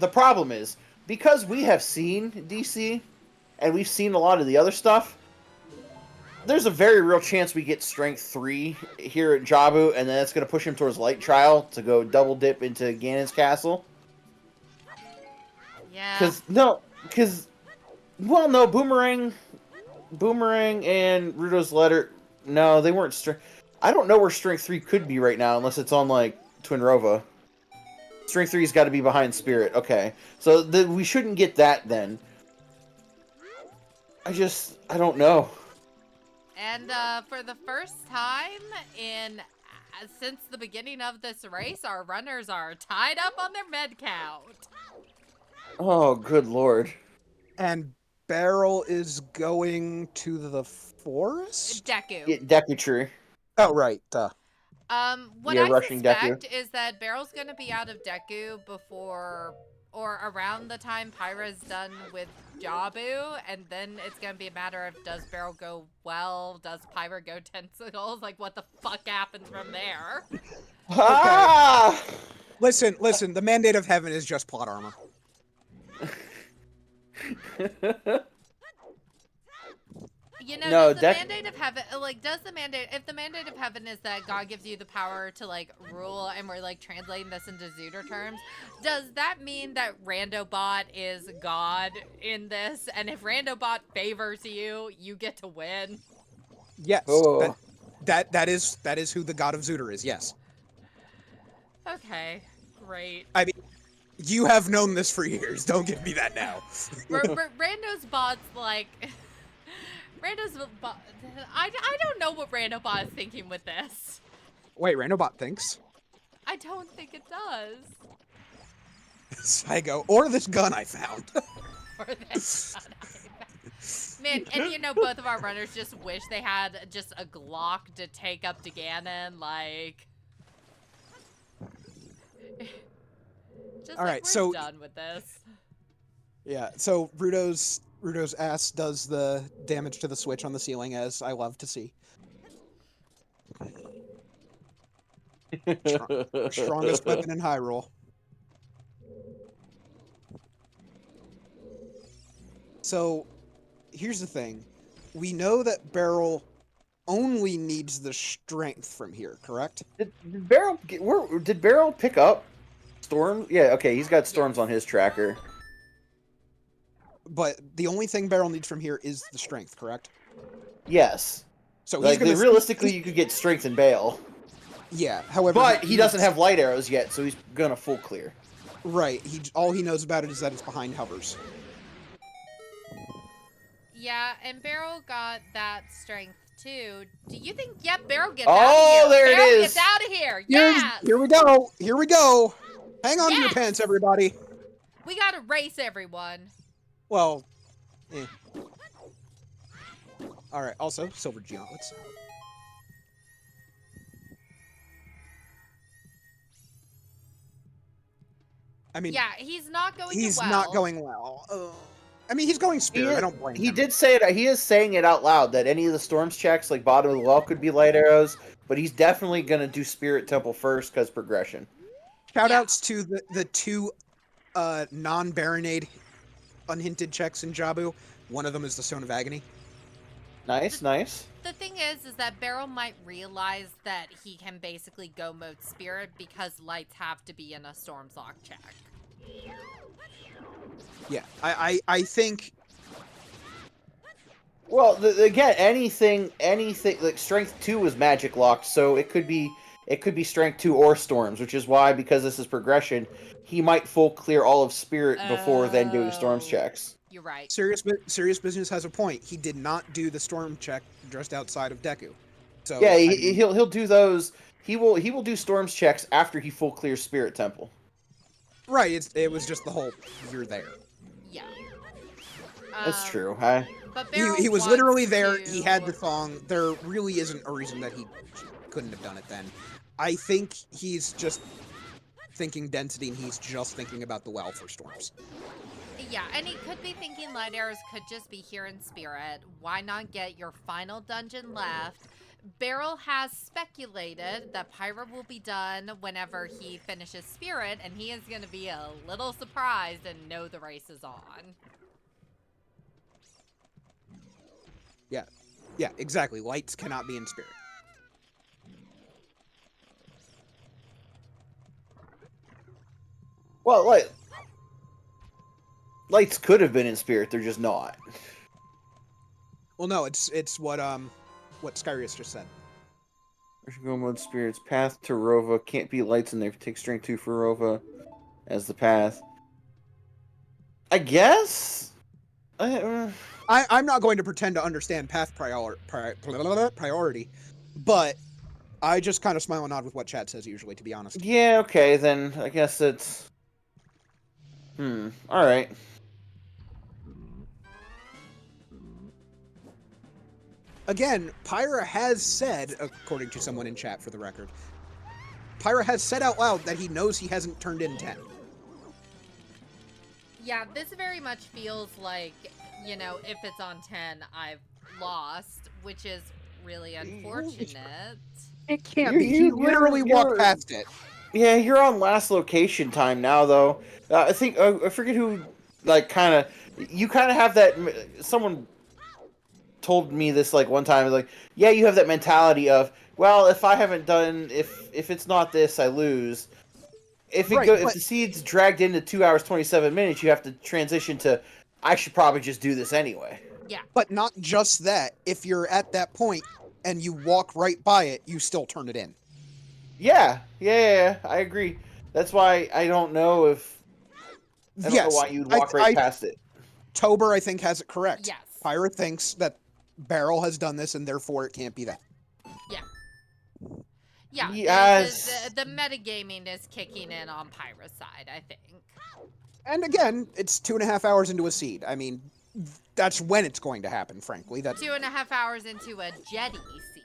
because we have seen DC, and we've seen a lot of the other stuff, there's a very real chance we get Strength 3 here at Jabu, and then that's going to push him towards Light Trial to go double dip into Ganon's Castle. Yeah. No, Boomerang and Rudo's Letter, no, they weren't Strength... I don't know where Strength 3 could be right now, unless it's on, like, Twin Rova. Strength 3's got to be behind Spirit. Okay. So we shouldn't get that, then. I don't know. And for the first time since the beginning of this race, our runners are tied up on their med count. Oh, good lord. And Barrel is going to the forest? Deku. Yeah, Deku Tree. Oh, right. What Yeah, I rushing suspect Deku. is that Barrel's gonna be out of Deku before or around the time Pyra's done with Jabu, and then it's gonna be a matter of, does Barrel go well? Does Pyra go tentacles? Like, what the fuck happens from there? Ah! Listen, the Mandate of Heaven is just plot armor. You know, No, does the mandate of heaven, like, if the mandate of heaven is that God gives you the power to, like, rule, and we're, like, translating this into Zooter terms, does that mean that Randobot is God in this? And if Randobot favors you, you get to win? Yes. Oh. That is who the God of Zooter is, yes. Okay, great. I mean, you have known this for years. Don't give me that now. Rando's bot's like... I don't know what Randobot is thinking with this. Wait, Randobot thinks? I don't think it does. Psycho. Or this gun I found. Or this. Man, and you know, both of our runners just wish they had just a Glock to take up to Ganon, like... Just All like, right, we're so done with this. yeah, so Rudo's ass does the damage to the switch on the ceiling, as I love to see. Strongest weapon in Hyrule. So, here's the thing. We know that Barrel only needs the strength from here, correct? Did Barrel pick up Storms? Yeah, okay, he's got Storms Yes. on his tracker. But the only thing Barrel needs from here is the strength, correct? Yes. So Like, he's gonna realistically, you could get Strength and Bale. yeah. However, But he doesn't needs- have light arrows yet, so he's gonna full clear. right. All he knows about it is that it's behind hovers. Yeah, and Barrel got that strength too. Do you think? Yep, Barrel gets out of here. Oh, there it Barrel is. gets out of here. Here Yes. we go. Here we go. Hang on to your Yes! pants, everybody. We gotta race everyone. Well, eh. All right. Also, silver gauntlets. I mean, Yeah, he's not going he's to well. not going well. I mean, he's going spirit. I don't blame him. He did say it. He is saying it out loud that any of the Storms checks, like bottom of the well, could be light arrows. But he's definitely gonna do Spirit Temple first because progression. Shoutouts to the two non-Baronade unhinted checks in Jabu. One of them is the Stone of Agony. Nice, nice. The thing is that Barrel might realize that he can basically go mode spirit because lights have to be in a Storm's Lock check. Yeah, I think. Well, again, anything like Strength 2 was magic locked, so it could be Strength 2 or Storms, which is why, because this is progression, he might full clear all of Spirit before then doing Storms Oh. checks. You're right. Serious Business has a point. He did not do the Storm check just outside of Deku. So Yeah, I mean, he'll do those. He will do Storms checks after he full clears Spirit Temple. right. It was just the whole you're there. Yeah. That's true. But Barrel He was wants literally there. to- He had the thong. There really isn't a reason that he couldn't have done it then. I think he's just thinking density, and he's just thinking about the well for Storms. Yeah, and he could be thinking light arrows could just be here in spirit. Why not get your final dungeon left? Barrel has speculated that Pyra will be done whenever he finishes spirit, and he is going to be a little surprised and know the race is on. Yeah, exactly. Lights cannot be in spirit. Well, lights could have been in Spirit. They're just not. Well, no, it's what Skyrius just said. Go mode Spirits. Path to Rova. Can't be lights in there. Take Strength 2 for Rova as the path. I guess? I'm not going to pretend to understand path priority, but I just kind of smile and nod with what chat says usually, to be honest. Yeah, okay, then I guess it's... alright. Again, Pyra has said, according to someone in chat for the record, Pyra has said out loud that he knows he hasn't turned in 10. Yeah, this very much feels like, you know, if it's on 10, I've lost, which is really unfortunate. It can't be. He literally walked past it. Yeah, you're on last location time now, though. I think, I forget who, like, you kind of have that, someone told me this, like, one time, like, yeah, you have that mentality of, well, if I haven't done, if it's not this, I lose. If if the seed's dragged into 2 hours, 27 minutes, you have to transition to, I should probably just do this anyway. Yeah. But not just that. If you're at that point and you walk right by it, you still turn it in. Yeah, I agree. That's why I don't know if... I don't know why you'd walk right past it. Tober, I think, has it correct. Yes. Pyra thinks that Barrel has done this, and therefore it can't be that. Yeah. Yeah, Yes. the metagaming is kicking in on Pyra's side, I think. And again, it's 2.5 hours into a seed. I mean, that's when it's going to happen, frankly. That 2.5 hours into a jetty seed.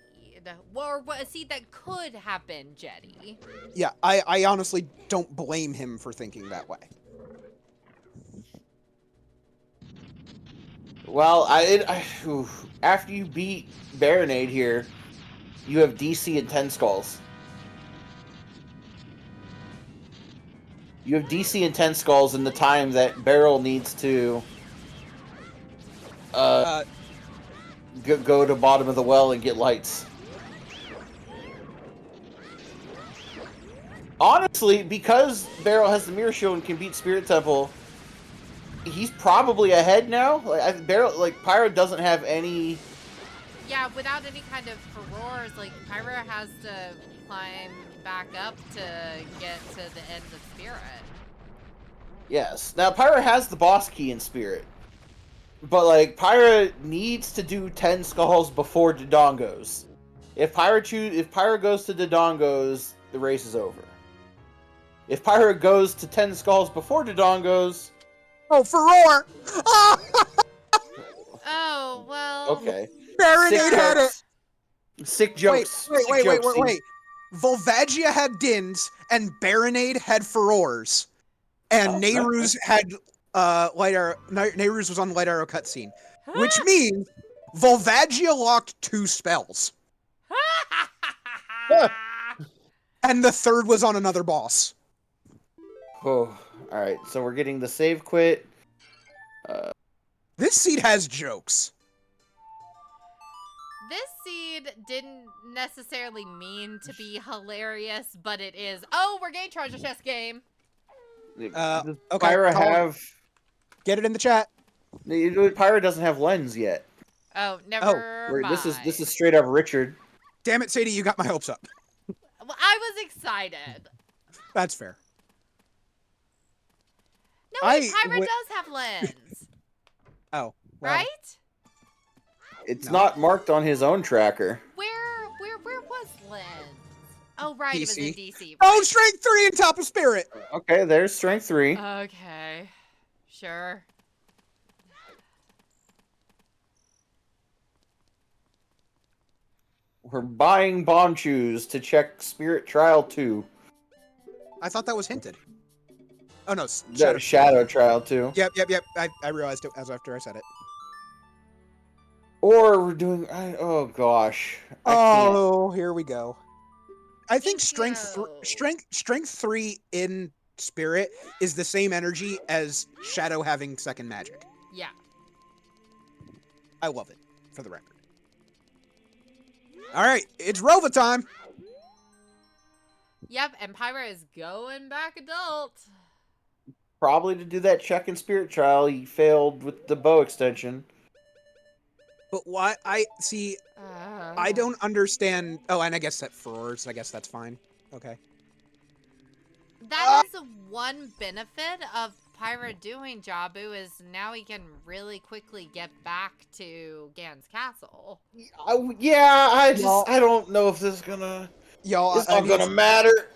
Or a seed that could have been jetty. Yeah, I honestly don't blame him for thinking that way. Well, after you beat Baronade here, you have DC and 10 skulls. You have DC and 10 skulls in the time that Barrel needs to go to bottom of the well and get lights. Honestly, because Barrel has the Mirror Shield and can beat Spirit Temple, he's probably ahead now. Pyra doesn't have any. Yeah, without any kind of furores, Pyra has to climb back up to get to the end of Spirit. Yes. Now Pyra has the boss key in Spirit, but Pyra needs to do 10 skulls before Dodongo's. If Pyra goes to Dodongo's, the race is over. If Pyra goes to 10 skulls before Dodongo's... Oh, furore! Oh, well... Okay. Baronade had it! Sick jokes. Wait. Volvagia had Dins, and Baronade had furores. And Nehru's had light arrow. Nehru's was on the light arrow cutscene, which means Volvagia locked 2 spells, and the third was on another boss. Oh, all right. So we're getting the save quit. This seed has jokes. This seed didn't necessarily mean to be hilarious, but it is. Oh, we're getting treasure chest game. Okay. Pyra have. Get it in the chat. Pyra doesn't have lens yet. Oh, never mind. This is straight up Richard. Damn it, Sadie, you got my hopes up. Well, I was excited. That's fair. No, wait, Pyra does have lens. Oh. Well, right? It's not marked on his own tracker. Where was lens? Oh, right, DC. It was in DC. Right. Oh, strength 3 and top of spirit. Okay, there's strength 3. Okay, sure. We're buying Bonchus to check Spirit Trial 2. I thought that was hinted. Oh no, Shadow Trial 2. Yep. I realized it as after I said it. Or we're doing. Oh gosh. Oh, here we go. I think strength 3 in Spirit is the same energy as Shadow having second magic. Yeah. I love it, for the record. All right, it's Rova time. Yep, and Pyra is going back adult. Probably to do that check in Spirit Trial, he failed with the bow extension. But why? I don't understand. Oh, and I guess that furores. I guess that's fine. Okay. That is one benefit of Pyra doing Jabu is now he can really quickly get back to Gan's castle. I don't know if this is gonna. It's not gonna matter.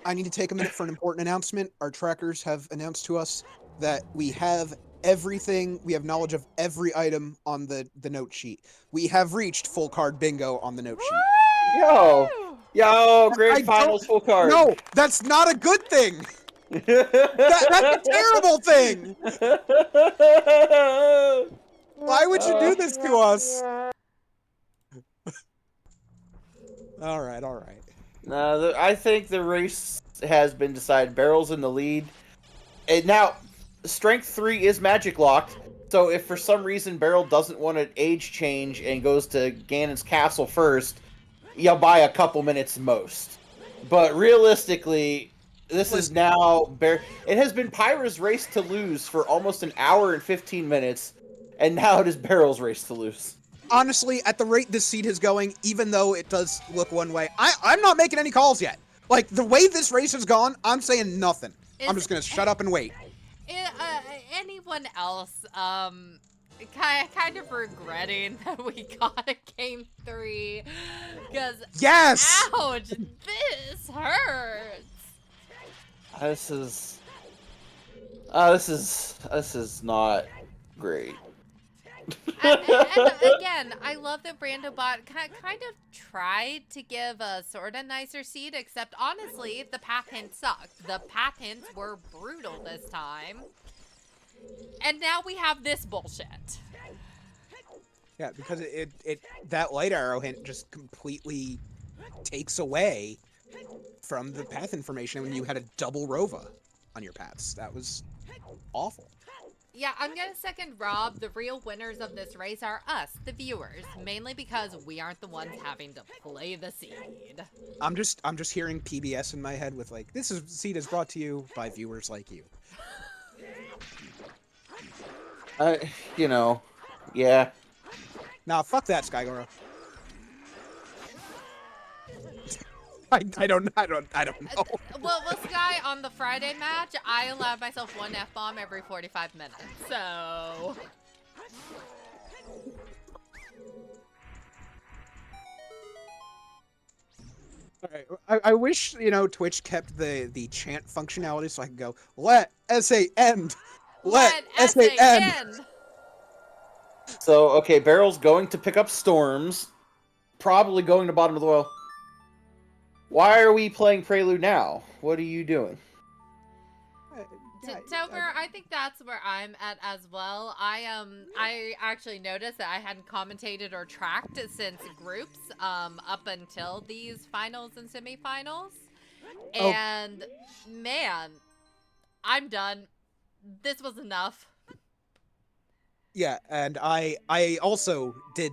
I need to take a minute for an important announcement. Our trackers have announced to us that we have everything. We have knowledge of every item on the note sheet. We have reached full card bingo on the note sheet. Yo, grand finals full card. No, that's not a good thing. That's a terrible thing. Why would you do this to us? All right. No, I think the race has been decided. Barrel's in the lead. And now, Strength 3 is magic locked, so if for some reason Barrel doesn't want to age change and goes to Ganon's castle first, you'll buy a couple minutes most. But realistically, this is now... It has been Pyra's race to lose for almost an hour and 15 minutes, and now it is Barrel's race to lose. Honestly, at the rate this seed is going, even though it does look one way, I'm not making any calls yet. Like, the way this race has gone, I'm saying nothing. I'm just going to shut up and wait. Anyone else, kind of regretting that we got a game 3, because yes, ouch, this hurts. This is not great. And again, I love that Brandobot kind of tried to give a sort of nicer seed, except honestly, the path hints sucked. The path hints were brutal this time. And now we have this bullshit. Yeah, because it that light arrow hint just completely takes away from the path information when you had a double Rova on your paths. That was awful. Yeah, I'm gonna second Rob. The real winners of this race are us, the viewers, mainly because we aren't the ones having to play the seed. I'm just hearing PBS in my head with like, this seed is brought to you by viewers like you. You know, yeah. Nah, fuck that, Skygoro. I don't know. Well, Sky, on the Friday match, I allowed myself one F-bomb every 45 minutes, so... Alright, I wish, Twitch kept the chant functionality so I could go, let S.A. end! Let S.A. end! So, okay, Barrel's going to pick up Storms, probably going to bottom of the well. Why are we playing Prelude now? What are you doing? Tober, I think that's where I'm at as well. I actually noticed that I hadn't commentated or tracked since groups up until these finals and semifinals. And man, I'm done. This was enough. Yeah, and I also did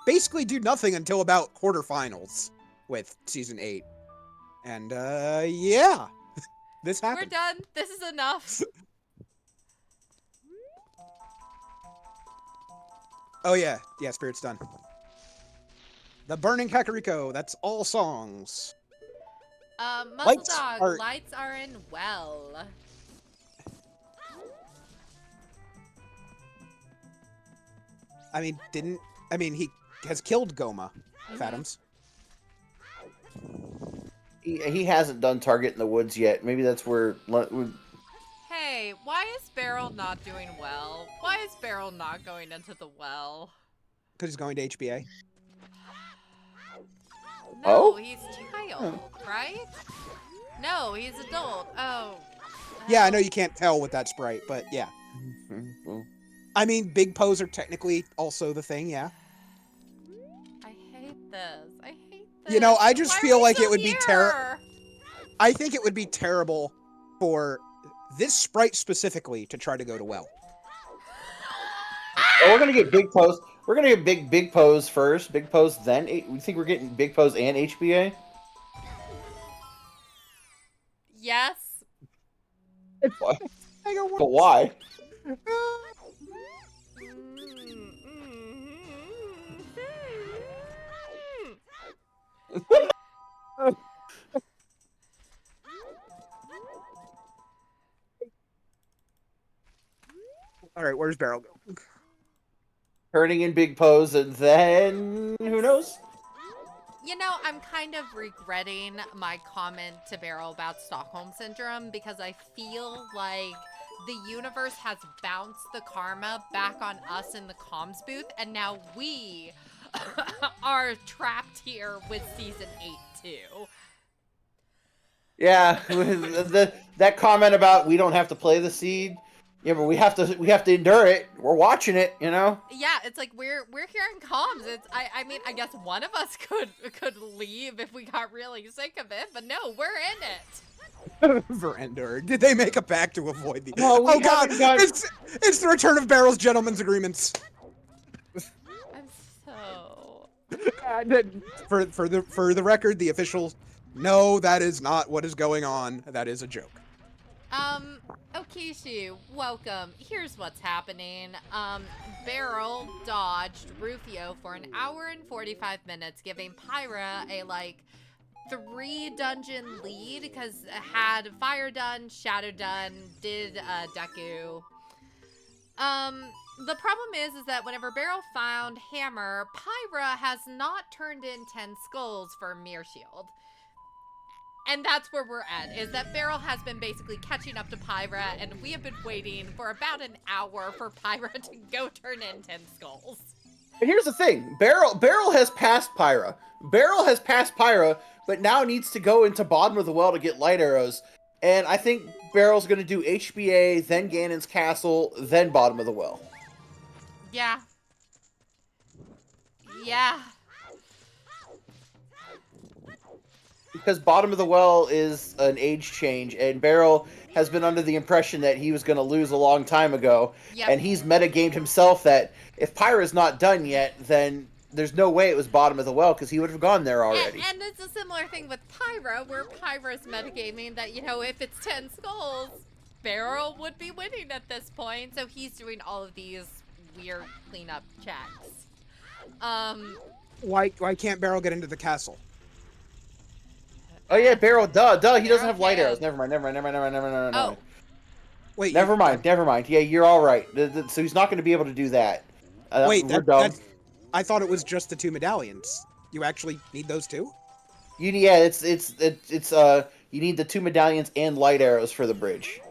basically do nothing until about quarterfinals with season 8. And yeah. This happened. We're done. This is enough. Oh yeah, Spirit's done. The Burning Kakariko, that's all songs. Muzzle Dog, lights are in well. I mean, he has killed Goma, Fatums. He hasn't done Target in the Woods yet. Maybe that's where... Hey, why is Barrel not doing well? Why is Barrel not going into the well? Because he's going to HBA. No, he's child, right? No, he's adult. Oh. Yeah, I know you can't tell with that sprite, but yeah. I mean, big pose are technically also the thing, yeah. I hate this. I hate this. I just feel like it would be terrible. I think it would be terrible for this sprite specifically to try to go to well. Oh, we're gonna get big pose. We're gonna get big pose first. Big pose, then we think we're getting big pose and HBA. Yes. What? But why? All right, where's Barrel go? Turning in big pose, and then who knows? I'm kind of regretting my comment to Barrel about Stockholm Syndrome because I feel like the universe has bounced the karma back on us in the comms booth, and now we are trapped here with season 8 too. Yeah, that comment about we don't have to play the seed. Yeah, but we have to endure it. We're watching it, Yeah, it's like we're here in comms. I mean, I guess one of us could leave if we got really sick of it, but no, we're in it. Verender. Did they make a pact to avoid the? Oh God! It's the return of Barrel's gentleman's agreements. I'm so. For the record, the official. No, that is not what is going on. That is a joke. Okishu, welcome. Here's what's happening. Barrel dodged Rufio for an hour and 45 minutes, giving Pyra a, 3 dungeon lead, because it had Fire done, Shadow done, did, Deku. The problem is that whenever Barrel found Hammer, Pyra has not turned in 10 skulls for Mirror Shield. And that's where we're at, is that Barrel has been basically catching up to Pyra, and we have been waiting for about an hour for Pyra to go turn in 10 skulls. But here's the thing. Barrel has passed Pyra. Barrel has passed Pyra, but now needs to go into bottom of the well to get light arrows. And I think Barrel's going to do HBA, then Ganon's Castle, then bottom of the well. Yeah. Yeah. Because bottom of the well is an age change, and Barrel has been under the impression that he was going to lose a long time ago. Yep. And he's metagamed himself that if Pyra's not done yet, then there's no way it was bottom of the well, because he would have gone there already. And it's a similar thing with Pyra, where Pyra's metagaming that, you know, if it's 10 skulls, Barrel would be winning at this point. So he's doing all of these weird cleanup checks. Why can't Barrel get into the castle? Oh yeah, Barrel, duh, he doesn't Barrel have light can. arrows. Never mind. Oh. Wait, Never mind. Yeah, you're all right. So he's not going to be able to do that. Wait, we're dumb. I thought it was just the 2 medallions. You actually need those too? You need the 2 medallions and light arrows for the bridge.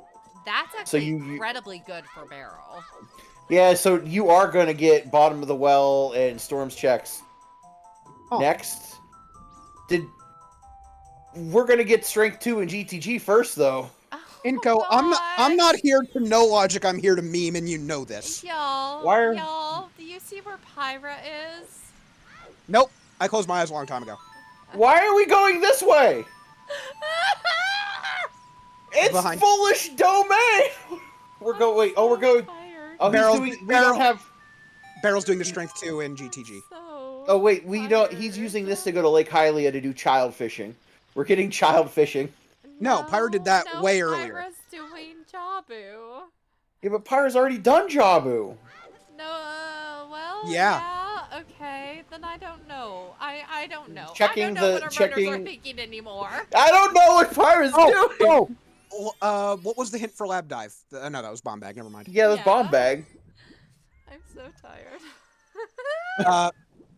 That's actually incredibly good for Barrel. Yeah, so you are going to get bottom of the well and storms checks. Oh. Next. We're going to get strength 2 and GTG first, though. Oh, Inko, I'm not here to know logic. I'm here to meme, and you know this. Y'all, do you see where Pyra is? Nope. I closed my eyes a long time ago. Why are we going this way? It's Behind. foolish domain. We're going. Oh, Barrel's doing the strength 2 and GTG. Oh wait, he's using this to go to Lake Hylia to do child fishing. We're getting child fishing. No, Pyra did that way earlier. Pyra's doing Jabu. Yeah, but Pyra's already done Jabu. No, well, Yeah. Okay, then I don't know. I don't know. Checking I don't know what our runners checking- are thinking anymore. I don't know what Pyra's doing. What was the hint for lab dive? No, that was bomb bag. Never mind. Yeah, that's Yeah. bomb bag. I'm so tired.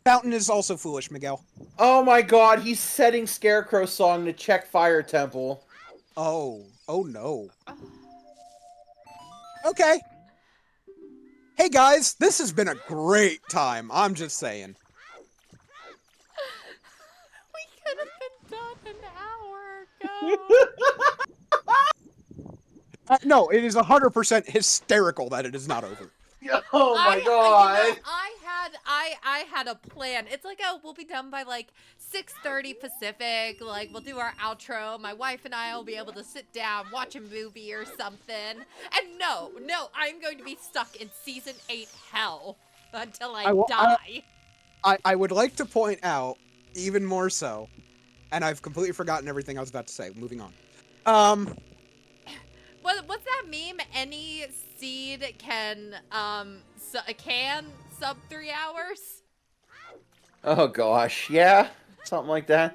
Fountain is also foolish, Miguel. Oh my god, he's setting Scarecrow song to check Fire Temple. Oh no. Okay. Hey guys, this has been a great time. I'm just saying. We could have been done an hour ago. No, it is 100% hysterical that it is not over. Oh my god. You know, I had a plan. It's like, oh, we'll be done by like 6:30 Pacific. Like, we'll do our outro. My wife and I will be able to sit down, watch a movie or something. And no, I'm going to be stuck in season 8 hell until I die. I would like to point out, even more so, and I've completely forgotten everything I was about to say. Moving on. What's that meme? Any seed can sub 3 hours? Oh gosh, yeah, something like that.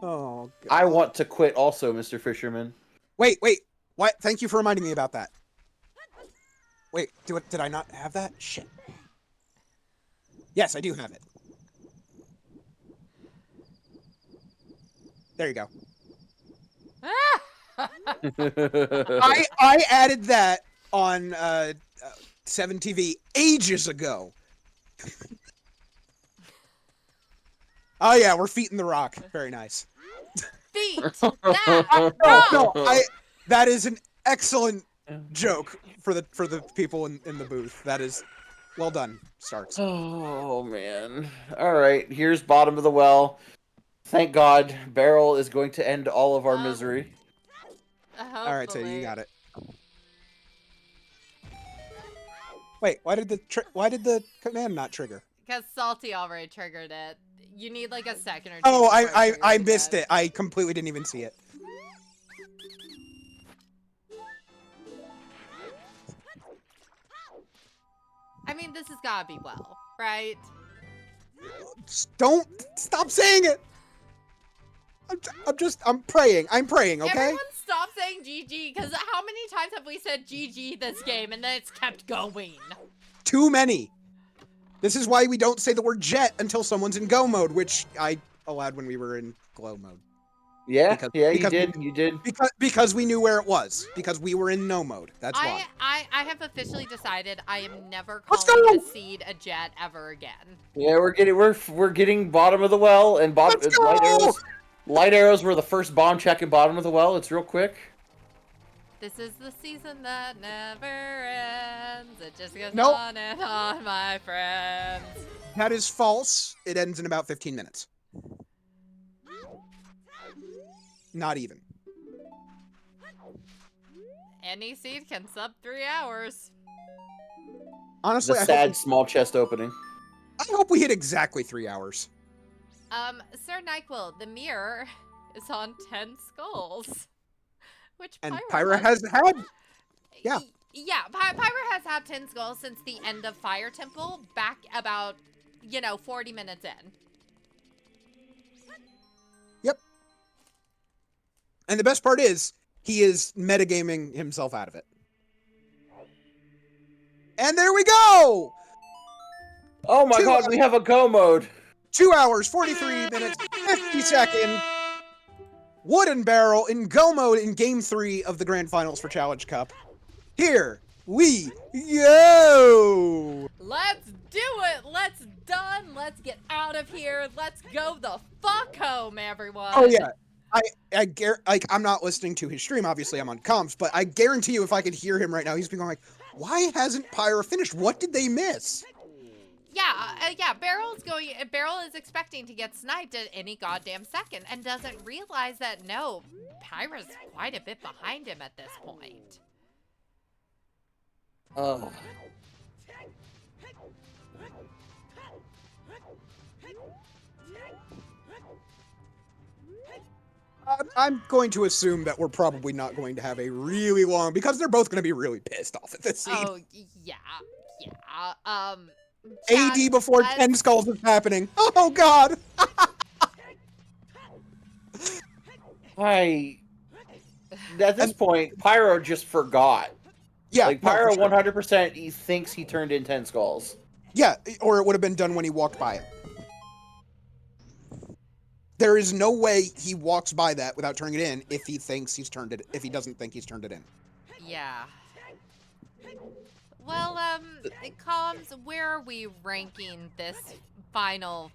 Oh, God. I want to quit also, Mr. Fisherman. Wait. What? Thank you for reminding me about that. Wait, did I not have that? Shit. Yes, I do have it. There you go. I added that on 7TV ages ago. Oh yeah, we're feet in the rock. Very nice. Feet. That. That is an excellent joke for the people in the booth. That is well done, Starks. Oh man. All right, here's bottom of the well. Thank God, Barrel is going to end all of our misery. All right, Sadie, you got it. Wait, why did the command not trigger? Because Salty already triggered it. You need like a second or two. Oh, before it I triggers missed again. it. I completely didn't even see it. I mean, this has gotta be well, right? Don't stop saying it. I'm praying. I'm praying. Okay. Everyone stop saying GG, because how many times have we said GG this game and then it's kept going? Too many. This is why we don't say the word jet until someone's in go mode, which I allowed when we were in glow mode. Yeah, Because, yeah, because you did. Because we knew where it was. Because we were in no mode. That's why. I have officially decided I am never Let's calling go! a seed a jet ever again. Yeah, we're getting bottom of the well, and Let's go! Light arrows were the first bomb check in bottom of the well. It's real quick. This is the season that never ends. It just goes Nope. on and on, my friends. That is false. It ends in about 15 minutes. Not even. Any seed can sub 3 hours. Honestly, The small chest opening. I hope we hit exactly 3 hours. Sir NyQuil, the mirror is on 10 skulls. Which And Pyra has had... Yeah. Yeah, Pyra has had 10 skulls since the end of Fire Temple, back about, 40 minutes in. Yep. And the best part is, he is metagaming himself out of it. And there we go! Oh my god, we have a go mode. 2 hours, 43 minutes, 50 seconds. Wooden Barrel in go mode in Game 3 of the Grand Finals for Challenge Cup. Here we go! Let's do it! Let's done! Let's get out of here! Let's go the fuck home, everyone! Oh yeah. I'm not listening to his stream, obviously I'm on comms, but I guarantee you if I could hear him right now, he's been going like, why hasn't Pyra finished? What did they miss? Yeah, Barrel is expecting to get sniped at any goddamn second and doesn't realize that, no, Pyra's quite a bit behind him at this point. Oh. I'm going to assume that we're probably not going to have a really long, because they're both going to be really pissed off at this scene. Oh, yeah. AD before 10 skulls is happening. Oh, God. At this point, Pyro just forgot. Yeah. Like, Pyro 100%, he thinks he turned in 10 skulls. Yeah, or it would have been done when he walked by it. There is no way he walks by that without turning it in if he thinks he's turned it, if he doesn't think he's turned it in. Yeah. Well, Comms, where are we ranking this final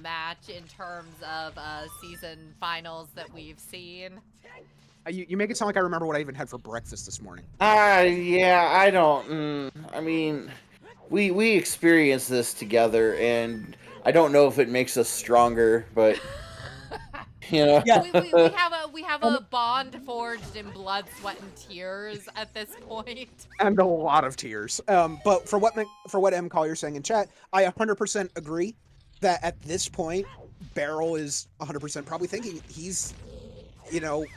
match in terms of season finals that we've seen? You make it sound like I remember what I even had for breakfast this morning. Yeah, I don't. I mean, we experienced this together, and I don't know if it makes us stronger, but you know. Yeah. we have a bond forged in blood, sweat, and tears at this point. And a lot of tears. But for what M. Collier's saying in chat, I 100% agree that at this point, Barrel is 100% probably thinking he's, the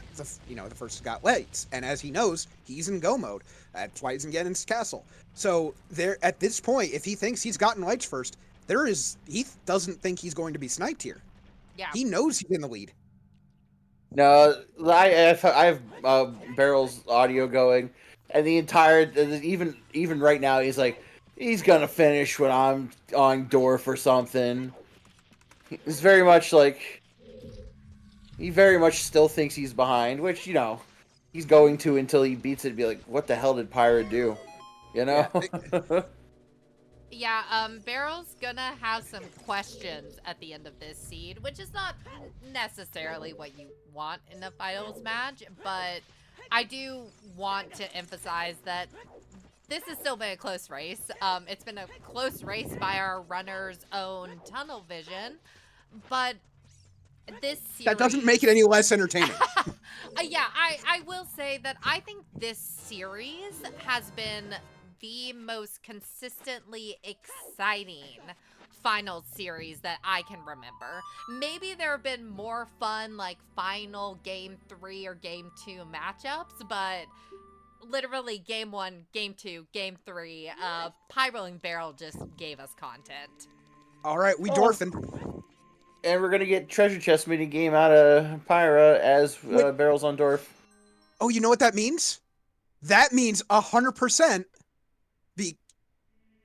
first got legs, and as he knows, he's in go mode. That's why he's in Ganon's castle. So there, at this point, if he thinks he's gotten lights first, he doesn't think he's going to be sniped here. Yeah. He knows he's in the lead. No, I have Barrel's audio going, and the entire even right now he's gonna finish when I'm on Dorf or something. He's very much like he very much still thinks he's behind, which he's going to until he beats it and be like, what the hell did Pyra do? Yeah, Barrel's gonna have some questions at the end of this seed, which is not necessarily what you want in a finals match, but I do want to emphasize that this has still been a close race. It's been a close race by our runner's own tunnel vision, but this series... That doesn't make it any less entertaining. Yeah, I will say that I think this series has been the most consistently exciting final series that I can remember. Maybe there have been more fun, like, final Game 3 or Game 2 matchups, but literally Game 1, Game 2, Game 3, Pyro and Barrel just gave us content. All right, we Dorfin. And we're gonna get treasure chest meeting game out of Pyra as Barrel's on Dorf. Oh, you know what that means? That means 100%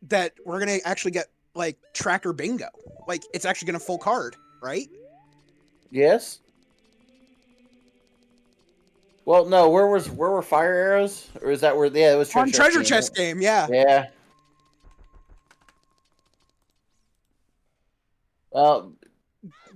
that we're gonna actually get like tracker bingo. Like it's actually gonna full card, right? Yes. Well, no. Where were fire arrows? Or is that where? Yeah, it was On treasure game, chest right? game, yeah. Yeah. Well,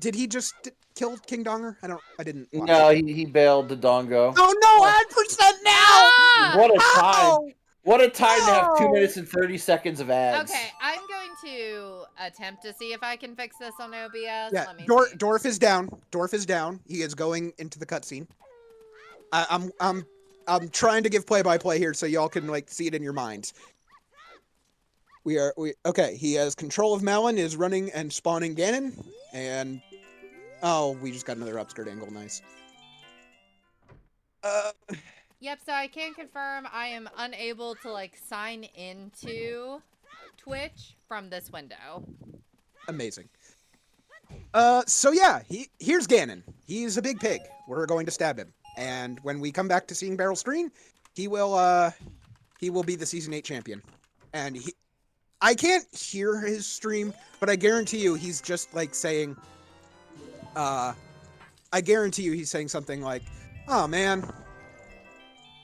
Did he just kill King Donger? I didn't watch. no, he bailed the Dongo. Oh no, 100% now! Ah! What a time! Ow! What a time to have 2 No! minutes and 30 seconds of ads. Okay, I'm going to attempt to see if I can fix this on OBS. Yeah, Let me see. Dorf is down. Dorf is down. He is going into the cutscene. I'm trying to give play-by-play here so y'all can like see it in your minds. Okay. He has control of Malin, is running and spawning Ganon, and we just got another upskirt angle. Nice. Yep, so I can confirm I am unable to like sign into Twitch from this window. Amazing. So yeah, here's Ganon. He's a big pig. We're going to stab him. And when we come back to seeing Barrel stream, he will be the Season 8 champion. And I can't hear his stream, but I guarantee you he's just like saying, I guarantee you he's saying something like, oh man,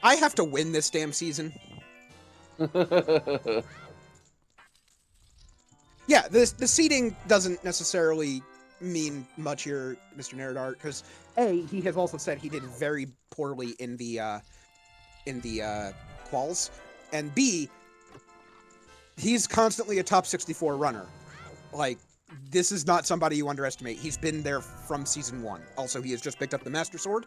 I have to win this damn season. Yeah, the seeding doesn't necessarily mean much here, Mr. Nerdart, because A, he has also said he did very poorly in the quals, and B, he's constantly a top 64 runner. Like, this is not somebody you underestimate. He's been there from season 1. Also, he has just picked up the Master Sword.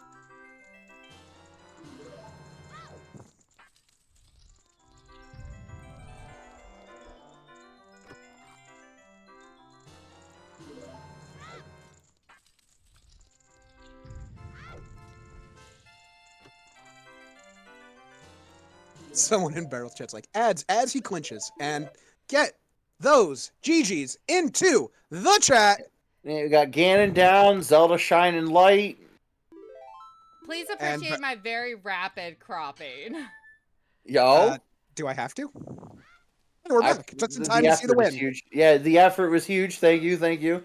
Someone in Barrel's chat's like, ads as he clinches, and get those GGs into the chat. Yeah, we got Ganon down, Zelda shining light. Please appreciate my very rapid cropping. Yo. Do I have to? We're back. Just in time to see the win. Huge. Yeah, the effort was huge. Thank you, thank you.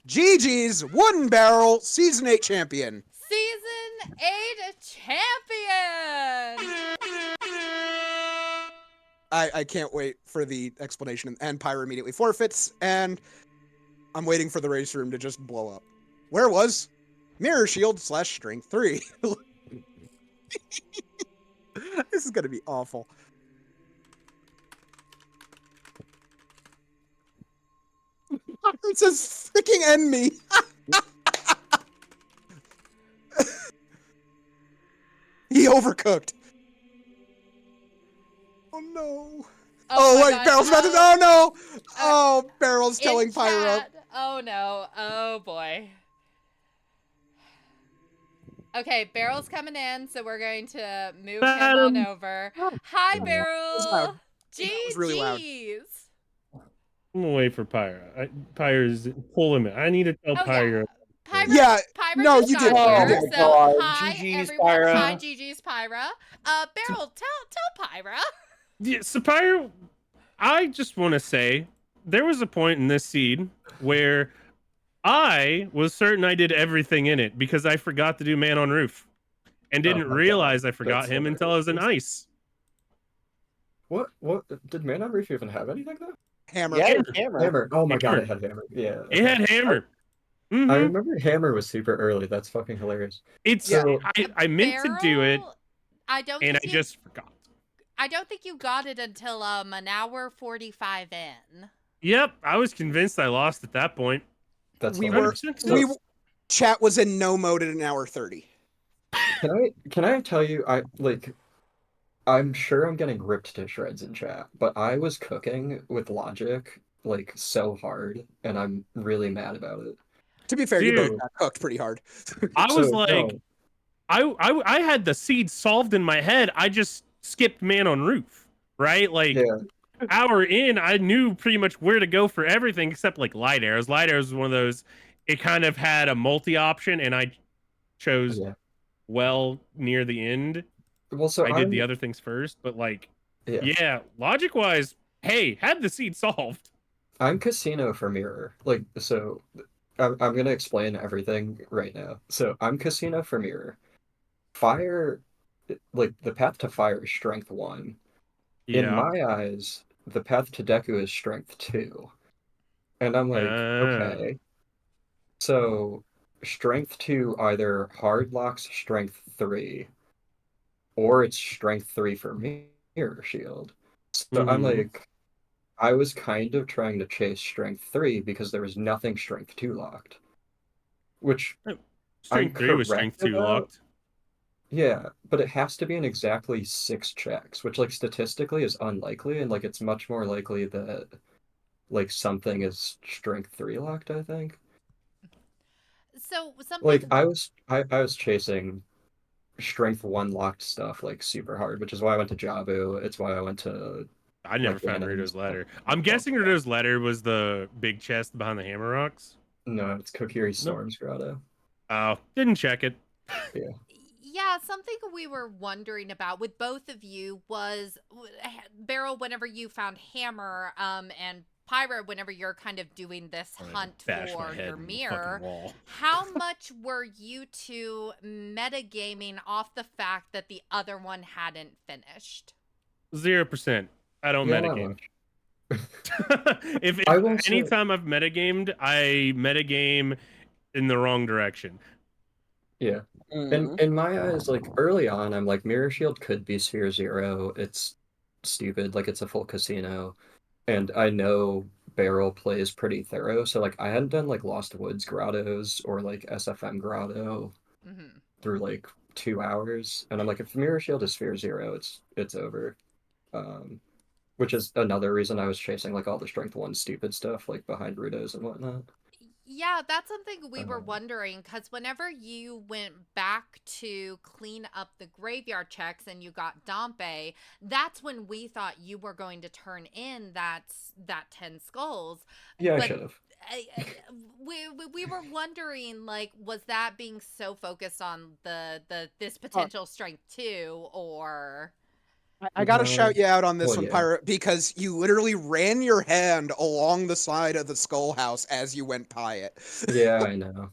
GG's Wooden Barrel Season 8 champion. Season 8 champion! I can't wait for the explanation. And Pyra immediately forfeits, and I'm waiting for the race room to just blow up. Where was Mirror Shield / Strength 3? This is gonna be awful. It says freaking end me. He overcooked. Oh no. Oh wait, God, Barrel's about to. Oh no. Oh, Barrel's telling Pyra. Oh no. Oh boy. Okay, Barrel's coming in, so we're going to move him on over. Hi, Barrel. It was really loud. I'm gonna wait for Pyra. Pyra's full limit. I need to tell Pyra. Pyra. Yeah. Pyra No, just you got did. here, Oh, so God. hi, GG's everyone. Pyra. Hi, GG's Pyra. Barrel, tell Pyra. Yeah, so Pyra, I just want to say there was a point in this seed where I was certain I did everything in it because I forgot to do Man on Roof and didn't realize I forgot him until I was in ice. What did Man on Roof even have anything though? Hammer. Yeah, Hammer. Oh my god, Hammer. it had Hammer. Yeah. It had Hammer. Mm-hmm. I remember Hammer was super early. That's fucking hilarious. It's I meant to do it, I just forgot. I don't think you got it until an hour 45 in. Yep, I was convinced I lost at that point. That's Chat was in no mode at an hour 30. Can I tell you, I'm sure I'm getting ripped to shreds in chat, but I was cooking with logic like so hard, and I'm really mad about it. To be fair, you both got cooked pretty hard. I was I had the seed solved in my head. I just skipped Man on Roof, right? Like hour in, I knew pretty much where to go for everything except like light arrows. Light arrows was one of those. It kind of had a multi option, and I chose well near the end. Well, so I did the I'm other things first, but like, yeah, yeah, logic wise, hey, had the seed solved. I'm casino for mirror. Like, so I'm gonna explain everything right now. So I'm casino for mirror. Fire, like the path to fire is strength 1. In Yeah. my eyes, the path to Deku is strength 2. And I'm like, Uh, okay. So strength 2 either hard locks strength 3, or it's strength 3 for mirror shield. So I'm mm-hmm. like, I was kind of trying to chase strength 3 because there was nothing strength 2 locked, which I'm Strength 3 was correct strength 2 about. locked. Yeah, but it has to be in exactly 6 checks, which like statistically is unlikely, and like it's much more likely that like something is strength 3 locked, I think. So Like something. I was chasing strength 1 locked stuff like super hard, which is why I went to Jabu. It's why I went to I never like found Ganon's Ruto's letter. a I'm bunch guessing of that. Ruto's letter was the big chest behind the hammer rocks. No, it's Kokiri Nope. Storm's Grotto. Oh, didn't check it. Yeah. Yeah, something we were wondering about with both of you was Barrel, whenever you found Hammer, and Pyra, whenever you're kind of doing this I'm gonna hunt bash my for head your in the fucking mirror, wall. how much were you two metagaming off the fact that the other one hadn't finished? 0%. I don't Yeah, not metagame. much. if I will say, anytime I've metagamed, I metagame in the wrong direction. yeah. Mhm. In my eyes, like early on, I'm like Mirror Shield could be Sphere Zero. It's stupid, like it's a full casino. And I know Barrel plays pretty thorough, so like I hadn't done like Lost Woods grottos or like SFM grotto Hmm. through like 2 hours. And I'm like, if Mirror Shield is Sphere Zero, it's over. Um, which is another reason I was chasing like all the Strength 1 stupid stuff like behind Rudos and whatnot. Yeah, that's something we were Um, wondering because whenever you went back to clean up the graveyard checks and you got Dompe, that's when we thought you were going to turn in that 10 skulls. yeah, I But should have. we were wondering, like, was that being so focused on the this Uh, potential strength too, or I gotta shout No. you out on this Well, one, yeah. Pirate, because you literally ran your hand along the side of the skull house as you went by it. Yeah, I know.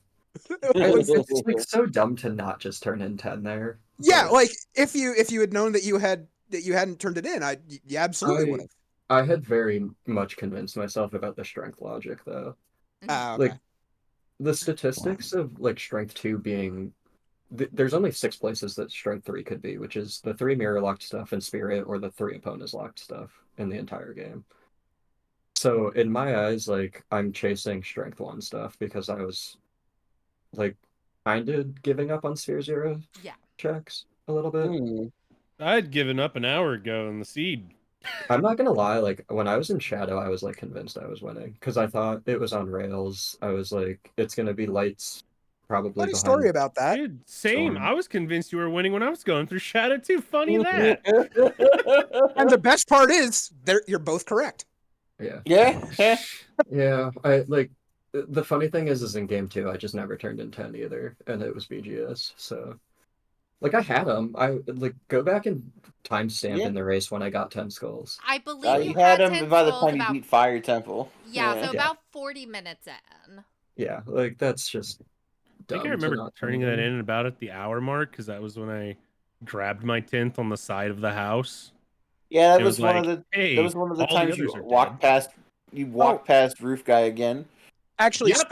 It was, It's like so dumb to not just turn in 10 there, yeah, but like if you had known that you hadn't turned it in, you absolutely would I have. I had very much convinced myself about the strength logic though. Mhm. Ah, okay. Like the statistics of like strength 2 being there's only 6 places that strength 3 could be, which is the 3 mirror locked stuff in spirit or the 3 opponents locked stuff in the entire game. So in my eyes, like I'm chasing strength 1 stuff because I was like kind of giving up on sphere 0 Yeah. checks a little bit. I'd given up an hour ago in the seed. I'm not gonna lie, like when I was in Shadow, I was like convinced I was winning because I thought it was on rails. I was like, it's gonna be lights probably Funny story behind about that. Dude, same. Storm. I was convinced you were winning when I was going through Shadow too. Funny that. And the best part is, you're both correct. Yeah. Yeah. Yeah. I like the funny thing is in game 2, I just never turned in 10 either, and it was BGS. So like I had them. I like go back and timestamp Yeah. in the race when I got 10 skulls. I believe you You had had him 10 by the skulls time you about, beat Fire Temple. yeah, so Yeah. Yeah. about 40 minutes in. Yeah. Like that's just I think I dumb to remember not turn turning it that in. in about at the hour mark because that was when I grabbed my 10th on the side of the house. Yeah, It was like, that hey, was one of the all the times others are dead. you Oh, walked past Roof Guy again. actually, Yep.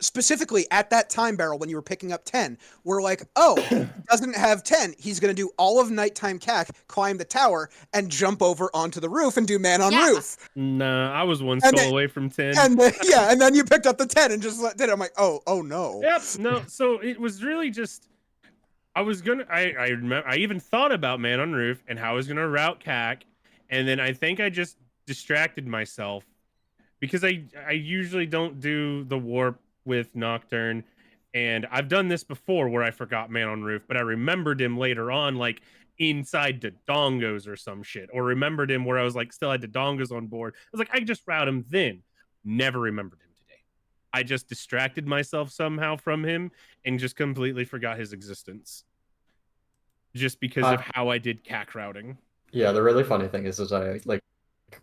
specifically at that time, Barrel, when you were picking up 10, we're like, oh, he doesn't have 10. He's going to do all of nighttime cack, climb the tower, and jump over onto the roof and do man on Yeah. roof. Nah, I was one And skull then, away from 10. and then you picked up the 10 and just did it. I'm like, oh no. Yep. No, so it was really just I was gonna I remember I even thought about man on roof and how I was gonna route cack, and then I think I just distracted myself because I usually don't do the warp with Nocturne, and I've done this before where I forgot man on roof, but I remembered him later on, like inside the dongos or some shit, or remembered him where I was like still had the dongos on board. I was like, I just route him then. Never remembered him today. I just distracted myself somehow from him and just completely forgot his existence. just because of how I did CAC routing. Yeah, the really funny thing is I like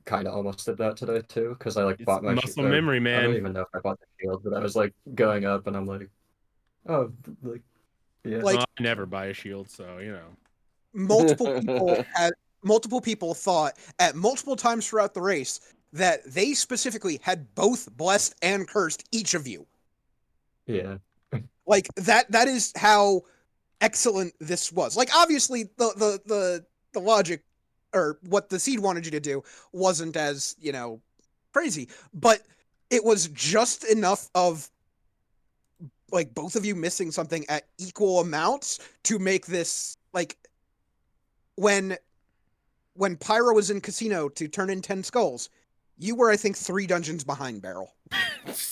kind of almost did that today too, because I like It's bought my muscle memory, I don't man. even know if I bought the shield, but I was like going up and I'm like, oh, like yeah, Like- Well, I never buy a shield, so you know. multiple people thought at multiple times throughout the race that they specifically had both blessed and cursed each of you. yeah, Like that is how excellent this was. Like obviously the logic or what the seed wanted you to do wasn't as, crazy, but it was just enough of like both of you missing something at equal amounts to make this like when Pyra was in Casino to turn in 10 skulls, you were, I think, 3 dungeons behind Barrel.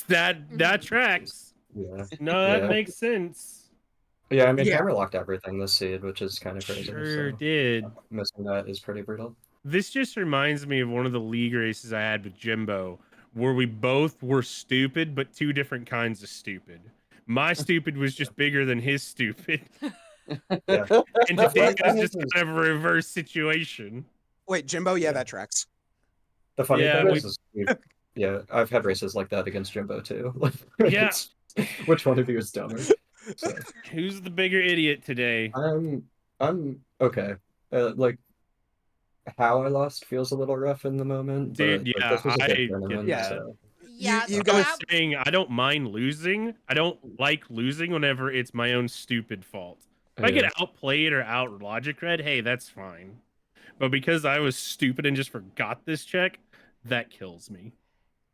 that tracks. yeah, No, that Yeah. makes sense. yeah. I mean, Yeah. hammerlocked everything this seed, which is kind of crazy. Sure So did. missing that is pretty brutal. This just reminds me of one of the league races I had with Jimbo, where we both were stupid, but 2 different kinds of stupid. My stupid was just bigger than his stupid. Yeah. And The today funny was thing just is- kind of a reverse situation. Wait, Jimbo? Yeah, Yeah. that tracks. The funny Yeah, thing is yeah, I've had races like that against Jimbo too. Yeah. It's- which one of you is dumber? So Who's the bigger idiot today? I'm okay. Like how I lost feels a little rough in the moment, Dude, but like, yeah, this was a I good get tournament. that. So Yeah, you I got- was saying I don't mind losing. I don't like losing whenever it's my own stupid fault. If I get outplayed or out logic read, hey, that's fine. But because I was stupid and just forgot this check, that kills me.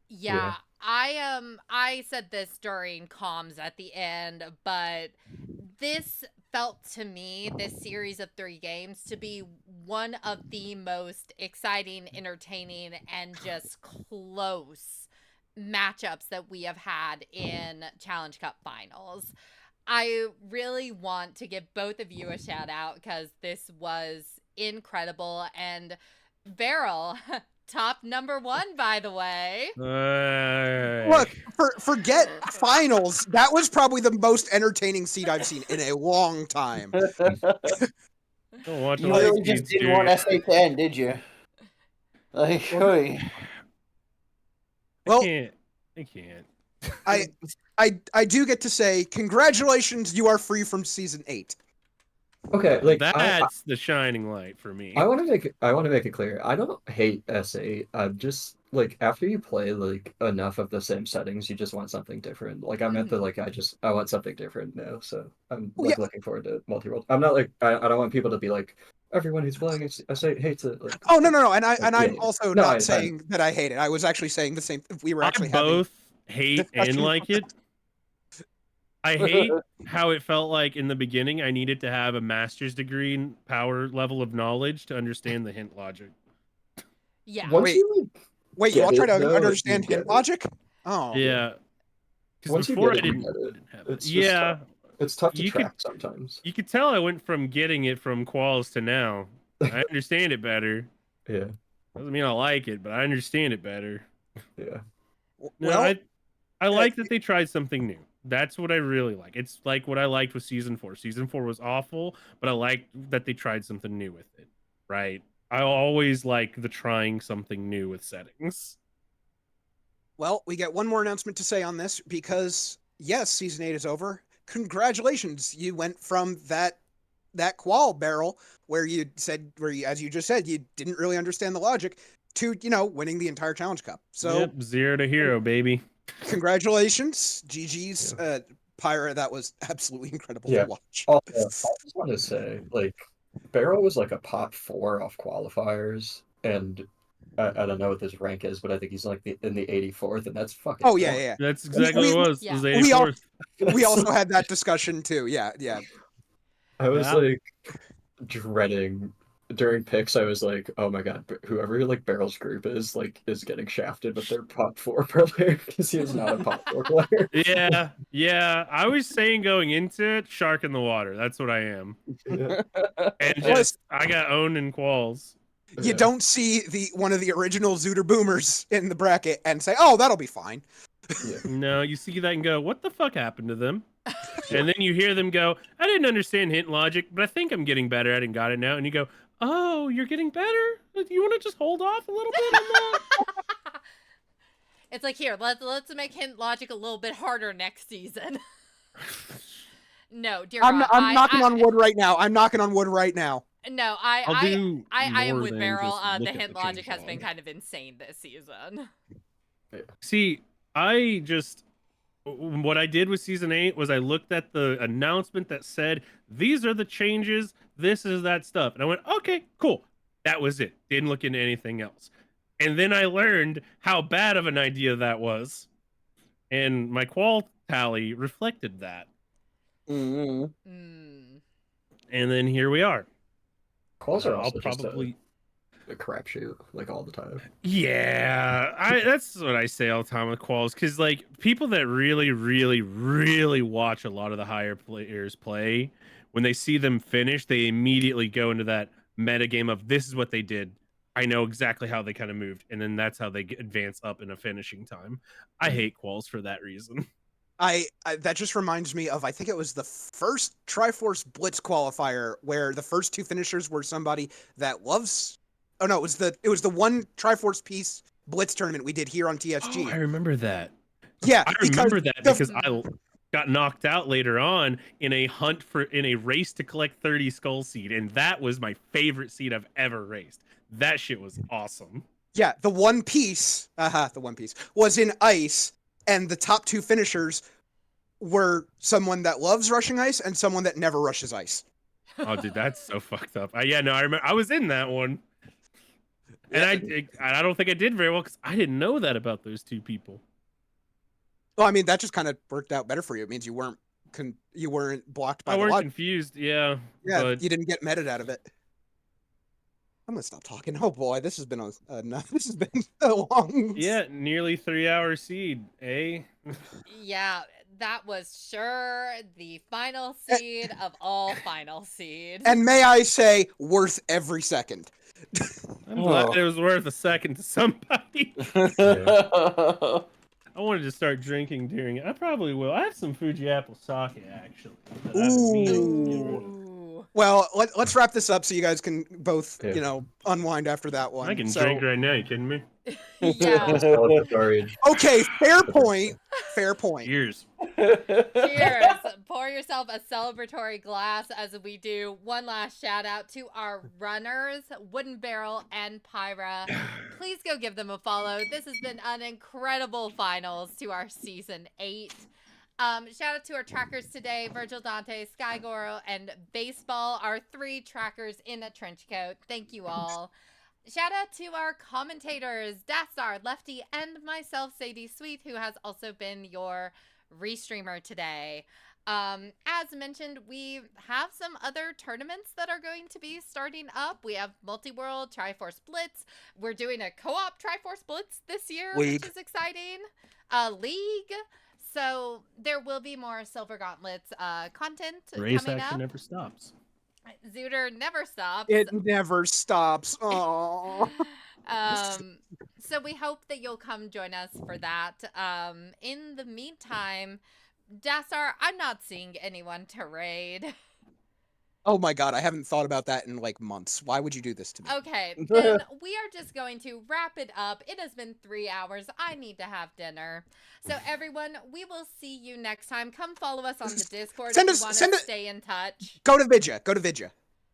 Yeah, I said this during comms at the end, but this felt to me, this series of 3 games, to be one of the most exciting, entertaining, and just close matchups that we have had in Challenge Cup finals. I really want to give both of you a shout out because this was incredible. And Barrel, top number 1, by the way. Look, forget finals. That was probably the most entertaining seed I've seen in a long time. Don't watch You all really these just dudes, didn't want dude. SA to end, did you? Like, oy. Well, I can't. I do get to say congratulations, you are free from season 8. okay, like That's the shining light for me. I want to make it clear. I don't hate S8. I'm just like after you play like enough of the same settings, you just want something different. Like I'm at the like I want something different now. So I'm Oh, like yeah. looking forward to multi-world. I'm not like I don't want people to be like everyone who's playing S8 hates it. Like, Oh no, and I'm yeah. also No, not I- saying that I hate it. I was actually saying the same. We were I actually having both hate and discussion like it. I hate how it felt like in the beginning I needed to have a master's degree in power level of knowledge to understand the hint logic. Yeah. once Wait. you like Wait, you get all try it, to though, understand you get hint it. logic? Oh, Yeah. Because Once you before I get it, you didn't, get it. didn't have it. It's just Yeah. It's tough to You could- track sometimes. You could tell I went from getting it from quals to now. I understand it better. Yeah, Doesn't mean I like it, but I understand it better. yeah. No, well, I like that they tried something new. That's what I really like. It's like what I liked with season 4. Season 4 was awful, but I liked that they tried something new with it. Right? I always like the trying something new with settings. well, we get one more announcement to say on this because yes, season 8 is over. Congratulations, you went from that qual Barrel where you said as you just said, you didn't really understand the logic to winning the entire Challenge Cup. So Yep, 0 to hero, baby. congratulations, GG's, Pyra. That was absolutely incredible Yeah. to watch. Also, I just want to say, like, Barrel was like a pot 4 off qualifiers, and I don't know what his rank is, but I think he's like in the 84th, and that's fucking. Oh yeah. That's exactly what it was. It was Yeah. We all- 84th. We also had that discussion too. Yeah. I was Yeah. like dreading during picks. I was like, oh my god, whoever like Barrel's group is getting shafted with their pot 4 player because he is not a pot 4 player. Yeah. I was saying going into it, shark in the water. That's what I am. Yeah. And Well, just I got owned in quals. You Yeah. don't see one of the original Zooter Boomers in the bracket and say, "Oh, that'll be fine." Yeah. No, you see that and go, what the fuck happened to them? And then you hear them go, I didn't understand hint logic, but I think I'm getting better at it and got it now. And you go, oh, you're getting better? You want to just hold off a little bit on that? It's like, here, let's make hint logic a little bit harder next season. No, dear God. I'm knocking on wood right now. I'm knocking on wood right now. No, I'll do I am more with than Barrel. just The look at hint the logic change has been log. kind of insane this season. See, what I did with season 8 was I looked at the announcement that said, these are the changes, this is that stuff. And I went, okay, cool. That was it. Didn't look into anything else. And then I learned how bad of an idea that was. And my qual tally reflected that. Mm-hmm. And then here we are. Calls are I'll also probably... just a crapshoot, like all the time. Yeah, that's what I say all the time with quals, because like people that really, really, really watch a lot of the higher players play, when they see them finish, they immediately go into that meta game of this is what they did. I know exactly how they kind of moved, and then that's how they advance up in a finishing time. I hate quals for that reason. I that just reminds me of, I think it was the first Triforce Blitz qualifier where the first two finishers were somebody that loves. Oh no, it was the one Triforce piece Blitz tournament we did here on TSG. Oh, I remember that. Yeah, I remember that because I got knocked out later on in a race to collect 30 skull seed, and that was my favorite seed I've ever raced. That shit was awesome. Yeah, the one piece was in ice, and the top two finishers were someone that loves rushing ice and someone that never rushes ice. Oh, dude, that's so fucked up. Yeah, no, I remember. I was in that one, and I don't think I did very well because I didn't know that about those two people. Well, I mean, that just kind of worked out better for you. It means you weren't blocked by I the weren't logic. Confused. Yeah, Yeah, but... you didn't get meted out of it. I'm gonna stop talking. Oh boy, this has been this has been a long. Yeah, nearly 3-hour seed, eh? Yeah, that was sure the final seed of all final seeds. And may I say, worth every second. I'm glad it was worth a second to somebody. Yeah. I wanted to start drinking during it. I probably will. I have some Fuji apple sake actually. that I've been Ooh. meaning to get rid of. Well, let's wrap this up so you guys can both, Yeah. Unwind after that one. I can So- drink right now. You kidding me? Yeah. Sorry. Okay, fair point. Fair point. Cheers. Cheers. Pour yourself a celebratory glass as we do one last shout out to our runners, Wooden Barrel and Pyra. Please go give them a follow. This has been an incredible finals to our season 8. Shout out to our trackers today, Virgil Dante, Sky Goro, and Baseball, our 3 trackers in a trench coat. Thank you all. Shout out to our commentators, Dastar, Lefty, and myself, SadieSweet, who has also been your restreamer today. As mentioned, we have some other tournaments that are going to be starting up. We have Multi-World, Triforce Blitz. We're doing a co-op Triforce Blitz this year, League. which is exciting. League. So there will be more Silver Gauntlets content Race coming action up. never stops. Zooter never stops. It never stops. Oh. So we hope that you'll come join us for that. In the meantime, Dassar, I'm not seeing anyone to raid. Oh my god, I haven't thought about that in like months. Why would you do this to me? Okay, then we are just going to wrap it up. It has been 3 hours. I need to have dinner. So everyone, we will see you next time. Come follow us on the Discord if you want to stay in touch. Go to Vidya. Go to Vidya.